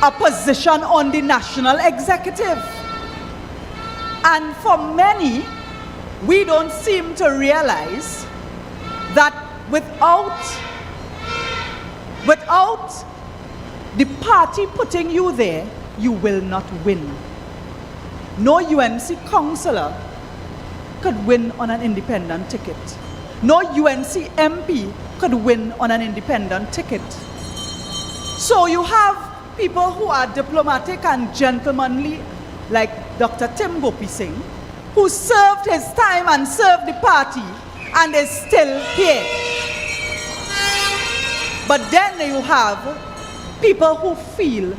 a position on the national executive. And for many, we don't seem to realize that without the party putting you there, you will not win. No UNC councillor could win on an independent ticket. No UNC MP could win on an independent ticket. So you have people who are diplomatic and gentlemanly, like Dr. Tim Gopi Singh, who served his time and served the party and is still here. But then you have people who feel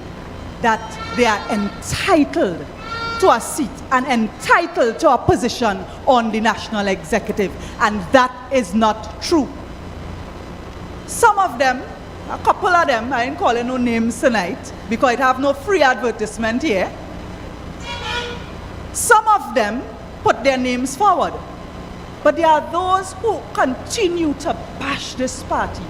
that they are entitled to a seat and entitled to a position on the national executive, and that is not true. Some of them, a couple of them, I ain't calling no names tonight because I have no free advertisement here. Some of them put their names forward, but there are those who continue to bash this party.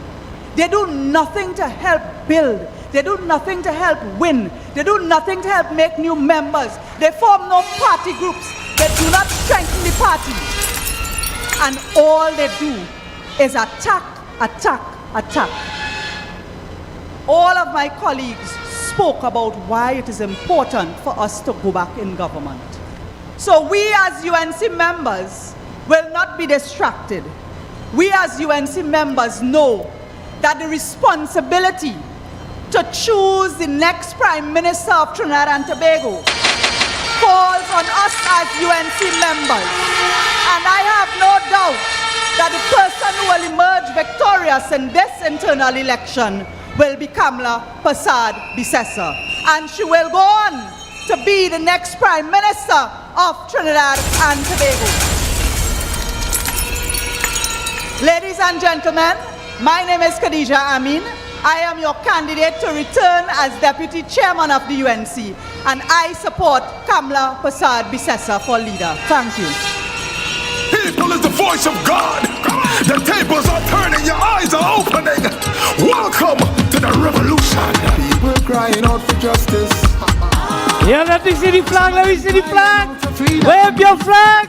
They do nothing to help build. They do nothing to help win. They do nothing to help make new members. They form no party groups. They do not strengthen the party. And all they do is attack, attack, attack. All of my colleagues spoke about why it is important for us to go back in government. So we as UNC members will not be distracted. We as UNC members know that the responsibility to choose the next Prime Minister of Trinidad and Tobago falls on us as UNC members. And I have no doubt that the person who will emerge victorious in this internal election will be Kamla Prasad Bisesa. And she will go on to be the next Prime Minister of Trinidad and Tobago. Ladies and gentlemen, my name is Khadija Amin. I am your candidate to return as Deputy Chairman of the UNC, and I support Kamla Prasad Bisesa for leader. Thank you. People is the voice of God. The tables are turning, your eyes are opening. Welcome to the revolution. People crying out for justice. Yeah, let me see the flag, let me see the flag. Wave your flag.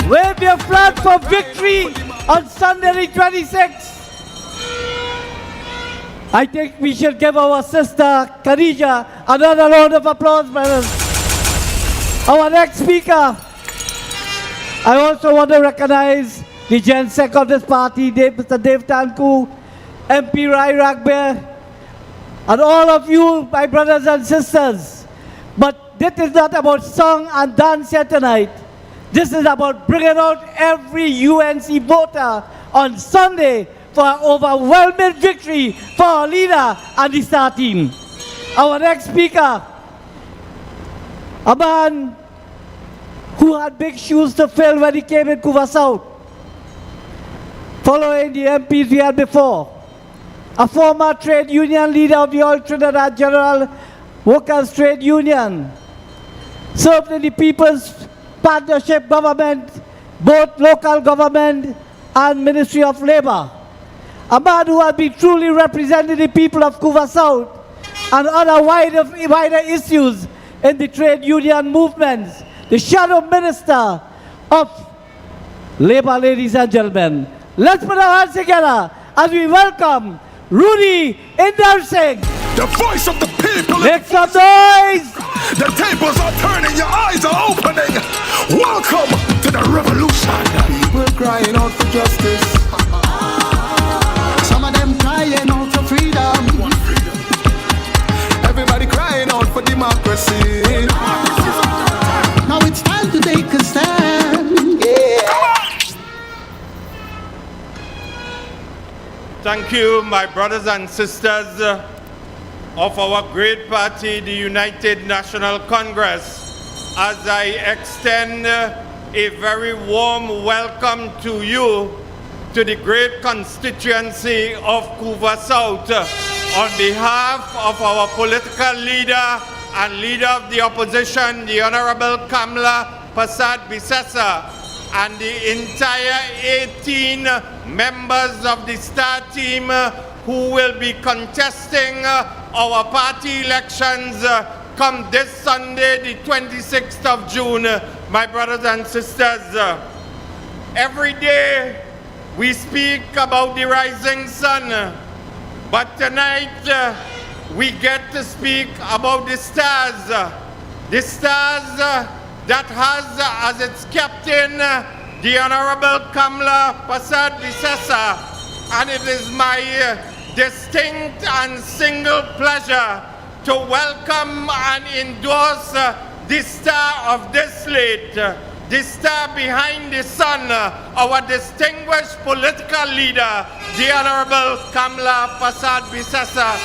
Wave your flag for victory on Sunday the 26th. I think we should give our sister Khadija another round of applause, brothers. Our next speaker, I also want to recognize the Gen Sec of this party, Mr. Dave Tanku, MP Rai Ragbe, and all of you, my brothers and sisters. But this is not about song and dance here tonight. This is about bringing out every UNC voter on Sunday for an overwhelming victory for our leader and the star team. Our next speaker, a man who had big shoes to fill when he came in Couva South, following the MPs we had before. A former trade union leader of the All Trinidad General Workers Trade Union, served in the People's Partnership Government, both local government and Ministry of Labor. A man who has been truly representing the people of Couva South and other wider issues in the trade union movements. The Shadow Minister of Labor, ladies and gentlemen. Let's put our hands together as we welcome Rudy Endorsing. The voice of the people. Make some noise. The tables are turning, your eyes are opening. Welcome to the revolution. People crying out for justice. Some of them crying out for freedom. Everybody crying out for democracy. Now it's time to take a stand. Thank you, my brothers and sisters of our great party, the United National Congress, as I extend a very warm welcome to you to the great constituency of Couva South. On behalf of our political leader and leader of the opposition, the Honorable Kamla Persad-Bissessar, and the entire 18 members of the star team who will be contesting our party elections come this Sunday, the 26th of June, my brothers and sisters. Every day we speak about the rising sun, but tonight we get to speak about the stars that has as its captain the Honorable Kamla Persad-Bissessar, and it is my distinct and single pleasure to welcome and endorse the star of this slate, the star behind the sun, our distinguished political leader, the Honorable Kamla Persad-Bissessar.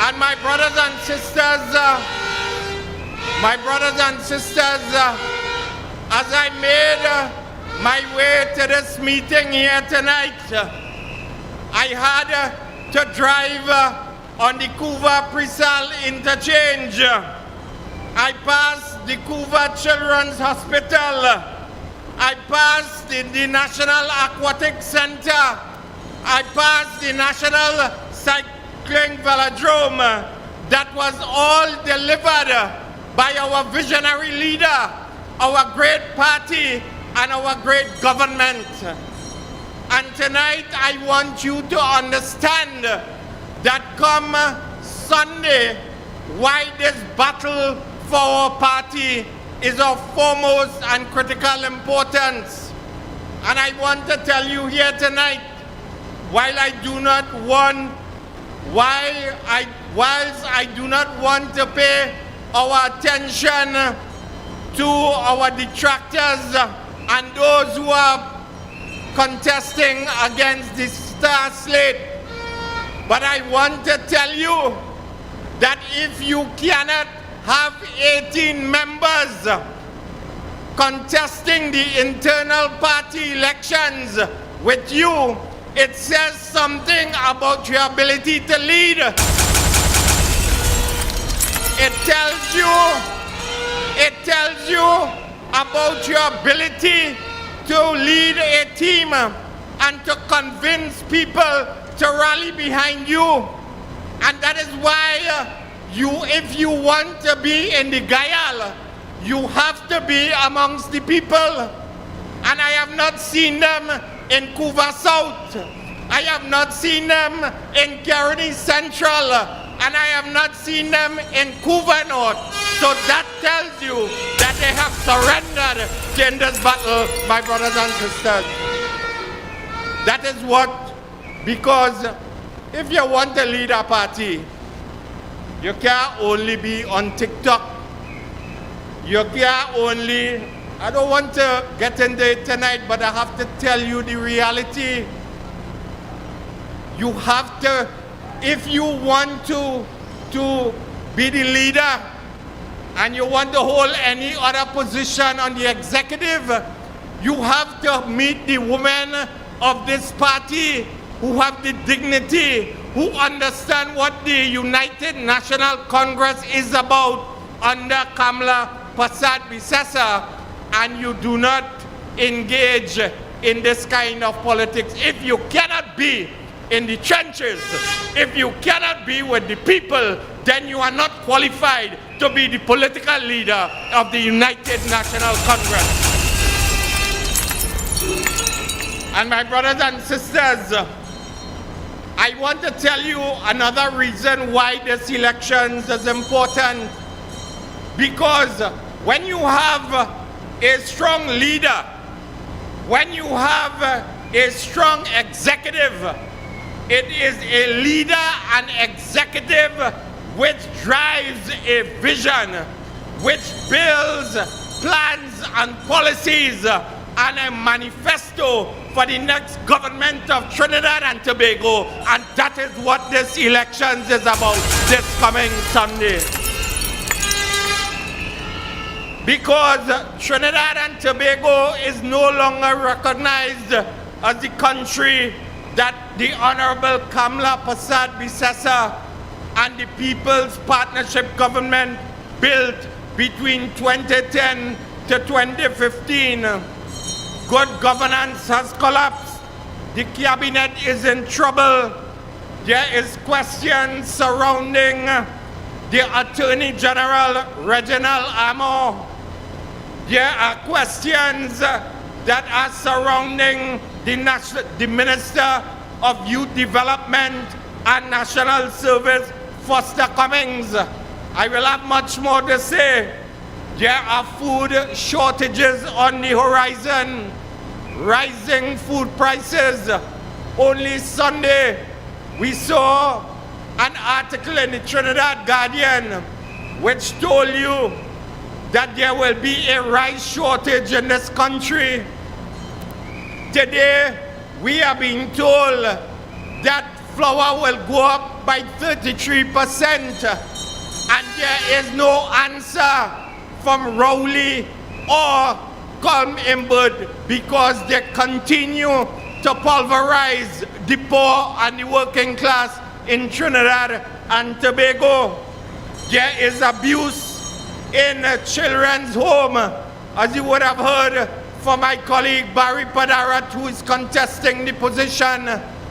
And my brothers and sisters, as I made my way to this meeting here tonight, I had to drive on the Couva Presal interchange. I passed the Couva Children's Hospital. I passed the National Aquatic Center. I passed the National Cycling Velodrome. That was all delivered by our visionary leader, our great party, and our great government. And tonight I want you to understand that come Sunday, why this battle for our party is of foremost and critical importance. And I want to tell you here tonight, whilst I do not want to pay our attention to our detractors and those who are contesting against the star slate, but I want to tell you that if you cannot have 18 members contesting the internal party elections with you, it says something about your ability to lead. It tells you about your ability to lead a team and to convince people to rally behind you. And that is why if you want to be in the Gayal, you have to be amongst the people. And I have not seen them in Couva South. I have not seen them in Caroni Central. And I have not seen them in Couva North. So that tells you that they have surrendered in this battle, my brothers and sisters. That is what, because if you want to lead a party, you can't only be on TikTok. You can't only I don't want to get into it tonight, but I have to tell you the reality. You have to, if you want to be the leader and you want to hold any other position on the executive, you have to meet the women of this party who have the dignity, who understand what the United National Congress is about under Kamala Persad-Bissessar, and you do not engage in this kind of politics. If you cannot be in the trenches, if you cannot be with the people, then you are not qualified to be the political leader of the United National Congress. And my brothers and sisters, I want to tell you another reason why this elections is important. Because when you have a strong leader, when you have a strong executive, it is a leader and executive which drives a vision, which builds plans and policies and a manifesto for the next government of Trinidad and Tobago. And that is what this elections is about this coming Sunday. Because Trinidad and Tobago is no longer recognized as the country that the Honorable Kamala Persad-Bissessar and the People's Partnership Government built between 2010 to 2015. Good governance has collapsed. The cabinet is in trouble. There is questions surrounding the Attorney General, Reginald Amo. There are questions that are surrounding the Minister of Youth Development and National Service, Foster Cummings. I will have much more to say. There are food shortages on the horizon, rising food prices. Only Sunday, we saw an article in the Trinidad Guardian which told you that there will be a rice shortage in this country. Today, we are being told that flour will go up by 33%, and there is no answer from Rowley or Colm-Imbud because they continue to pulverize the poor and the working class in Trinidad and Tobago. There is abuse in children's home, as you would have heard from my colleague Barry Padarat, who is contesting the position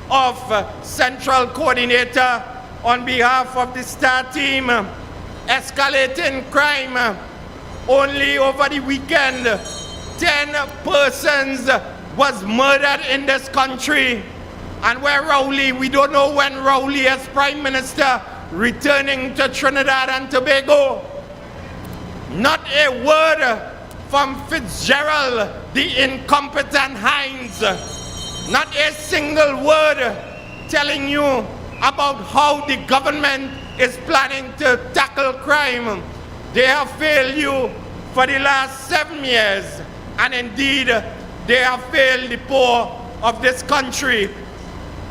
of Central Coordinator on behalf of the STAR team. Escalating crime. Only over the weekend, 10 persons was murdered in this country. And where Rowley, we don't know when Rowley as Prime Minister returning to Trinidad and Tobago. Not a word from Fitzgerald, the incompetent Hines. Not a single word telling you about how the government is planning to tackle crime. They have failed you for the last 7 years, and indeed, they have failed the poor of this country.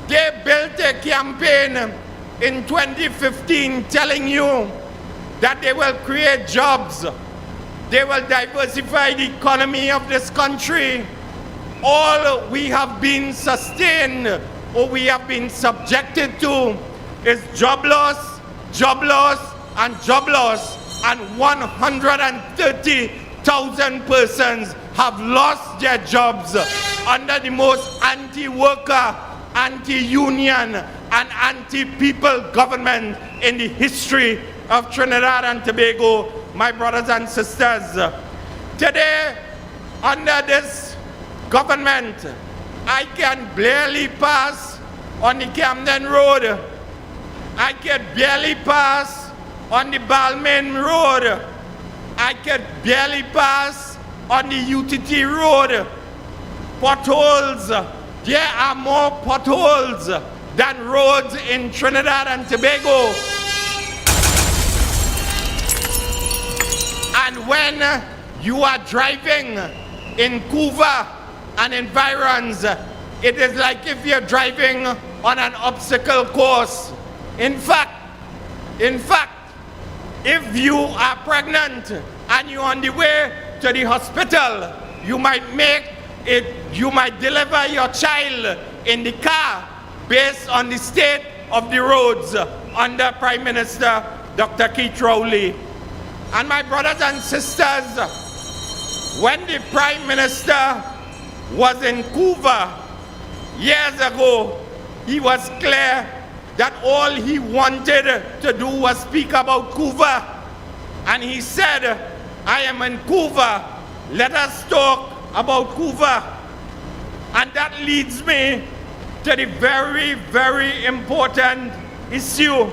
They built a campaign in 2015 telling you that they will create jobs, they will diversify the economy of this country. All we have been sustained or we have been subjected to is job loss, and job loss. And 130,000 persons have lost their jobs under the most anti-worker, anti-union, and anti-people government in the history of Trinidad and Tobago, my brothers and sisters. Today, under this government, I can barely pass on the Camden Road. I can barely pass on the Balmain Road. I can barely pass on the UTT Road. Potholes. There are more potholes than roads in Trinidad and Tobago. And when you are driving in Couva and environs, it is like if you're driving on an obstacle course. In fact, if you are pregnant and you're on the way to the hospital, you might deliver your child in the car based on the state of the roads under Prime Minister Dr. Keith Rowley. And my brothers and sisters, when the Prime Minister was in Couva years ago, he was clear that all he wanted to do was speak about Couva. And he said, I am in Couva, let us talk about Couva. And that leads me to the very, very important issue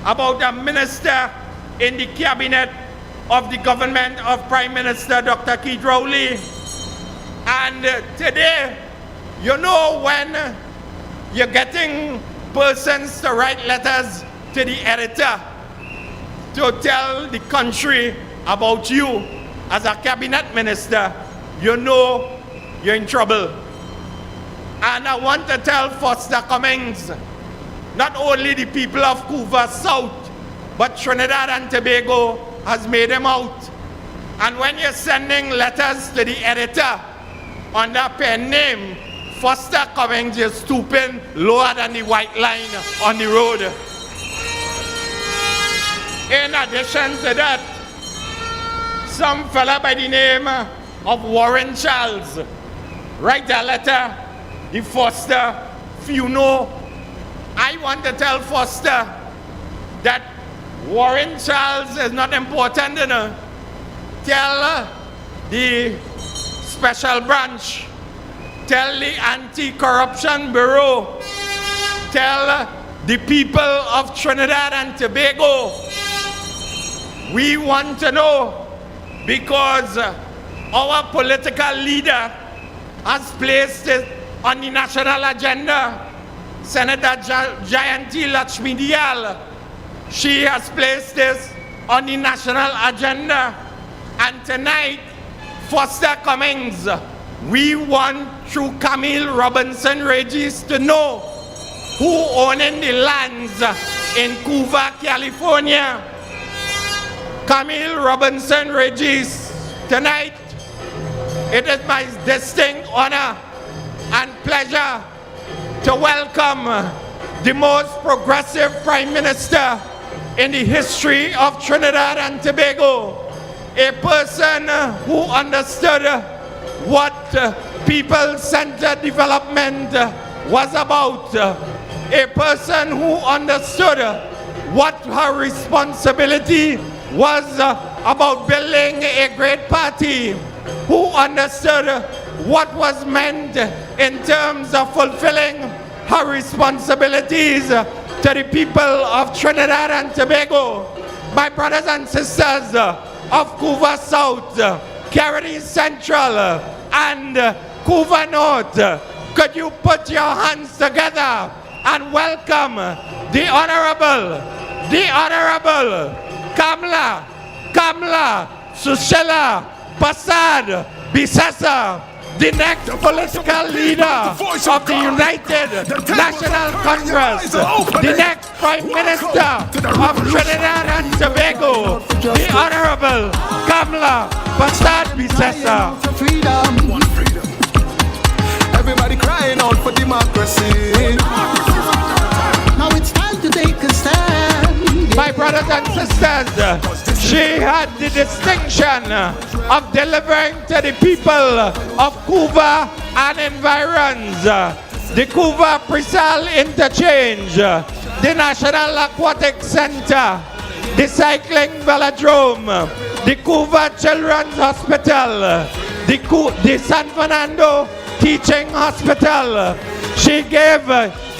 about a minister in the cabinet of the government of Prime Minister Dr. Keith Rowley. And today, you know, when you're getting persons to write letters to the editor to tell the country about you as a cabinet minister, you know you're in trouble. And I want to tell Foster Cummings, not only the people of Couva South, but Trinidad and Tobago has made him out. And when you're sending letters to the editor under pen name, Foster Cummings is stooping lower than the white line on the road. In addition to that, some fella by the name of Warren Charles write a letter to Foster Funo. I want to tell Foster that Warren Charles is not important enough. Tell the special branch, tell the Anti-Corruption Bureau, tell the people of Trinidad and Tobago. We want to know, because our political leader has placed it on the national agenda. Senator Jayanti Lakshmi Diyal, she has placed this on the national agenda. And tonight, Foster Cummings, we want through Camille Robinson Regis to know who owning the lands in Couva, California. Camille Robinson Regis, tonight it is my distinct honor and pleasure to welcome the most progressive Prime Minister in the history of Trinidad and Tobago, a person who understood what people-centered development was about, a person who understood what her responsibility was about building a great party, who understood what was meant in terms of fulfilling her responsibilities to the people of Trinidad and Tobago. My brothers and sisters of Couva South, Caribbean Central, and Couva North, could you put your hands together and welcome the Honorable Kamla Sushila Prasad Bisesa, the next political leader of the United National Congress, the next Prime Minister of Trinidad and Tobago, the Honorable Kamla Prasad Bisesa. Everybody crying out for democracy. Now it's time to take a stand. My brothers and sisters, she had the distinction of delivering to the people of Couva and environs the Couva Presal Interchange, the National Aquatic Center, the Cycling Velodrome, the Couva Children's Hospital, the San Fernando Teaching Hospital. She gave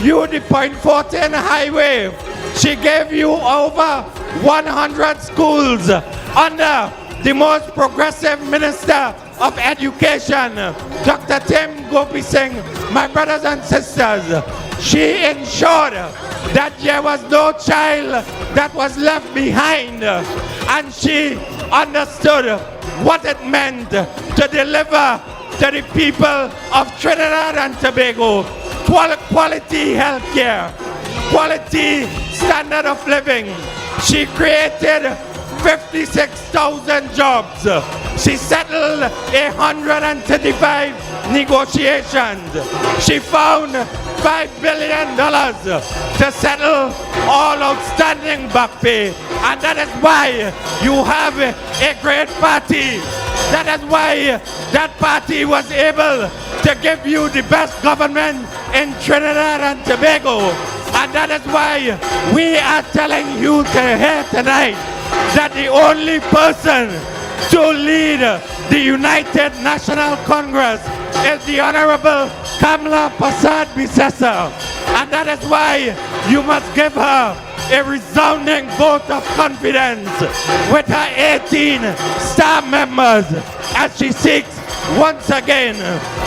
you the Point 14 Highway. She gave you over 100 schools under the most progressive Minister of Education, Dr. Tim Gopi Singh. My brothers and sisters, she ensured that there was no child that was left behind, and she understood what it meant to deliver to the people of Trinidad and Tobago quality health care, quality standard of living. She created 56,000 jobs. She settled 135 negotiations. She found $5 billion to settle all outstanding back pay. And that is why you have a great party. That is why that party was able to give you the best government in Trinidad and Tobago. And that is why we are telling you here tonight that the only person to lead the United National Congress is the Honorable Kamla Persad-Bissessar. And that is why you must give her a resounding vote of confidence with her 18 staff members as she seeks once again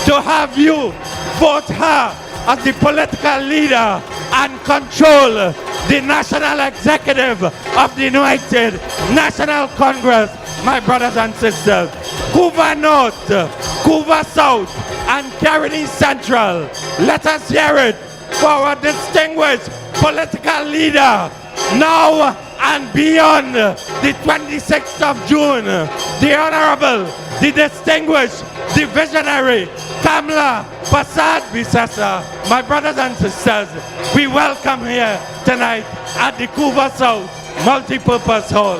to have you vote her as the political leader and control the national executive of the United National Congress. My brothers and sisters, Couva North, Couva South, and Caroni Central, let us hear it for our distinguished political leader now and beyond the 26th of June, the Honorable, the distinguished, the visionary, Kamla Persad-Bissessar. My brothers and sisters, we welcome here tonight at the Couva South Multipurpose Hall.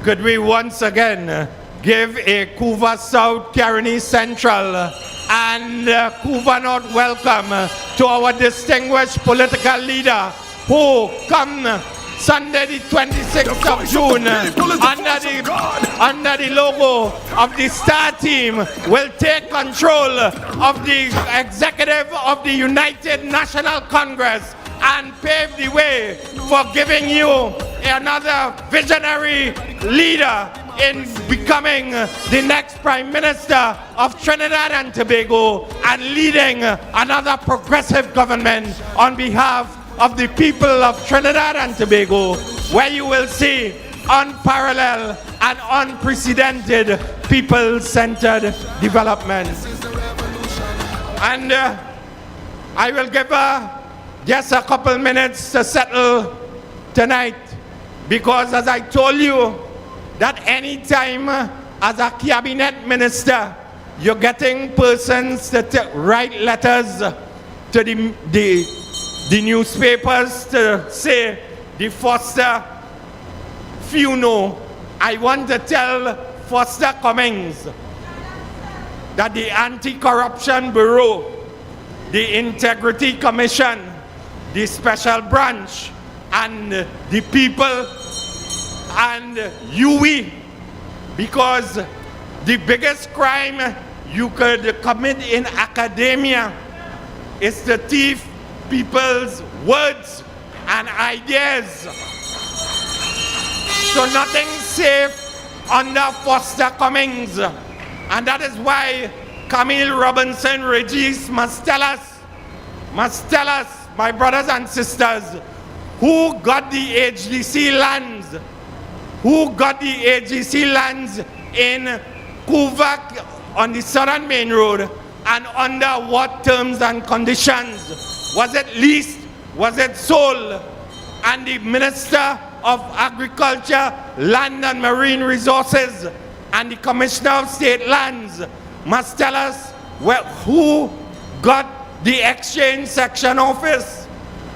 Could we once again give a Couva South, Caroni Central, and Couva North welcome to our distinguished political leader who come Sunday the 26th of June under the logo of the Star Team will take control of the executive of the United National Congress and pave the way for giving you another visionary leader in becoming the next Prime Minister of Trinidad and Tobago and leading another progressive government on behalf of the people of Trinidad and Tobago, where you will see unparalleled and unprecedented people-centered development. And I will give just a couple minutes to settle tonight, because as I told you, that any time as a cabinet minister, you're getting persons to write letters to the newspapers to say the Foster funeral. I want to tell Foster Cummings that the Anti-Corruption Bureau, the Integrity Commission, the Special Branch, and the people and UE, because the biggest crime you could commit in academia is to thief people's words and ideas. So nothing's safe under Foster Cummings. And that is why Camille Robinson Regis must tell us, my brothers and sisters, who got the HDC lands? Who got the HDC lands in Couva on the Southern Main Road, and under what terms and conditions? Was it leased? Was it sold? And the Minister of Agriculture, Land and Marine Resources, and the Commissioner of State Lands must tell us who got the Exchange Section Office,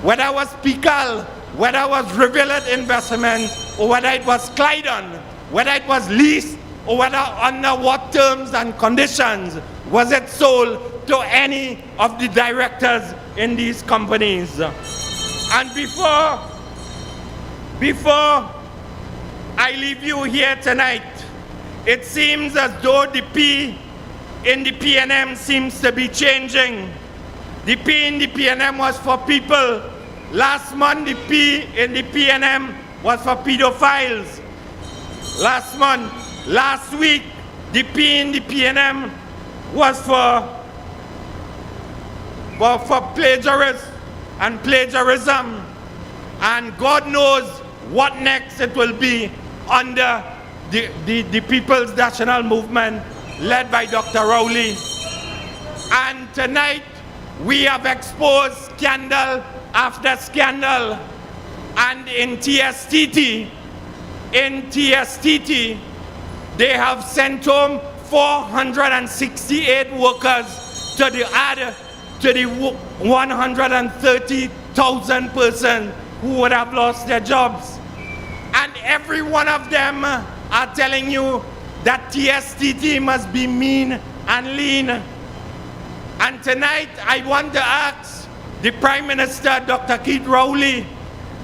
whether it was Pikal whether it was Rivulet Investment or whether it was Clydon, whether it was leased or whether under what terms and conditions was it sold to any of the directors in these companies. And before I leave you here tonight, it seems as though the P in the PNM seems to be changing. The P in the PNM was for people. Last month, the P in the PNM was for pedophiles. Last week, the P in the PNM was for plagiarists and plagiarism. And God knows what next it will be under the People's National Movement led by Dr. Rowley. And tonight, we have exposed scandal after scandal. And in TSTT, they have sent home 468 workers to the 130,000 persons who would have lost their jobs. And every one of them are telling you that TSTT must be mean and lean. And tonight I want to ask the Prime Minister, Dr. Keith Rowley,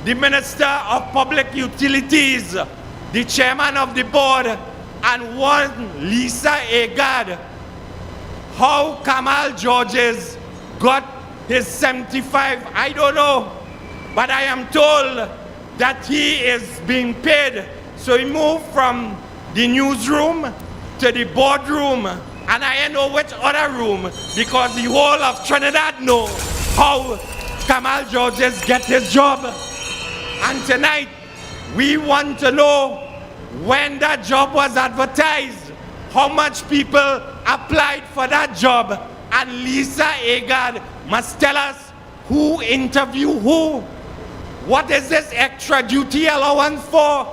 the Minister of Public Utilities, the Chairman of the Board, and one Lisa Agard, how Kamal Georges got his 75, I don't know, but I am told that he is being paid. So he moved from the newsroom to the boardroom, and I don't know which other room, because the whole of Trinidad know how Kamal Georges get his job. And tonight, we want to know when that job was advertised, how much people applied for that job, and Lisa Agard must tell us who interviewed who. What is this extra duty allowance for?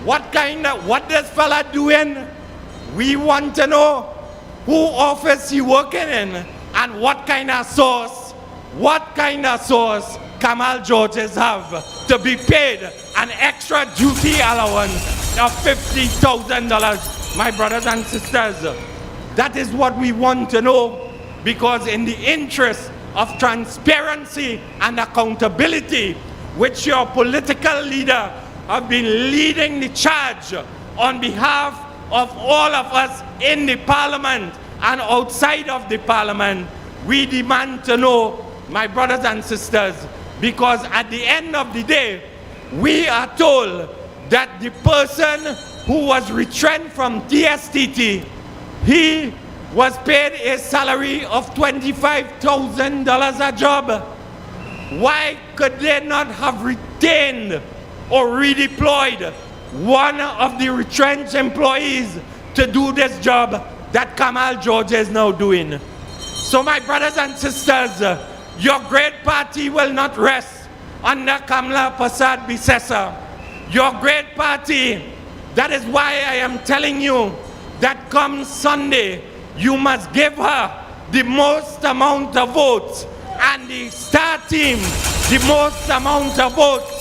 What this fella doing? We want to know who office he working in and what kind of source Kamal Georges have to be paid an extra duty allowance of $50,000. My brothers and sisters, that is what we want to know, because in the interest of transparency and accountability, which your political leader have been leading the charge on behalf of all of us in the parliament and outside of the parliament, we demand to know, my brothers and sisters, because at the end of the day, we are told that the person who was retrenched from TSTT, he was paid a salary of $25,000 a job. Why could they not have retained or redeployed one of the retrenched employees to do this job that Kamal Georges is now doing? So my brothers and sisters, your great party will not rest under Kamla Prasad Bisesa. Your great party, that is why I am telling you that come Sunday, you must give her the most amount of votes and the star team the most amount of votes,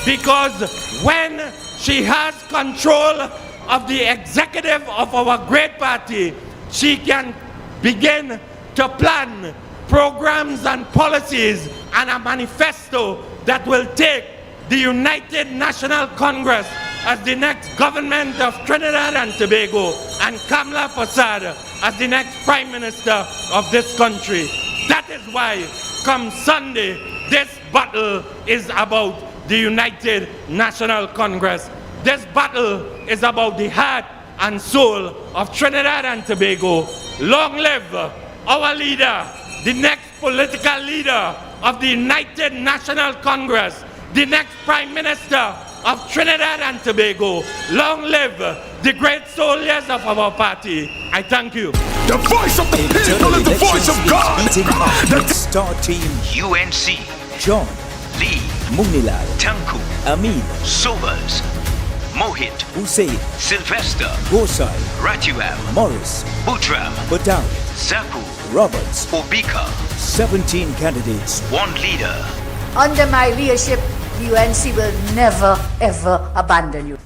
because when she has control of the executive of our great party, she can begin to plan programs and policies and a manifesto that will take the United National Congress as the next government of Trinidad and Tobago and Kamla Prasad as the next Prime Minister of this country. That is why come Sunday, this battle is about the United National Congress. This battle is about the heart and soul of Trinidad and Tobago. Long live our leader, the next political leader of the United National Congress, the next Prime Minister of Trinidad and Tobago. Long live the great soldiers of our party. I thank you. The voice of the people is the voice of God. The star team UNC, John, Lee, Munilal, Tanku, Amin, Sobers, Mohit, Hussein, Sylvester, Gosai, Ratuam, Morris, Butram, Badang, Zaku, Roberts, Obika. 17 candidates, one leader. Under my leadership, the UNC will never ever abandon you.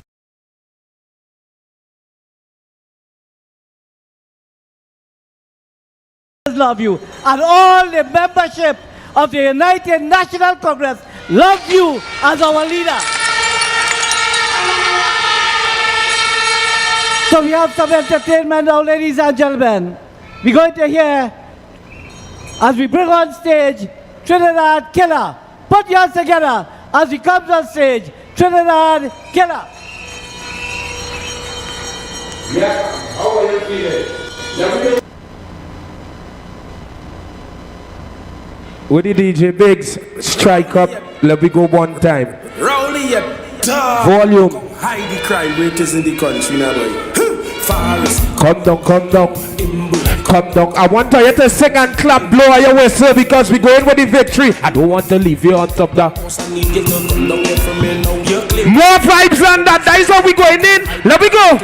Love you, and all the membership of the United National Congress love you as our leader. So we have some entertainment now, ladies and gentlemen. We're going to hear, as we bring on stage, Trinidad Killer. Put your hands together as he comes on stage, Trinidad Killer. Yeah, how are you feeling? With the DJ Biggs, strike up, let me go one time. Rowley, you dog. Volume. Hide the crime breakers in the country now, boy. Forest. Come down, come down. Come down. I want you to sing and clap, blow your whistle because we're going with the victory. I don't want to leave you on top of that. More vibes than that. That is how we're going in. Let me go.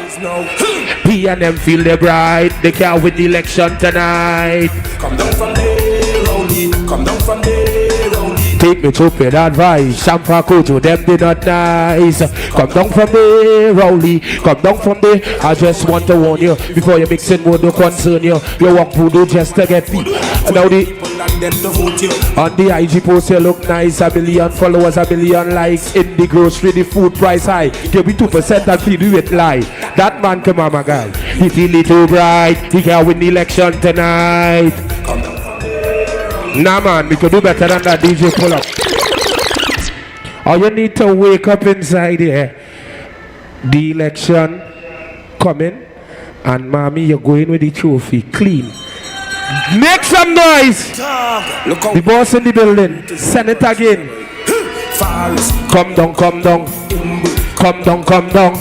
P and them feel the bride. They can't win the election tonight. Come down from there, Rowley. Come down from there, Rowley. Take me to paid advice. Shampa Kojo, them they not nice. Come down from there, Rowley. Come down from there. I just want to warn you before you mix in what don't concern you. You walk voodoo just to get beat. Now on the IG post you look nice. 1 million followers, 1 million likes. In the grocery, the food price high. Give me 2% and feed you with lie. That man come on, my guy. He feel it too bright. He can win the election tonight. Nah man, we could do better than that. DJ pull up. Or you need to wake up inside here. The election coming, and mommy, you're going with the trophy clean. Make some noise. The boss in the building. Send it again. Come down, come down. Come down, come down.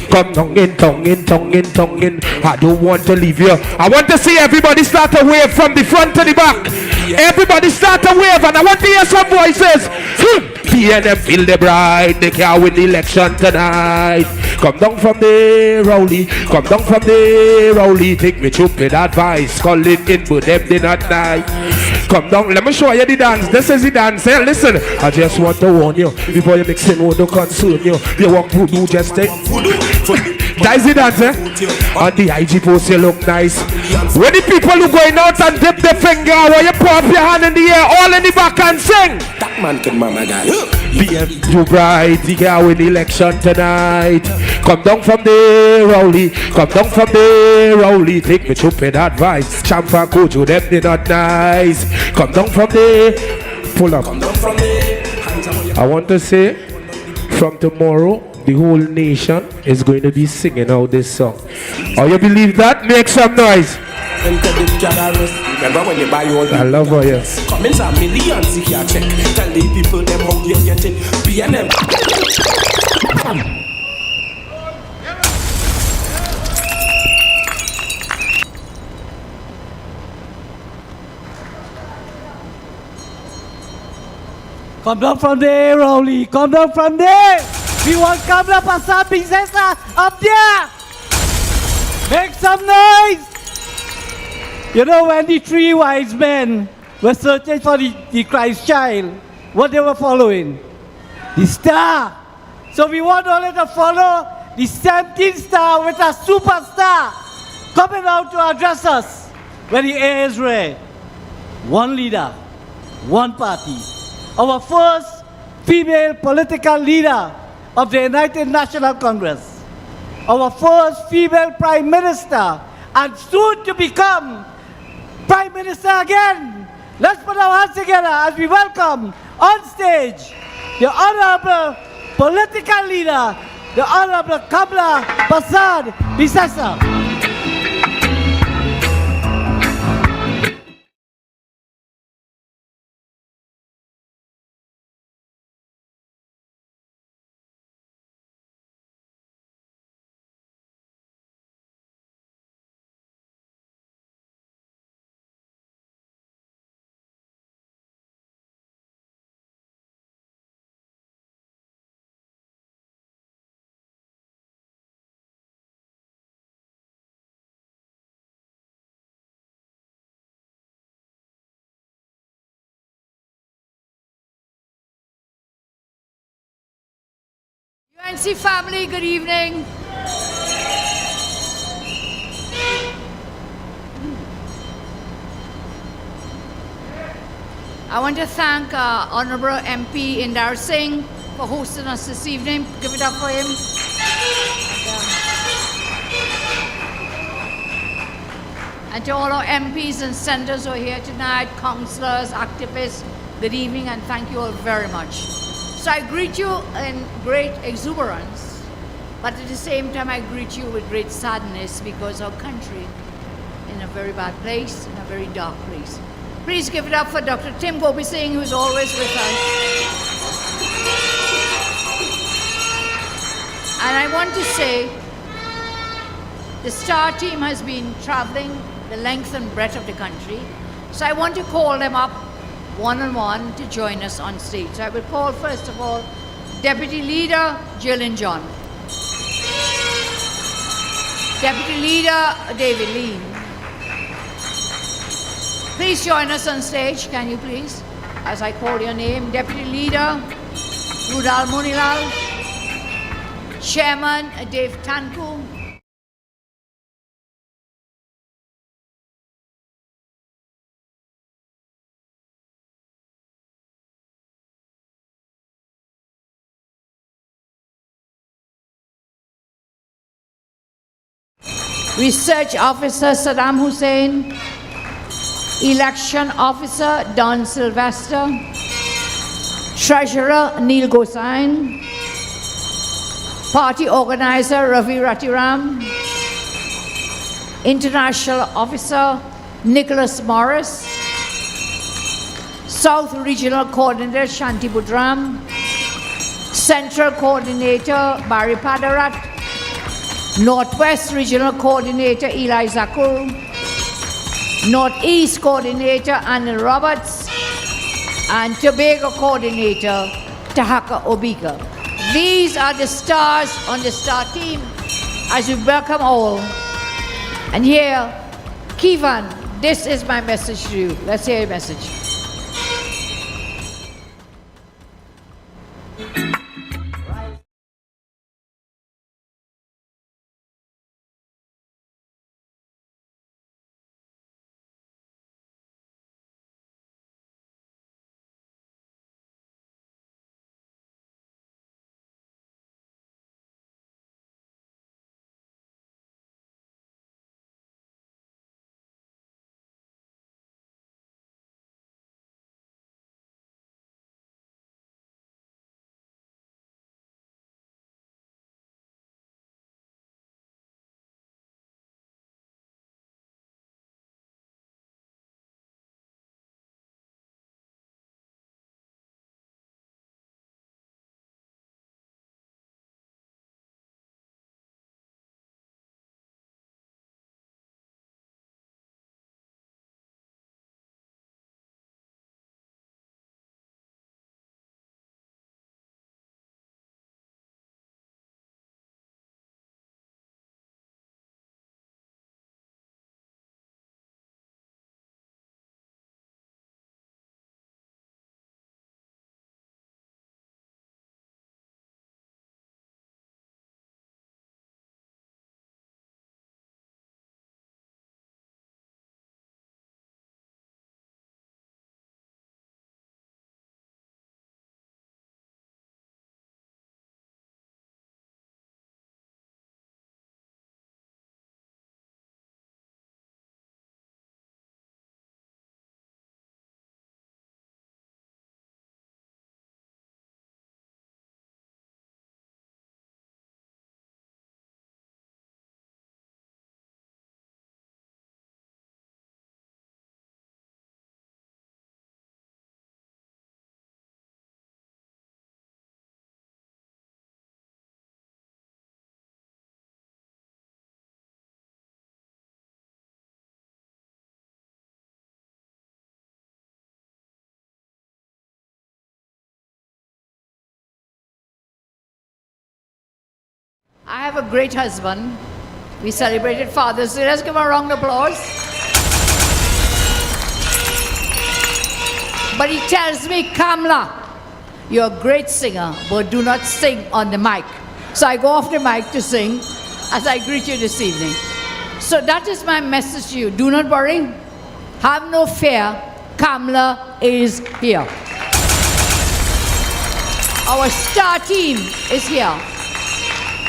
Come down, in tongue, in tongue, in tongue, in. I don't want to leave you. I want to see everybody start to wave from the front to the back. Everybody start to wave, and I want to hear some voices. PNM feel the bride. They can't win the election tonight. Come down from there, Rowley. Come down from there, Rowley. Take me stupid advice. Call it in, but them they not nice. Come down, let me show you the dance. This is the dance. Hey, listen, I just want to warn you before you mix in what don't concern you. You walk voodoo just take. That's the dance, eh? On the IG post you look nice. When the people who going out and dip their finger, or you pop your hand in the air, all in the back and sing. That man can mama guy. You bright, the girl win the election tonight. Come down from there, Rowley. Come down from there, Rowley. Take me stupid advice. Champa Kojo, them they not nice. Come down from there. Pull up. I want to say, from tomorrow, the whole nation is going to be singing out this song. Oh, you believe that? Make some noise. Remember when you buy all the I love how you. comments are millions if you check. Tell the people them how you get it. PNM. Come down from there, Rowley. Come down from there. We want Kamla Pasad Princessa up there. Make some noise. You know when the 3 wise men were searching for the Christ child, what they were following? The star. So we want only to follow the 17th star with a superstar coming out to address us when the air is rare. One leader, one party. Our first female political leader of the United National Congress. Our first female Prime Minister, and soon to become Prime Minister again. Let's put our hands together as we welcome on stage the Honorable Political Leader, the Honorable Kamla Pasad Princessa. UNC family, good evening. I want to thank Honorable MP Indar Singh for hosting us this evening. Give it up for him. And to all our MPs and senators who are here tonight, councillors, activists, good evening and thank you all very much. So I greet you in great exuberance, but at the same time I greet you with great sadness because our country is in a very bad place, in a very dark place. Please give it up for Dr. Tim Gopi Singh, who's always with us. And I want to say, the STAR team has been traveling the length and breadth of the country. So I want to call them up one-on-one to join us on stage. So I will call, first of all, Deputy Leader Jillian John. Deputy Leader David Lee. Please join us on stage, can you please? As I call your name, Deputy Leader Rudal Munilal, Chairman Dave Tanku, Research Officer Saddam Hussein, Election Officer Don Sylvester, Treasurer Neil Gosain, Party Organizer Ravi Ratiram, International Officer Nicholas Morris, South Regional Coordinator Shanti Budram, Central Coordinator Barry Padarat, Northwest Regional Coordinator Eli Zakur, Northeast Coordinator Anil Roberts, and Tobago Coordinator Tahaka Obika. These are the stars on the STAR team as we welcome all. And here, Kivan, this is my message to you. Let's hear your message. I have a great husband. We celebrated Father's Day. Let's give him a round of applause. But he tells me, Kamla, you're a great singer, but do not sing on the mic. So I go off the mic to sing as I greet you this evening. So that is my message to you. Do not worry. Have no fear. Kamala is here. Our star team is here.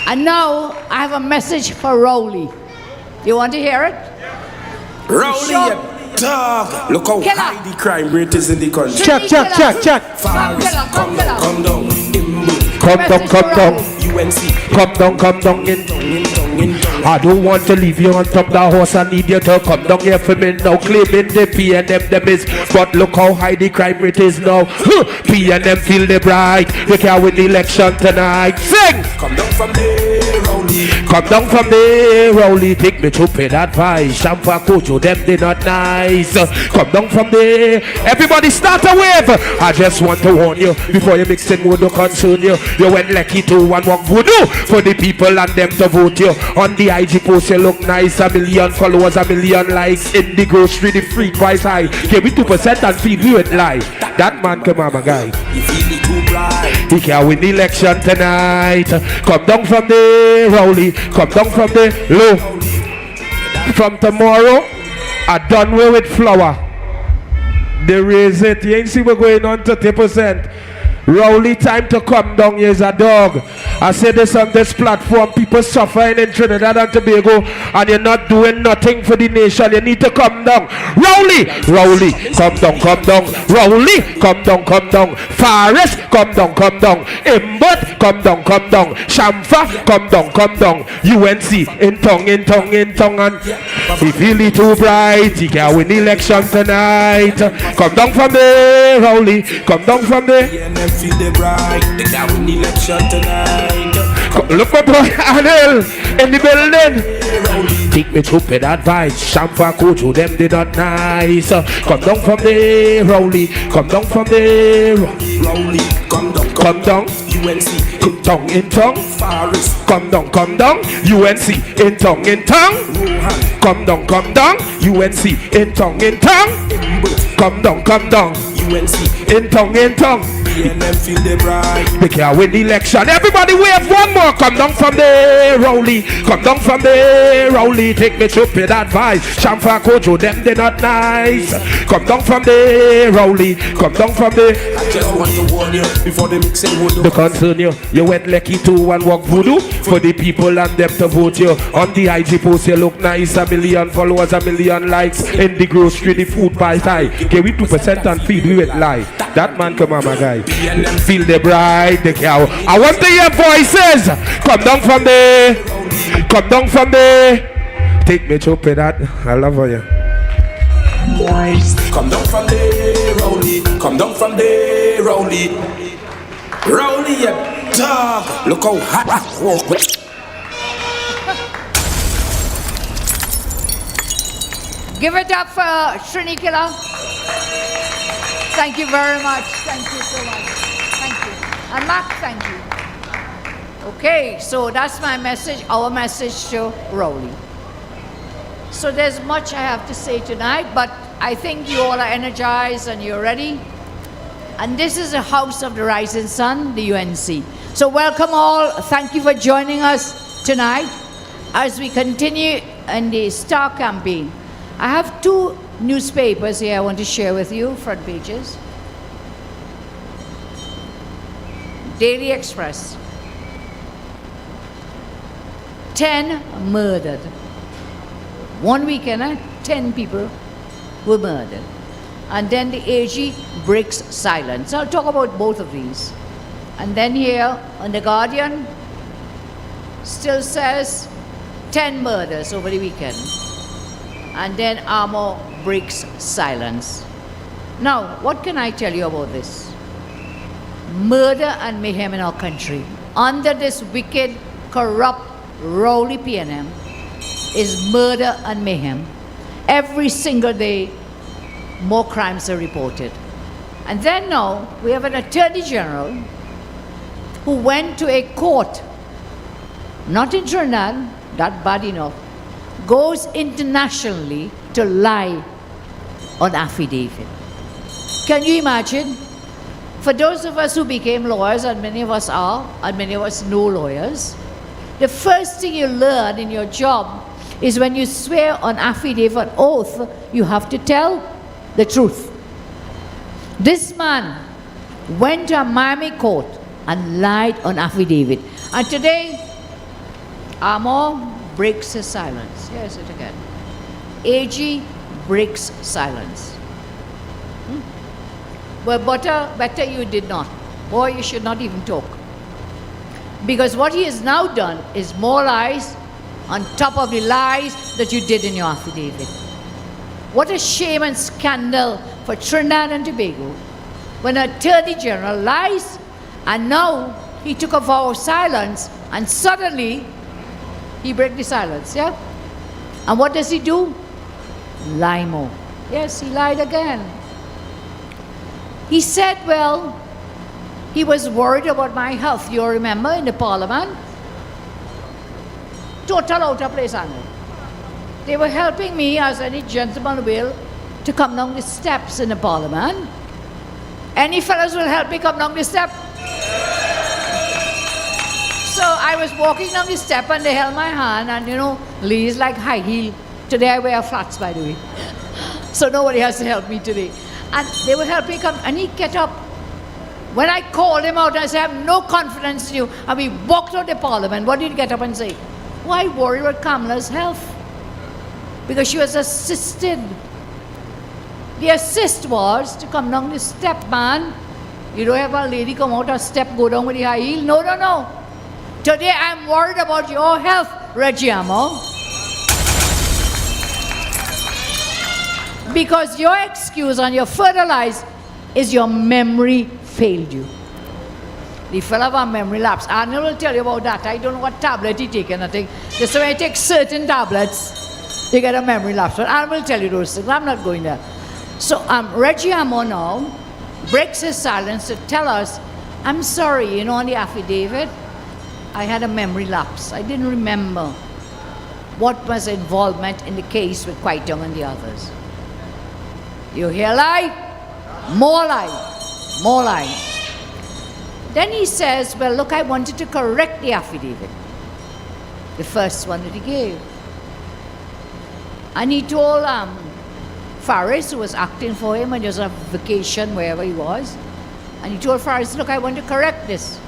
And now I have a message for Rowley. You want to hear it? Rowley, you dog. Look how high the crime rate is in the country. Check. Forest, come down. Come down. UNC. Come down in. I don't want to leave you on top the horse. I need you to come down here for me now. Claiming the PNM them is, but look how high the crime rate is now. PNM feel the bright. They can't win the election tonight. Sing. Come down from there, Rowley. Come down from there, Rowley. Take me to pay that advice. Shampa Kojo, them they not nice. Come down from there. Everybody start a wave. I just want to warn you before you mix in would concern you. You went lucky to one walk voodoo for the people and them to vote you. On the IG post you look nice, 1 million followers, 1 million likes. In the grocery the free price high. Give me 2% and feed you with lie. That man come on my guy. He can win the election tonight. Come down from the Rowley. Come down from the low. From tomorrow, I done with flour. They raise it. You ain't see we're going on 30%. Rowley, time to come down. Here's a dog. I say this on this platform. People suffering in Trinidad and Tobago, and you're not doing nothing for the nation. You need to come down. Rowley, come down. Rowley, come down. Forest, come down. Imbot, come down. Shamfa, come down. UNC, in tongue. And if really too bright, he can win the election tonight. Come down from there, Rowley. Come down from there. Feel the bright, they can win the election tonight. Look my boy Anil in the building. Take me to pay that advice. Shampa Kojo, them they not nice. Come down from there, Rowley. Come down from there, Rowley. Come down. UNC in tongue. Forest. Come down. UNC in tongue. Come down. UNC in tongue. Come down. UNC in tongue. PNM feel the bright. They can't win the election. Everybody wave one more. Come down from there, Rowley. Come down from there, Rowley. Take me to pay that advice. Shamfa Kojo, them they not nice. Come down from there, Rowley. Come down from there. I just want to warn you before they mix in wood. The concern you went lucky to and walk voodoo for the people and them to vote you. On the IG post you look nice, 1 million followers, 1 million likes. In the grocery the food price high. Give me 2% and feed me with lie. That man come on my guy. Feel the bride, the cow. I want to hear voices. Come down from there. Take me to pay that. I love you. Come down from there, Rowley. Come down from there, Rowley. Rowley, you dog. Look how hot. Give it up for Srini Killer. Thank you very much. Thank you so much. Thank you. And Mark, thank you. Okay, so that's my message, our message to Rowley. So there's much I have to say tonight, but I think you all are energized and you're ready. And this is the House of the Rising Sun, the UNC. So welcome all. Thank you for joining us tonight as we continue in the STAR campaign. I have 2 newspapers here I want to share with you, front pages. Daily Express. 10 murdered. One weekend, 10 people were murdered. And then the AG breaks silence. I'll talk about both of these. And then here on The Guardian, still says 10 murders over the weekend. And then Armour breaks silence. Now, what can I tell you about this? Murder and mayhem in our country under this wicked, corrupt, Rowley PNM is murder and mayhem. Every single day, more crimes are reported. And then now, we have an Attorney General who went to a court, not in Trinidad, that bad enough, goes internationally to lie on affidavit. Can you imagine? For those of us who became lawyers, and many of us are, and many of us know lawyers, the first thing you learn in your job is when you swear on affidavit oath, you have to tell the truth. This man went to a Miami court and lied on affidavit. And today, Amor breaks his silence. Here's it again. AG breaks silence. Well, better you did not. Or you should not even talk. Because what he has now done is more lies on top of the lies that you did in your affidavit. What a shame and scandal for Trinidad and Tobago when an Attorney General lies and now he took a vow of silence and suddenly he breaks the silence, yeah? And what does he do? Lie more. Yes, he lied again. He said, well, he was worried about my health. You remember in the parliament? Total out of place, Angle. They were helping me, as any gentleman will, to come down the steps in the parliament. Any fellows will help me come down the step? So I was walking down the step and they held my hand, and you know, ladies like high heel. Today I wear flats, by the way. So nobody has to help me today. And they were helping come, and he get up. When I called him out, I said, I have no confidence in you. And we walked out the parliament. What did he get up and say? Why worry about Kamala's health? Because she was assisted. The assist was to come down the step, man. You don't have a lady come out a step, go down with the high heel. No, no, no. Today I'm worried about your health, Reggie Amor. Because your excuse and your further lies is your memory failed you. The fellow have a memory lapse. Arnold will tell you about that. I don't know what tablet he taken. I think just when you take certain tablets, you get a memory lapse. But Arnold will tell you those things. I'm not going there. So Reggie Amor now breaks his silence to tell us, I'm sorry, you know, on the affidavit, I had a memory lapse. I didn't remember what was involvement in the case with Quite Young and the others. You hear lie? More lie. More lie. Then he says, well, look, I wanted to correct the affidavit. The first one that he gave. And he told Faris, who was acting for him, and he was on vacation wherever he was, and he told Faris, look, I want to correct this.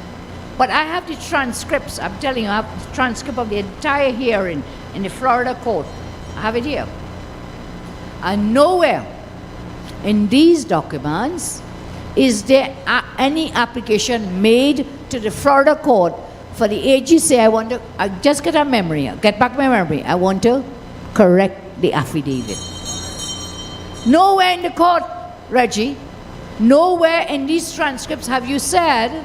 But I have the transcripts. I'm telling you, I have the transcript of the entire hearing in the Florida court. I have it here. And nowhere in these documents is there any application made to the Florida court for the AG say, I just get a memory, get back my memory. I want to correct the affidavit. Nowhere in the court, Reggie, nowhere in these transcripts have you said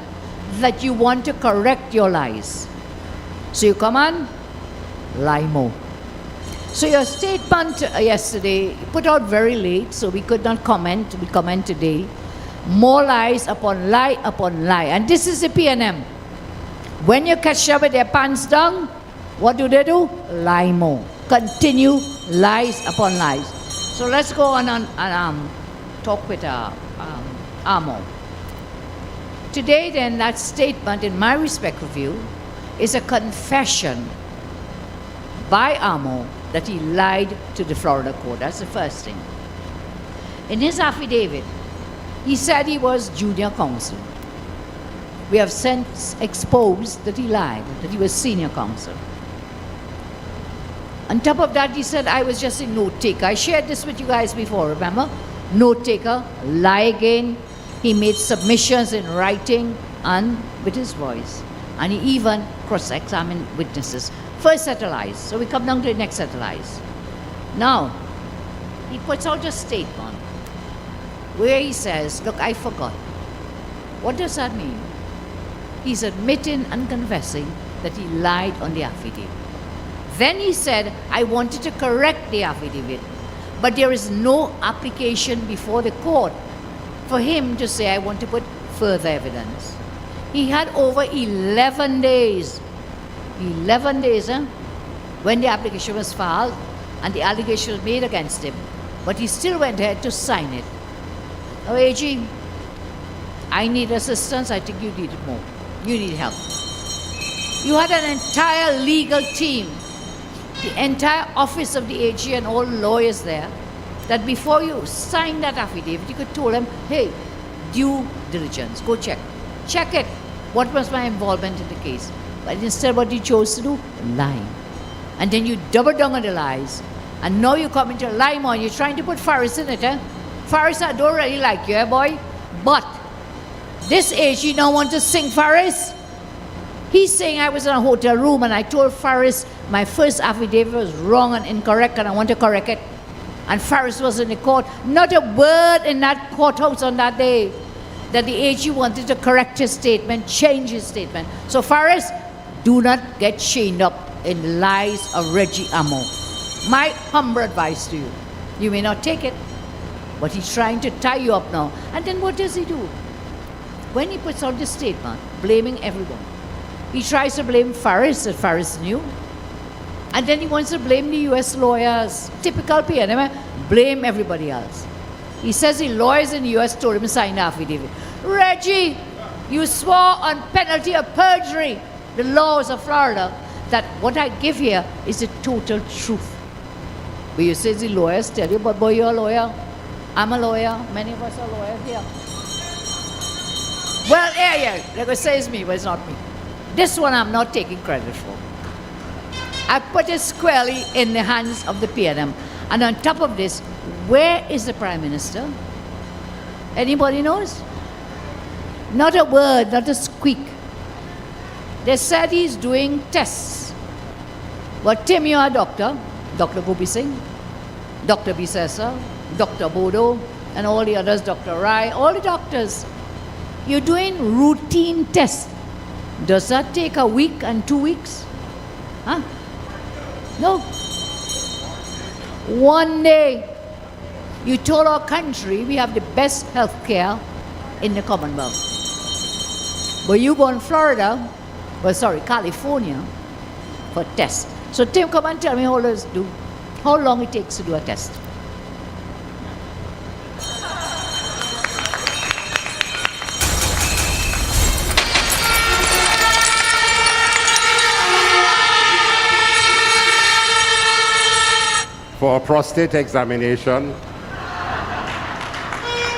that you want to correct your lies. So you come on, lie more. So your statement yesterday put out very late, so we could not comment. We comment today. More lies upon lie upon lie. And this is the PNM. When you catch them with their pants down, what do? Lie more. Continue lies upon lies. So let's go on and talk with Amor. Today then, that statement, in my respect of you, is a confession by Amor that he lied to the Florida court. That's the first thing. In his affidavit, he said he was junior counsel. We have since exposed that he lied, that he was senior counsel. On top of that, he said, I was just a note taker. I shared this with you guys before, remember? Note taker, lie again. He made submissions in writing and with his voice. And he even cross-examined witnesses. First set of lies. So we come down to the next set of lies. Now, he puts out a statement where he says, look, I forgot. What does that mean? He's admitting and confessing that he lied on the affidavit. Then he said, I wanted to correct the affidavit, but there is no application before the court for him to say, I want to put further evidence. He had over 11 days. 11 days, when the application was filed and the allegation was made against him, but he still went ahead to sign it. Now, AG, I need assistance, I think you need it more. You need help. You had an entire legal team, the entire office of the AG and all lawyers there, that before you signed that affidavit, you could tell them, hey, due diligence, go check. Check it. What was my involvement in the case? But instead what you chose to do? Lie. And then you double down on the lies. And now you come into a lie more and you're trying to put Faris in it, eh? Faris, I don't really like you, eh, boy? But this AG now want to sing Faris. He's saying I was in a hotel room and I told Faris my first affidavit was wrong and incorrect and I want to correct it. And Faris was in the court. Not a word in that courthouse on that day that the AG wanted to correct his statement, change his statement. So Faris, do not get chained up in lies of Reggie Amo. My humble advice to you. You may not take it, but he's trying to tie you up now. And then what does he do? When he puts out this statement, blaming everyone, he tries to blame Faris, that Faris knew. And then he wants to blame the US lawyers. Typical PNM, blame everybody else. He says the lawyers in the US told him to sign the affidavit. Reggie, you swore on penalty of perjury, the laws of Florida, that what I give here is the total truth. But you say the lawyers tell you, but boy, you're a lawyer. I'm a lawyer. Many of us are lawyers here. Well, yeah, like I say it's me, but it's not me. This one I'm not taking credit for. I put it squarely in the hands of the PNM. And on top of this, where is the Prime Minister? Anybody knows? Not a word, not a squeak. They said he's doing tests. But Tim, you're a doctor. Dr. Gopi Singh, Dr. Bisesa, Dr. Bodo, and all the others, Dr. Rai, all the doctors. You're doing routine tests. Does that take a week and 2 weeks? Huh? No. One day, you told our country we have the best health care in the Commonwealth. But you go in Florida, California, for tests. So Tim, come and tell me how long it takes to do a test. For a prostate examination,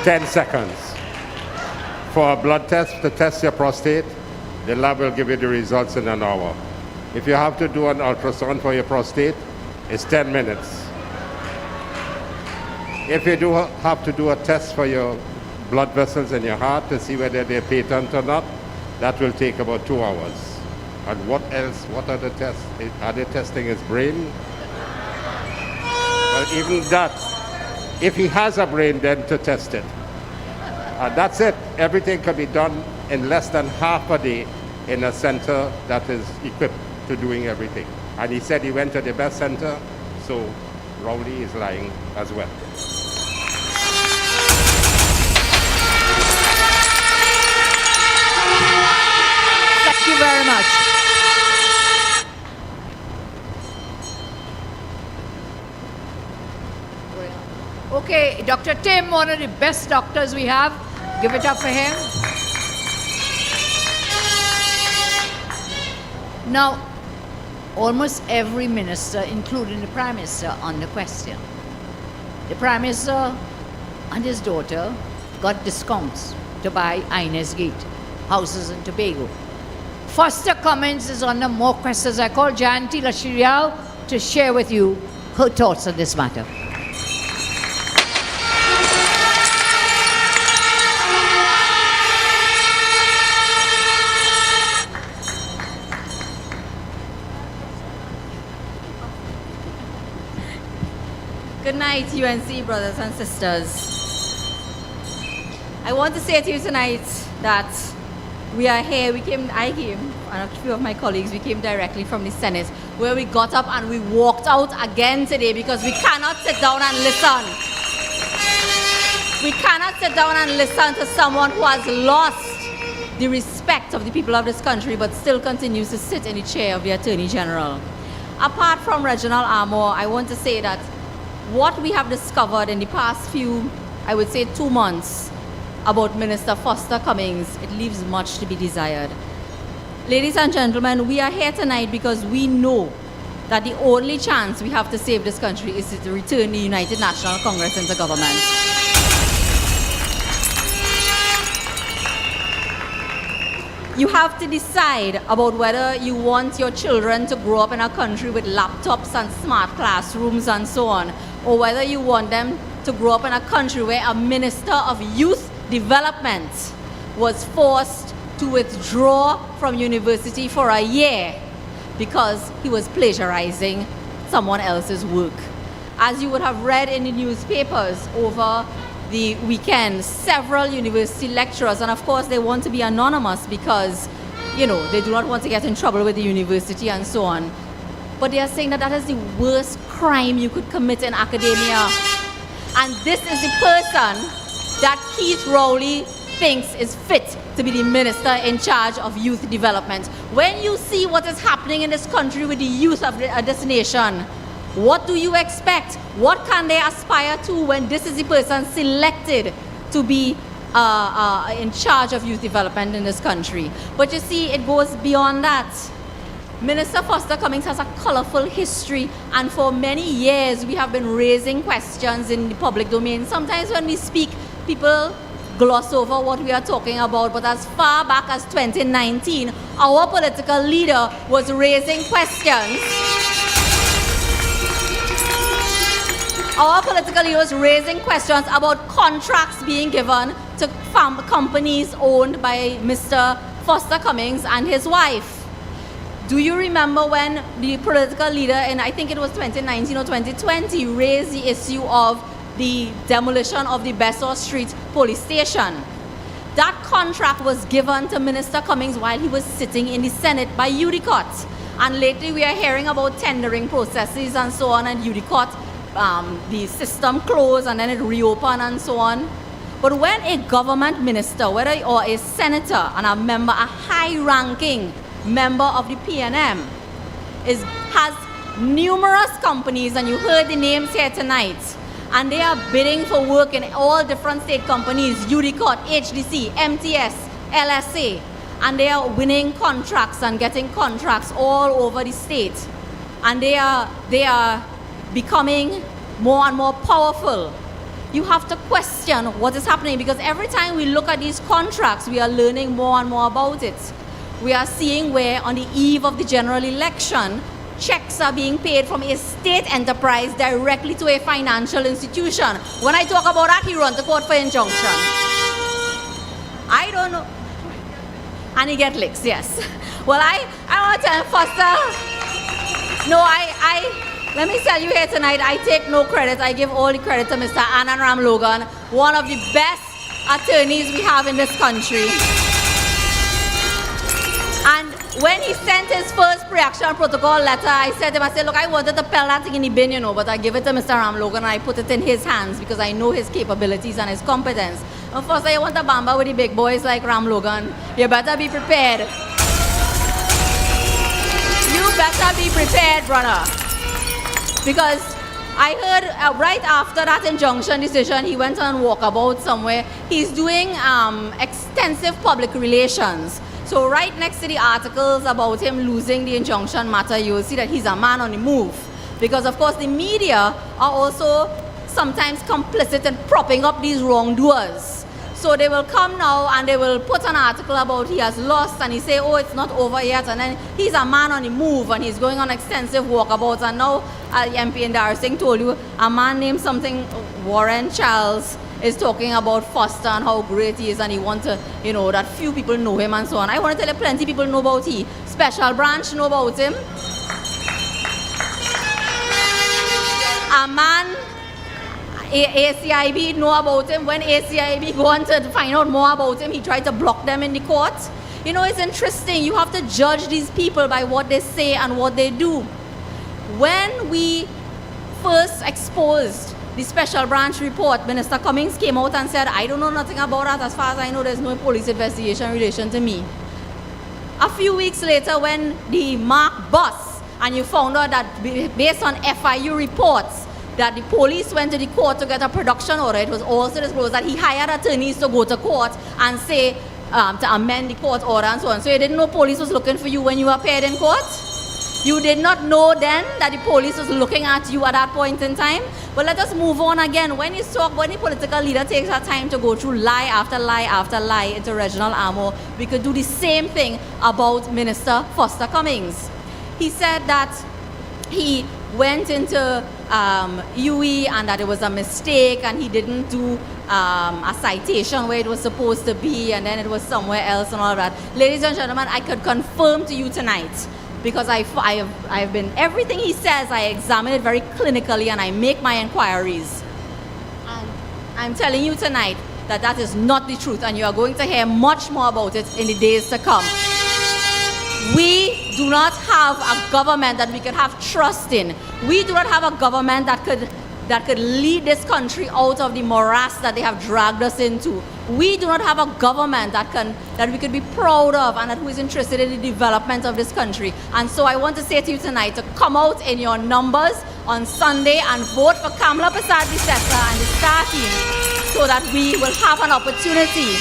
10 seconds. For a blood test to test your prostate, the lab will give you the results in an hour. If you have to do an ultrasound for your prostate, it's 10 minutes. If you do have to do a test for your blood vessels in your heart to see whether they're patent or not, that will take about 2 hours. And what else? What are the tests? Are they testing his brain? Well, even that, if he has a brain, then to test it. And that's it. Everything can be done in less than half a day in a center that is equipped to doing everything. And he said he went to the best center, so Rowley is lying as well. Thank you very much. Okay, Dr. Tim, one of the best doctors we have. Give it up for him. Now, almost every minister, including the Prime Minister, on the question. The Prime Minister and his daughter got discounts to buy Inez Gate, houses in Tobago. Foster Cummins is on the more questions. I call Jayanti Lashirial to share with you her thoughts on this matter. Good night, UNC brothers and sisters. I want to say to you tonight that we are here. I came, and a few of my colleagues, we came directly from the Senate, where we got up and we walked out again today because we cannot sit down and listen. We cannot sit down and listen to someone who has lost the respect of the people of this country but still continues to sit in the chair of the Attorney General. Apart from Reginald Armour, I want to say that what we have discovered in the past few, I would say 2 months, about Minister Foster Cummings, it leaves much to be desired. Ladies and gentlemen, we are here tonight because we know that the only chance we have to save this country is to return the United National Congress into government. You have to decide about whether you want your children to grow up in a country with laptops and smart classrooms and so on, or whether you want them to grow up in a country where a minister of youth development was forced to withdraw from university for a year because he was plagiarizing someone else's work. As you would have read in the newspapers over the weekend, several university lecturers, and of course they want to be anonymous because, you know, they do not want to get in trouble with the university and so on. But they are saying that that is the worst crime you could commit in academia. And this is the person that Keith Rowley thinks is fit to be the minister in charge of youth development. When you see what is happening in this country with the youth of this nation, what do you expect? What can they aspire to when this is the person selected to be in charge of youth development in this country? But you see, it goes beyond that. Minister Foster Cummings has a colorful history, and for many years we have been raising questions in the public domain. Sometimes when we speak, people gloss over what we are talking about, but as far back as 2019, our political leader was raising questions. Our political leader was raising questions about contracts being given to companies owned by Mr. Foster Cummings and his wife. Do you remember when the political leader in, I think it was 2019 or 2020, raised the issue of the demolition of the Besor Street police station? That contract was given to Minister Cummings while he was sitting in the Senate by UDCOT. And lately we are hearing about tendering processes and so on, and UDCOT, the system closed and then it reopened and so on. But when a government minister, whether or a senator and a member, a high-ranking member of the PNM, has numerous companies, and you heard the names here tonight, and they are bidding for work in all different state companies, UDCOT, HDC, MTS, LSA, and they are winning contracts and getting contracts all over the state. And they are becoming more and more powerful. You have to question what is happening, because every time we look at these contracts, we are learning more and more about it. We are seeing where on the eve of the general election, checks are being paid from a state enterprise directly to a financial institution. When I talk about that, he runs to court for injunction. I don't know. And he gets licks, yes. Well, I want to tell Foster, no, let me tell you here tonight, I take no credit. I give all the credit to Mr. Anand Ram Logan, one of the best attorneys we have in this country. And when he sent his first pre-action protocol letter, I said, look, I wanted to pell that thing in the bin, you know, but I give it to Mr. Ram Logan and I put it in his hands because I know his capabilities and his competence. And first, I want to bamba with the big boys like Ram Logan. You better be prepared. You better be prepared, brother. Because I heard right after that injunction decision, he went on walkabout somewhere. He's doing extensive public relations. So right next to the articles about him losing the injunction matter, you will see that he's a man on the move. Because of course the media are also sometimes complicit in propping up these wrongdoers. So they will come now and they will put an article about he has lost and he say, oh, it's not over yet. And then he's a man on the move and he's going on extensive walkabouts. And now MP Indar Singh told you a man named something Warren Charles is talking about Foster and how great he is, and he wants to, you know, that few people know him and so on. I want to tell you plenty people know about him. Special Branch know about him. A man, ACIB know about him. When ACIB go on to find out more about him, he tried to block them in the court. You know, it's interesting. You have to judge these people by what they say and what they do. When we first exposed the Special Branch report, Minister Cummings came out and said, I don't know nothing about that. As far as I know, there's no police investigation in relation to me. A few weeks later, when the Mark bus, and you found out that based on FIU reports, that the police went to the court to get a production order. It was also disclosed that he hired attorneys to go to court and say, to amend the court order and so on. So you didn't know police was looking for you when you appeared in court? You did not know then that the police was looking at you at that point in time? But let us move on again. When the political leader takes that time to go through lie after lie after lie into Reginald Amo, we could do the same thing about Minister Foster Cummings. He said that he went into UE and that it was a mistake and he didn't do a citation where it was supposed to be and then it was somewhere else and all of that. Ladies and gentlemen, I could confirm to you tonight, because I've been, everything he says, I examine it very clinically and I make my inquiries. And I'm telling you tonight that that is not the truth, and you are going to hear much more about it in the days to come. We do not have a government that we could have trust in. We do not have a government that could lead this country out of the morass that they have dragged us into. We do not have a government that we could be proud of and who is interested in the development of this country. And so I want to say to you tonight to come out in your numbers on Sunday and vote for Kamala Persad-Bissessar and the STAR team so that we will have an opportunity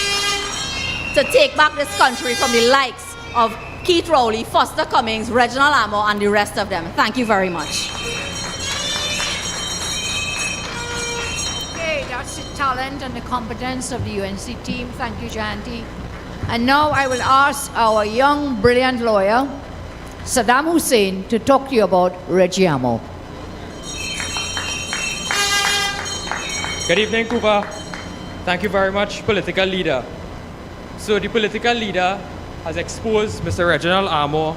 to take back this country from the likes of Keith Rowley, Foster Cummings, Reginald Amo, and the rest of them. Thank you very much. Okay, that's the talent and the competence of the UNC team. Thank you, Jayanti. And now I will ask our young, brilliant lawyer, Saddam Hussein, to talk to you about Reggie Amo. Good evening, Couva. Thank you very much, political leader. So the political leader has exposed Mr. Reginald Amo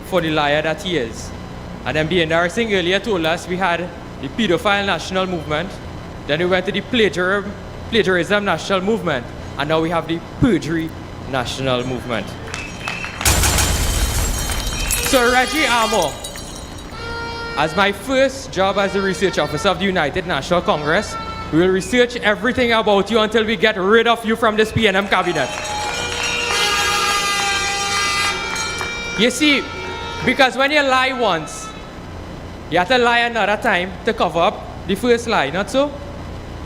for the liar that he is. And then the embarrassing earlier told us we had the pedophile national movement, then we went to the plagiarism national movement, and now we have the perjury national movement. So Reggie Amo, as my first job as a research officer of the United National Congress, we will research everything about you until we get rid of you from this PNM cabinet. You see, because when you lie once, you have to lie another time to cover up the first lie, not so?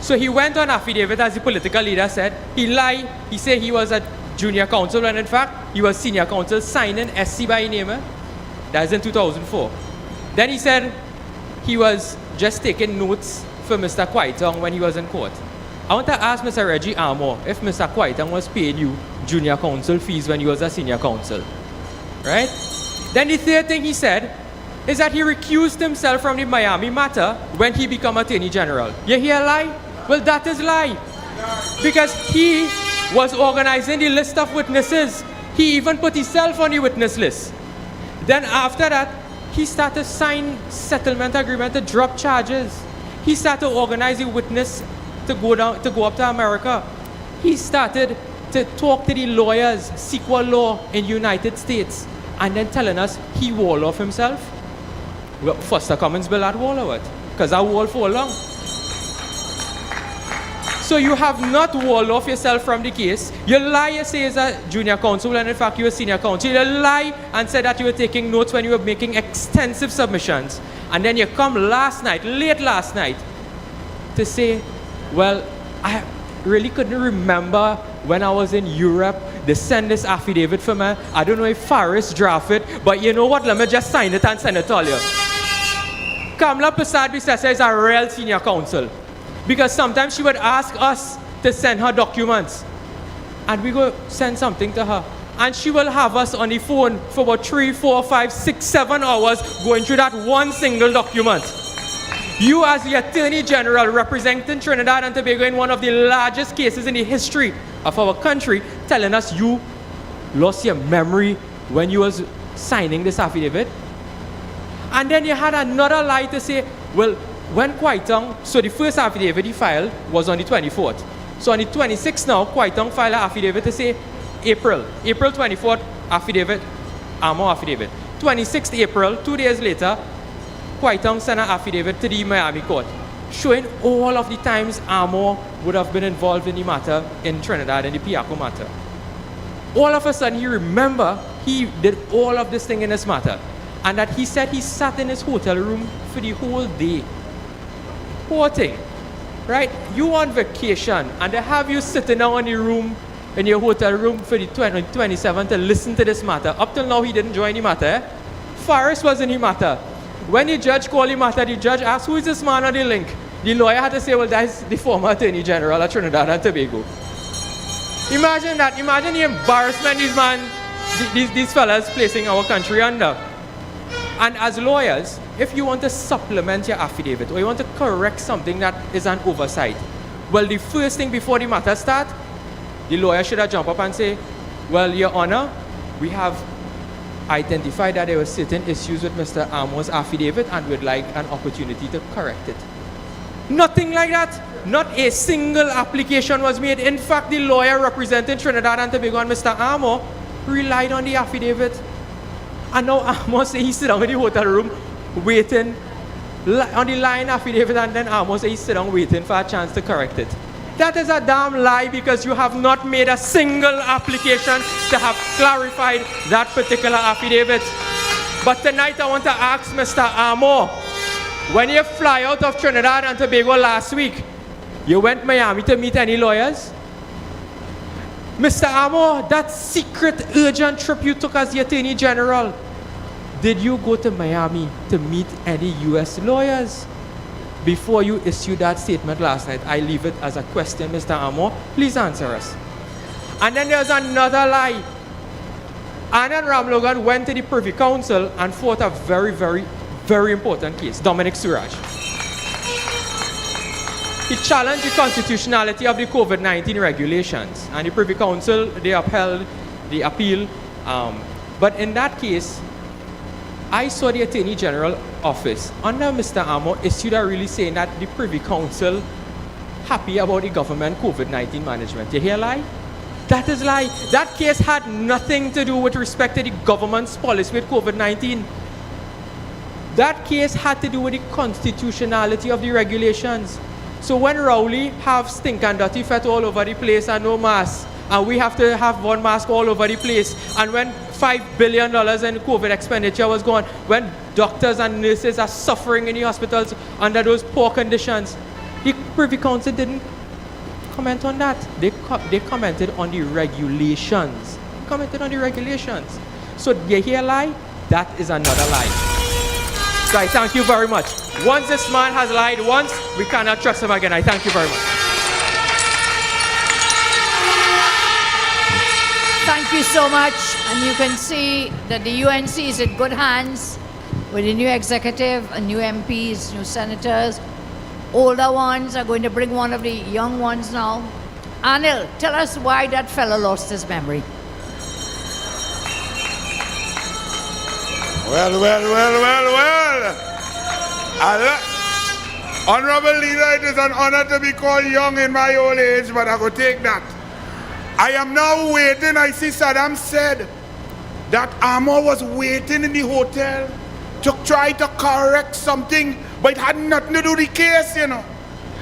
So he went on affidavit, as the political leader said. He lied. He said he was a junior counsel when in fact he was senior counsel signing SC by name. That was in 2004. Then he said he was just taking notes for Mr. Kwaitong when he was in court. I want to ask Mr. Reggie Amo if Mr. Kwaitong was paying you junior counsel fees when he was a senior counsel. Right? Then the third thing he said is that he recused himself from the Miami matter when he became Attorney General. You hear a lie? Well, that is lie. Because he was organizing the list of witnesses. He even put himself on the witness list. Then after that, he started to sign settlement agreement to drop charges. He started to organize the witness to go up to America. He started to talk to the lawyers, CEQA law in United States, and then telling us he wall off himself. Well, Foster Cummings will not wall off it, because I wall for long. So you have not walled off yourself from the case. You lie, you say is a junior counsel, and in fact you were senior counsel. You lie and said that you were taking notes when you were making extensive submissions. And then you come late last night, to say, well, I really couldn't remember when I was in Europe, they sent this affidavit for me. I don't know if Faris drafted it, but you know what? Let me just sign it and send it to all you. Kamala Persad-Bissessar is a real senior counsel. Because sometimes she would ask us to send her documents. And we go send something to her. And she will have us on the phone for about 3, 4, 5, 6, 7 hours going through that one single document. You as the Attorney General representing Trinidad and Tobago in one of the largest cases in the history of our country, telling us you lost your memory when you was signing this affidavit. And then you had another lie to say, well, when Kwaitong, so the first affidavit he filed was on the 24th. So on the 26th now, Kwaitong filed an affidavit to say April 24th affidavit, Amo affidavit. 26th April, 2 days later, Kwaitong sent an affidavit to the Miami court, showing all of the times Amo would have been involved in the matter in Trinidad, in the Piaco matter. All of a sudden, he remembered he did all of this thing in this matter. And that he said he sat in his hotel room for the whole day. Poor thing, right? You on vacation and they have you sitting down in your room, in your hotel room for the 27th to listen to this matter. Up till now, he didn't join the matter. Faris was in the matter. When the judge called the matter, the judge asked, who is this man on the link? The lawyer had to say, well, that's the former Attorney General of Trinidad and Tobago. Imagine that. Imagine the embarrassment these fellas placing our country under. And as lawyers, if you want to supplement your affidavit or you want to correct something that is an oversight, well, the first thing before the matter starts, the lawyer should have jumped up and say, well, Your Honor, we have identified that there were certain issues with Mr. Amo's affidavit and would like an opportunity to correct it. Nothing like that. Not a single application was made. In fact, the lawyer representing Trinidad and Tobago and Mr. Amo relied on the affidavit. And now Amo says he sit down in the hotel room waiting on the line affidavit, and then Amo says he sit down waiting for a chance to correct it. That is a damn lie, because you have not made a single application to have clarified that particular affidavit. But tonight I want to ask Mr. Amo, when you fly out of Trinidad and Tobago last week, you went to Miami to meet any lawyers? Mr. Amo, that secret urgent trip you took as the Attorney General, did you go to Miami to meet any US lawyers? Before you issued that statement last night, I leave it as a question, Mr. Amo. Please answer us. And then there's another lie. Anand Ramlogan went to the Privy Council and fought a very, very, very important case, Dominic Suraj. He challenged the constitutionality of the COVID-19 regulations, and the Privy Council, they upheld the appeal. But in that case, I saw the Attorney General office under Mr. Amo issued a release saying that the Privy Council happy about the government COVID-19 management. You hear lie? That is lie. That case had nothing to do with respect to the government's policy with COVID-19. That case had to do with the constitutionality of the regulations. So when Rowley have stink and dirty fet all over the place and no mask, and we have to have one mask all over the place, and when $5 billion in COVID expenditure was gone, when doctors and nurses are suffering in the hospitals under those poor conditions, the Privy Council didn't comment on that. They commented on the regulations. Commented on the regulations. So you hear lie? That is another lie. So I thank you very much. Once this man has lied once, we cannot trust him again. I thank you very much. Thank you so much. And you can see that the UNC is in good hands with the new executive, and new MPs, new senators. Older ones are going to bring one of the young ones now. Anil, tell us why that fellow lost his memory. Well. Honorable leader, it is an honor to be called young in my old age, but I will take that. I am now waiting. I see Saddam said that Amo was waiting in the hotel to try to correct something, but it had nothing to do with the case, you know.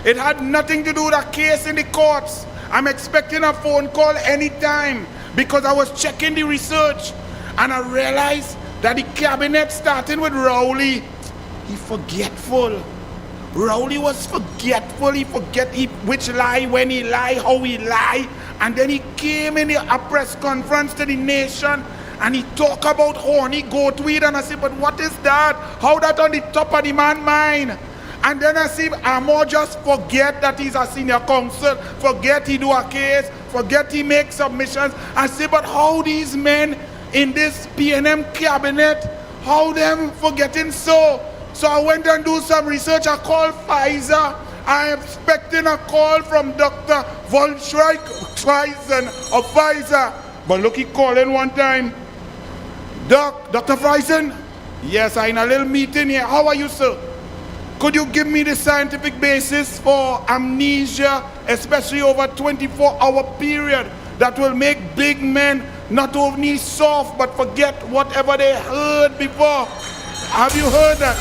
It had nothing to do with a case in the courts. I'm expecting a phone call anytime, because I was checking the research and I realized that the cabinet, starting with Rowley, he forgetful. Rowley was forgetful. He forget which lie, when he lie, how he lie. And then he came in a press conference to the nation and he talked about horny goat weed. And I said, but what is that? How that on the top of the man's mind? And then I see Amo just forget that he's a senior counsel, forget he do a case, forget he make submissions. I say, but how these men in this PNM cabinet, how them forgetting so? So I went and do some research. I called Pfizer. I am expecting a call from Dr. von Schweisen of Pfizer. But look, he calling one time. Dr. Friesen? Yes, I'm in a little meeting here. How are you, sir? Could you give me the scientific basis for amnesia, especially over a 24-hour period, that will make big men not only soft, but forget whatever they heard before? Have you heard that?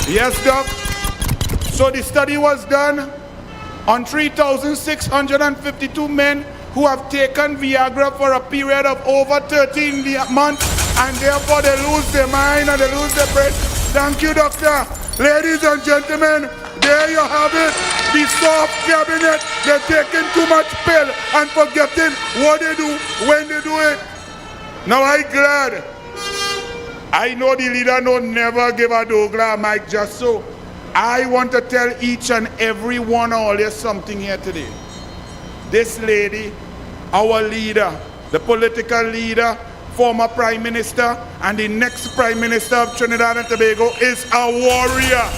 Yes, Doc. So the study was done on 3,652 men who have taken Viagra for a period of over 13 months, and therefore they lose their mind and they lose their brain. Thank you, doctor. Ladies and gentlemen, there you have it. The soft cabinet, they're taking too much pill and forgetting what they do when they do it. Now I'm glad. I know the leader no never give a Douglas a mic just so. I want to tell each and every one of you something here today. This lady, our leader, the political leader, former Prime Minister, and the next Prime Minister of Trinidad and Tobago is a warrior.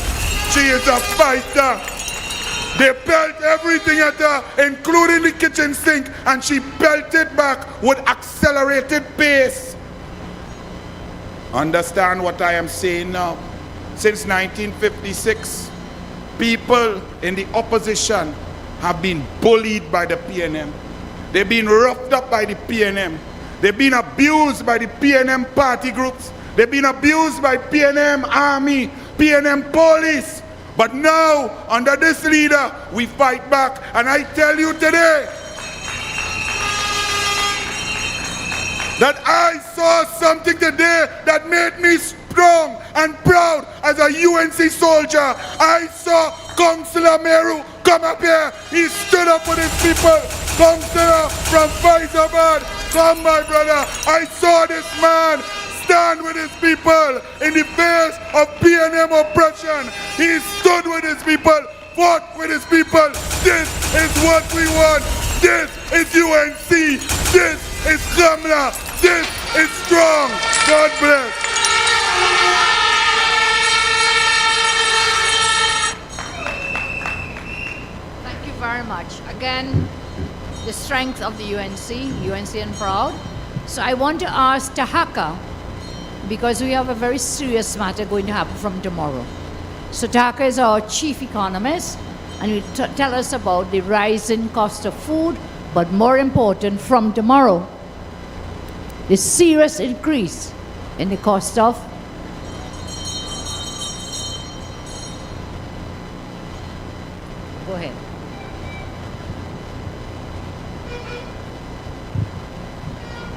She is a fighter. They pelt everything at her, including the kitchen sink, and she pelted back with accelerated pace. Understand what I am saying now? Since 1956, people in the opposition have been bullied by the PNM. They've been roughed up by the PNM. They've been abused by the PNM party groups. They've been abused by PNM army, PNM police. But now, under this leader, we fight back. And I tell you today that I saw something today that made me strong and proud as a UNC soldier. I saw Councillor Meru come up here. He stood up for his people. Councillor from Faizabad, come my brother. I saw this man stand with his people in the face of PNM oppression. He stood with his people, fought with his people. This is what we want. This is UNC. This is Kamla. This is strong. God bless. Thank you very much. Again, the strength of the UNC and proud. So I want to ask Tahaka, because we have a very serious matter going to happen from tomorrow. So Tahaka is our chief economist, and will tell us about the rising cost of food, but more important, from tomorrow, the serious increase in the cost of Go ahead.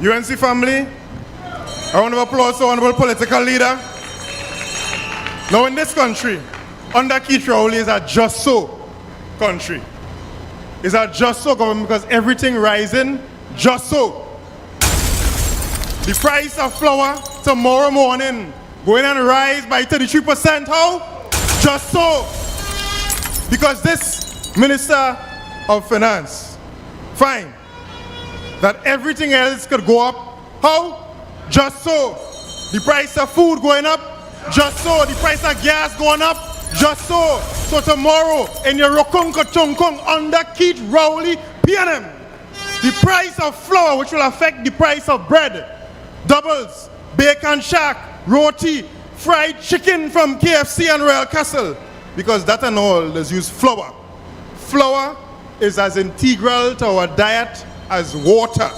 UNC family, I want to applaud the honorable political leader. Now in this country, under Keith Rowley is a just so country. It's a just so government because everything rising just so. The price of flour tomorrow morning going and rise by 33%. How? Just so. Because this Minister of Finance, fine, that everything else could go up. How? Just so. The price of food going up. Just so. The price of gas going up. Just so. So tomorrow in your Rokonko Chongkong under Keith Rowley PNM, the price of flour, which will affect the price of bread, doubles, bacon shack, roti, fried chicken from KFC and Royal Castle, because that and all is use flour. Flour is as integral to our diet as water.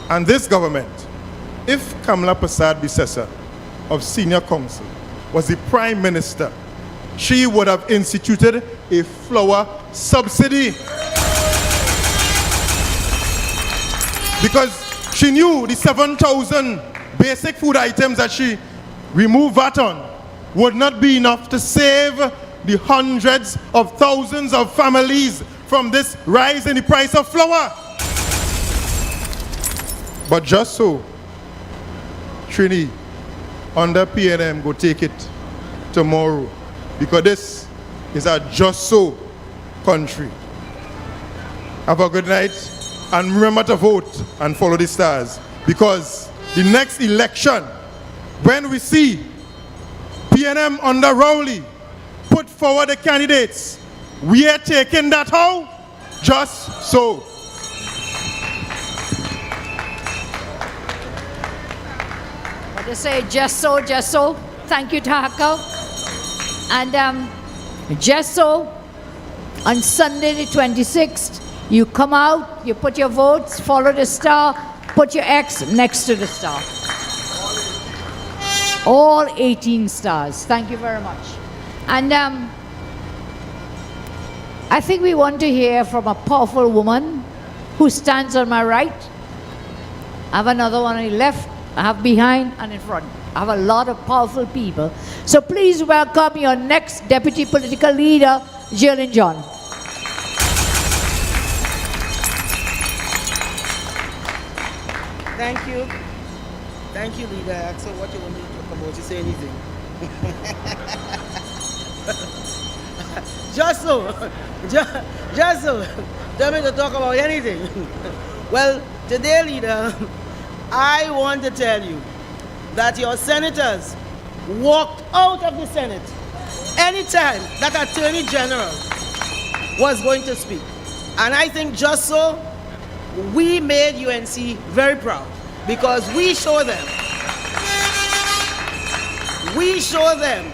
And this government, if Kamla Prasad Bisesa of Senior Council was the Prime Minister, she would have instituted a flour subsidy. Because she knew the 7,000 basic food items that she removed VAT on would not be enough to save the hundreds of thousands of families from this rise in the price of flour. But just so, Trini, under PNM, go take it tomorrow, because this is a just so country. Have a good night, and remember to vote and follow the stars, because the next election, when we see PNM under Rowley put forward the candidates, we are taking that how? Just so. What they say, just so, just so. Thank you, Tahaka. And just so, on Sunday the 26th, you come out, you put your votes, follow the star, put your X next to the star. All 18 stars. Thank you very much. And I think we want to hear from a powerful woman who stands on my right. I have another one on the left, I have behind and in front. I have a lot of powerful people. So please welcome your next deputy political leader, Jalen John. Thank you. Thank you, leader. So what you want me to talk about? You say anything? just so. Tell me to talk about anything. Well, today, leader, I want to tell you that your senators walked out of the Senate anytime that Attorney General was going to speak. And I think just so, we made UNC very proud because we show them. We show them.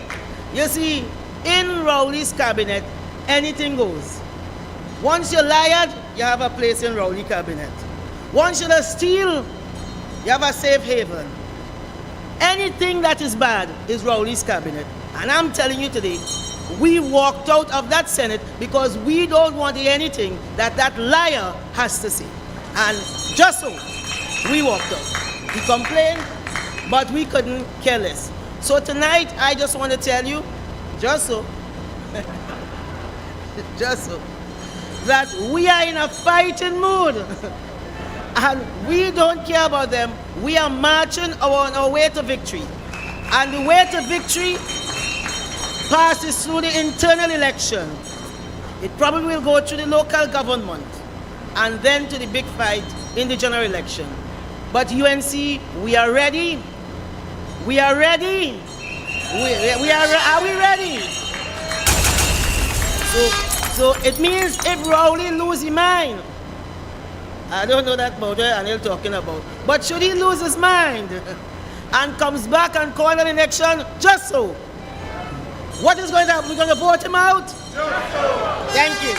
You see, in Rowley's cabinet, anything goes. Once you're lied, you have a place in Rowley cabinet. Once you're steal, you have a safe haven. Anything that is bad is Rowley's cabinet. And I'm telling you today, we walked out of that Senate because we don't want to hear anything that that liar has to say. And just so, we walked out. We complained, but we couldn't care less. So tonight, I just want to tell you, just so, that we are in a fighting mood. And we don't care about them. We are marching on our way to victory. And the way to victory passes through the internal election. It probably will go through the local government and then to the big fight in the general election. But UNC, we are ready. We are ready. Are we ready? So it means if Rowley loses his mind, I don't know that about what Anil talking about, but should he lose his mind and comes back and call an election, just so, what is going to happen? We're going to vote him out? Just so. Thank you.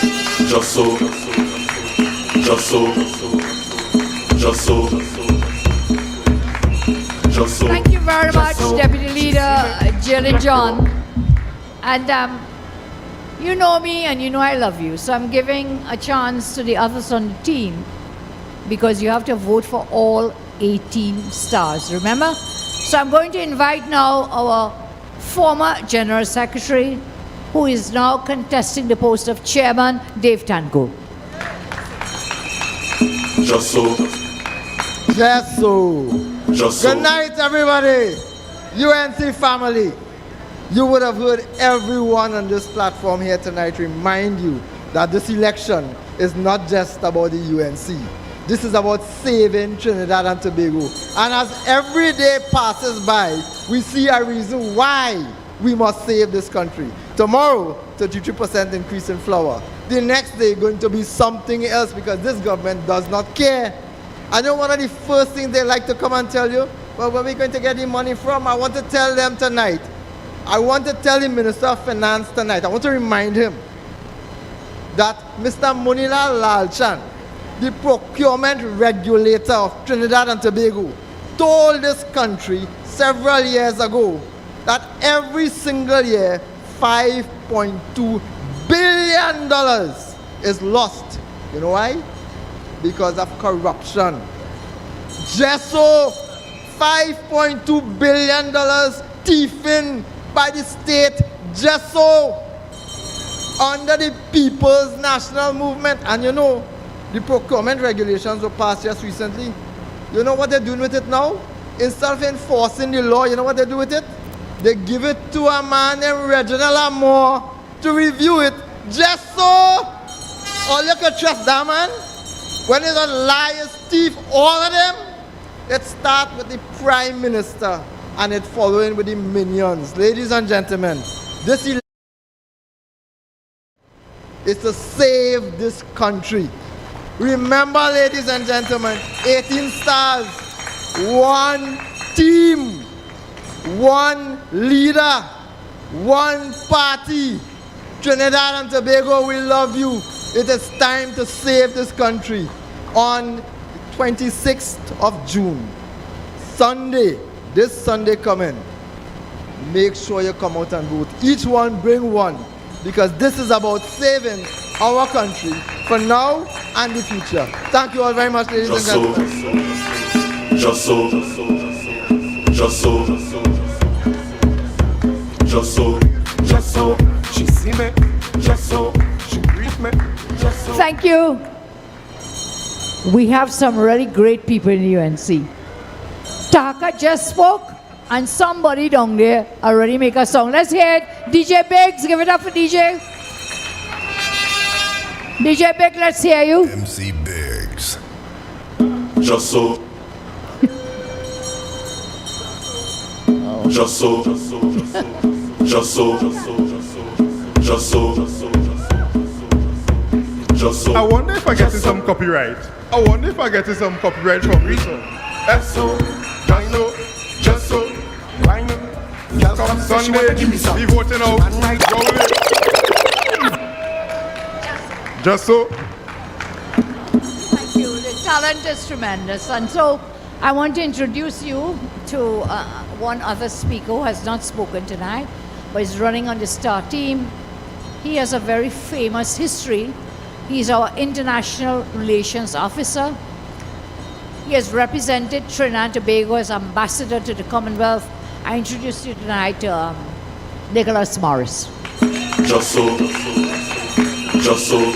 Just so. Just so. Just so. Just so. Thank you very much, Deputy Leader Jalen John. And you know me and you know I love you. So I'm giving a chance to the others on the team because you have to vote for all 18 stars, remember? So I'm going to invite now our former General Secretary, who is now contesting the post of Chairman, Dave Tango. Just so. Just so. Just so. Good night, everybody. UNC family. You would have heard everyone on this platform here tonight remind you that this election is not just about the UNC. This is about saving Trinidad and Tobago. And as every day passes by, we see a reason why we must save this country. Tomorrow, 33% increase in flour. The next day, going to be something else because this government does not care. I know one of the first things they like to come and tell you, well, where are we going to get the money from? I want to tell them tonight. I want to tell the Minister of Finance tonight. I want to remind him that Mr. Munila Lalchan, the procurement regulator of Trinidad and Tobago, told this country several years ago that every single year, $5.2 billion is lost. You know why? Because of corruption. Just so, $5.2 billion thieving by the state, just so, under the People's National Movement. And you know, the procurement regulations were passed just recently. You know what they're doing with it now? Instead of enforcing the law, you know what they do with it? They give it to a man named Reginald Amore to review it, just so. All you can trust that man? When it's a liar, thief, all of them, it starts with the Prime Minister and it following with the minions. Ladies and gentlemen, this election is to save this country. Remember, ladies and gentlemen, 18 stars, one team, one leader, one party. Trinidad and Tobago, we love you. It is time to save this country. On 26th of June, Sunday, this Sunday coming, make sure you come out and vote. Each one bring one, because this is about saving our country for now and the future. Thank you all very much, ladies and gentlemen. Just so. Just so. Just so. Just so. She see me. Just so. She greet me. Just so. Thank you. We have some really great people in the UNC. Taka just spoke, and somebody down there already make a song. Let's hear it. DJ Biggs, give it up for DJ. DJ Biggs, let's hear you. MC Biggs. Just so. Just so. Just so. Just so. Just so. I wonder if I get some copyright. I wonder if I get some copyright from Rito. That's so. I know. Just so. Come Sunday, be voting out. Roll it. Just so. Thank you. The talent is tremendous. And so I want to introduce you to one other speaker who has not spoken tonight, but is running on the STAR team. He has a very famous history. He's our international relations officer. He has represented Trinidad and Tobago as ambassador to the Commonwealth. I introduce you tonight to Nicholas Morris. Just so. Just so.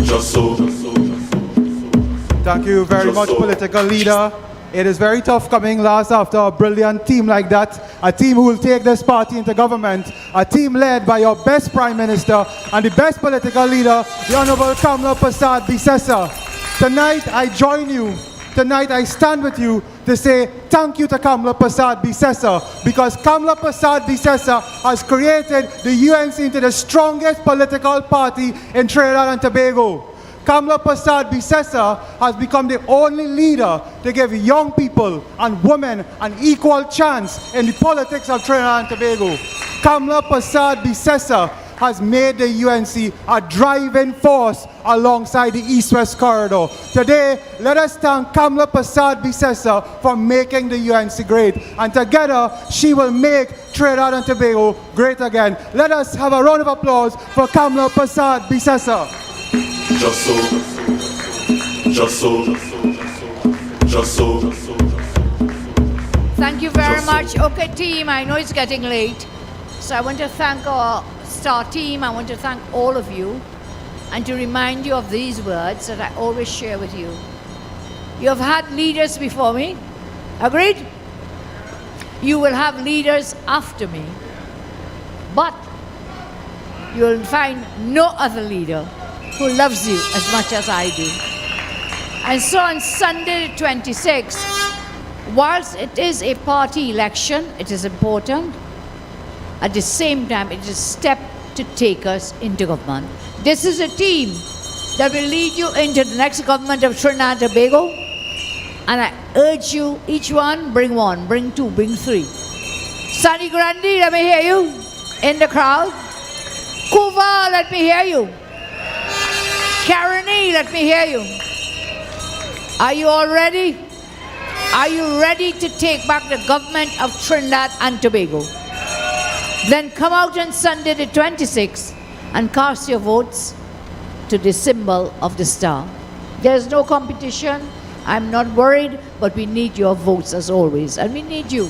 Just so. Thank you very much, political leader. It is very tough coming last after a brilliant team like that, a team who will take this party into government, a team led by your best Prime Minister and the best political leader, the Honorable Kamla Prasad Bisesa. Tonight, I join you. Tonight, I stand with you to say thank you to Kamla Prasad Bisesa, because Kamla Prasad Bisesa has created the UNC into the strongest political party in Trinidad and Tobago. Kamla Prasad Bisesa has become the only leader to give young people and women an equal chance in the politics of Trinidad and Tobago. Kamla Prasad Bisesa has made the UNC a driving force alongside the East-West corridor. Today, let us thank Kamla Prasad Bisesa for making the UNC great. And together, she will make Trinidad and Tobago great again. Let us have a round of applause for Kamla Prasad Bisesa. Just so. Just so. Just so. Thank you very much. Okay, team, I know it's getting late. So I want to thank our STAR team. I want to thank all of you and to remind you of these words that I always share with you. You have had leaders before me. Agreed? You will have leaders after me. But you will find no other leader who loves you as much as I do. And so on Sunday the 26th, whilst it is a party election, it is important. At the same time, it is a step to take us into government. This is a team that will lead you into the next government of Trinidad and Tobago. And I urge you, each one, bring 2, bring 3. Sunny Grandi, let me hear you in the crowd. Couva, let me hear you. Karani, let me hear you. Are you all ready? Are you ready to take back the government of Trinidad and Tobago? Then come out on Sunday the 26th and cast your votes to the symbol of the star. There's no competition. I'm not worried, but we need your votes as always. And we need you.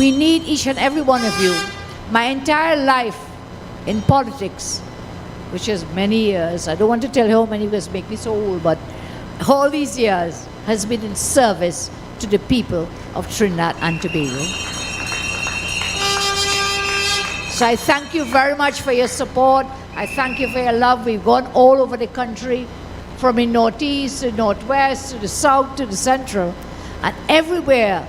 We need each and every one of you. My entire life in politics, which is many years, I don't want to tell you how many years make me so old, but all these years has been in service to the people of Trinidad and Tobago. So I thank you very much for your support. I thank you for your love. We've gone all over the country, from the northeast to northwest to the south to the central. And everywhere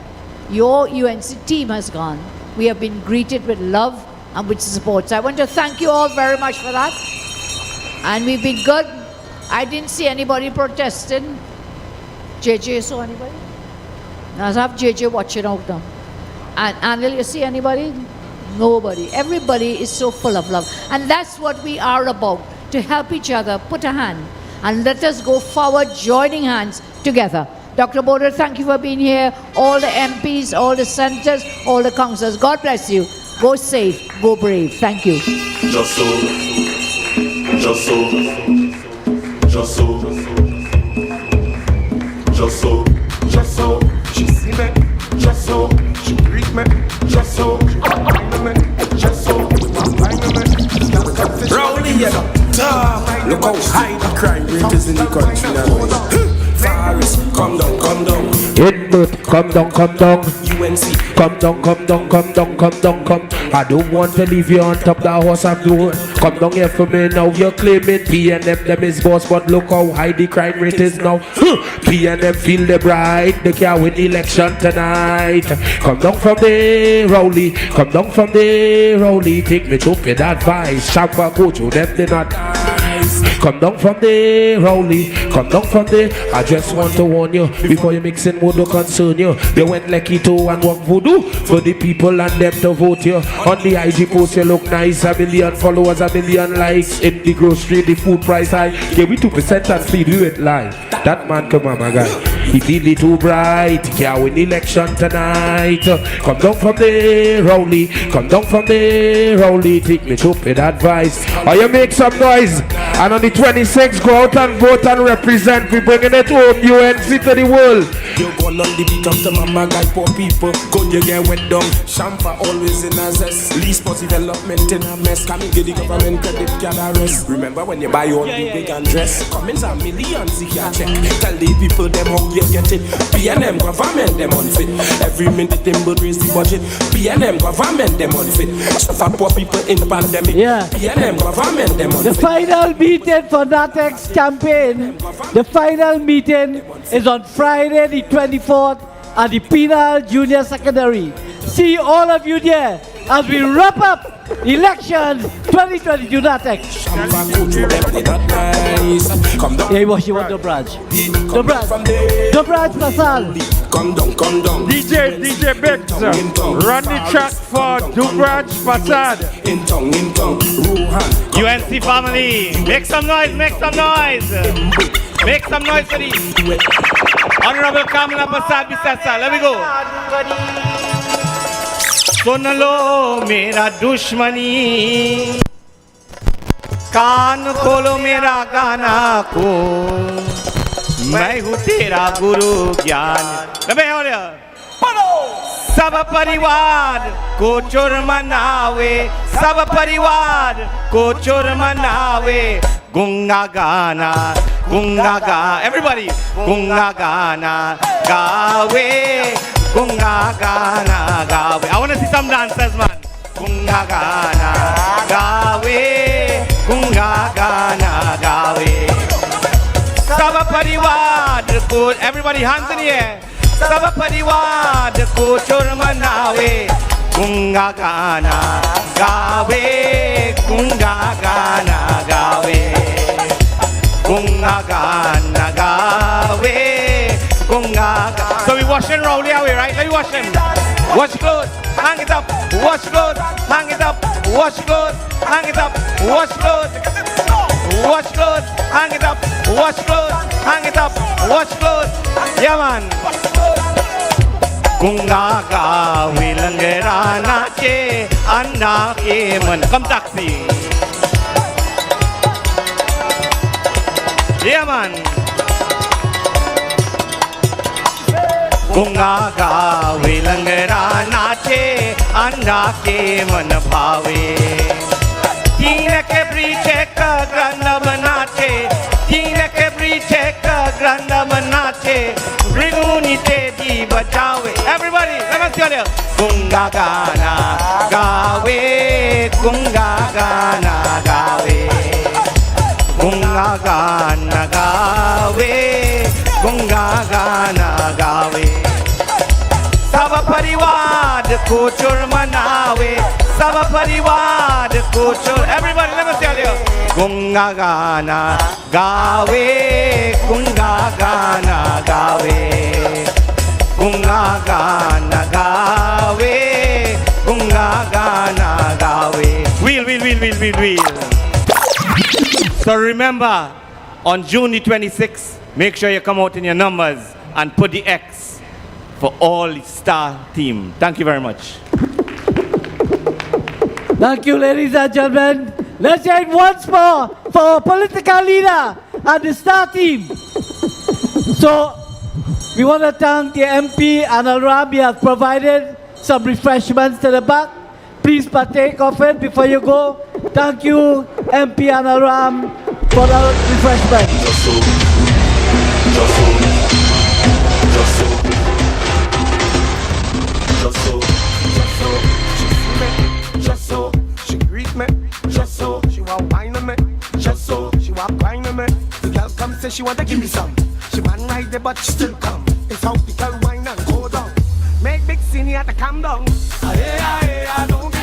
your UNC team has gone, we have been greeted with love and with support. So I want to thank you all very much for that. And we've been good. I didn't see anybody protesting. JJ, saw anybody? Now I have JJ watching out now. And Anil, you see anybody? Nobody. Everybody is so full of love. And that's what we are about, to help each other, put a hand, and let us go forward, joining hands together. Dr. Boder, thank you for being here. All the MPs, all the senators, all the councillors. God bless you. Go safe, go brave. Thank you. Just so. Just so. Just so. Just so. Just so. She see me. Just just so. She greet me, just so. She find me, just so. Rowley, you talk. Look how high the crime rate is in the country now. Forest, come down, come down. Input, come down, come down. UNC, come down, come down, come down, come down, come. I don't want to leave you on top that horse I'm doing. Come down here for me now. You're claiming PNM them is boss, but look how high the crime rate is now. PNM feel the bright. They can't win election tonight. Come down from there, Rowley. Come down from there, Rowley. Take me to pay that advice. Shampa go to them, they not. Come down from there, Rowley. Come down from there. I just want to warn you before you mixing would concern you. They went lucky to and walk voodoo for the people and them to vote you. On the IG post you look nice. 1 million followers, 1 million likes. In the grocery, the food price high. Give me 2% and feed you with lie. That man come on, my guy. He feel it too bright. He can't win election tonight. Come down from there, Rowley. Come down from there, Rowley. Take me stupid advice. Or you make some noise. And on the 26th, go out and vote and represent. We bringing it home, UNC to the world. You go on the beat of the mama guy, poor people. Go you get wet down. Shampa always in a zest. Least positive development in a mess. Can you get the government credit card arrest? Remember when you buy all the big and dress? Comments are millions if you check. Tell the people them how you get it. PNM government them unfit. Every minute them will raise the budget. PNM government them unfit. Suffer poor people in the pandemic. PNM government them unfit. The final meeting for NATEX campaign, the final meeting is on Friday the 24th at the Penal Junior Secondary. See all of you there as we wrap up elections 2022 NATEX. Yeah, what you want the branch? The branch Pasal. Come down. DJ Biggs, run the track for Dubraj Fasad. UNC family, make some noise, make some noise. Make some noise for the Honorable Kamala Prasad Bisasa. Let me go. सुन लो मेरा दुश्मनी कान खोलो मेरा गाना को मैं हूँ तेरा गुरु ज्ञान सब परिवार को चोर मनावे सब परिवार को चोर मनावे गुंगा गाना everybody गुंगा गाना गावे Gunga gana gawe. I want to see some dancers, man. Gunga gana gawe. Gunga gana gawe. Sab parivar ko, everybody hands in the air. Sab parivar ko chor manawe. Gunga gana gawe. Gunga gana gawe. Gunga gana gawe. So we wash and roll away, right? Let me wash them. Wash clothes, hang it up. Wash clothes, hang it up. Wash clothes, hang it up. Wash clothes. Wash clothes, hang it up. Wash clothes, hang it up. Wash clothes. Yeah, man. Gunga ga vilangera nache anna ke man. Come taxi. Yeah, man. Gunga ga vilangera nache anda ke man bhave teen ke briche ka granda banache teen ke briche ka granda banache riguni te di bajawe everybody let us go there gunga gana gawe gunga gana gawe gunga gana gawe gunga gana gawe सब परिवार को चोर मनावे सब परिवार को चोर everybody let me tell you गुंगा गाना गावे गुंगा गाना गावे गुंगा गाना गावे गुंगा गाना गावे wheel so remember on June the 26th make sure you come out in your numbers and put the X for all star team. Thank you very much. Thank you, ladies and gentlemen. Let's hear it once more for our political leader and the star team. So, We want to thank the MP and Ram. He has provided some refreshments to the back. Please partake of it before you go. Thank you, MP and Ram, for the refreshment. Just so. She greet me. Just so. She want wine on me. Just so. She want wine on me. The girl come say she want to give me some. She want ride the but she still come. It's how the girl wine and go down. Make big scene here to calm down. Aye, don't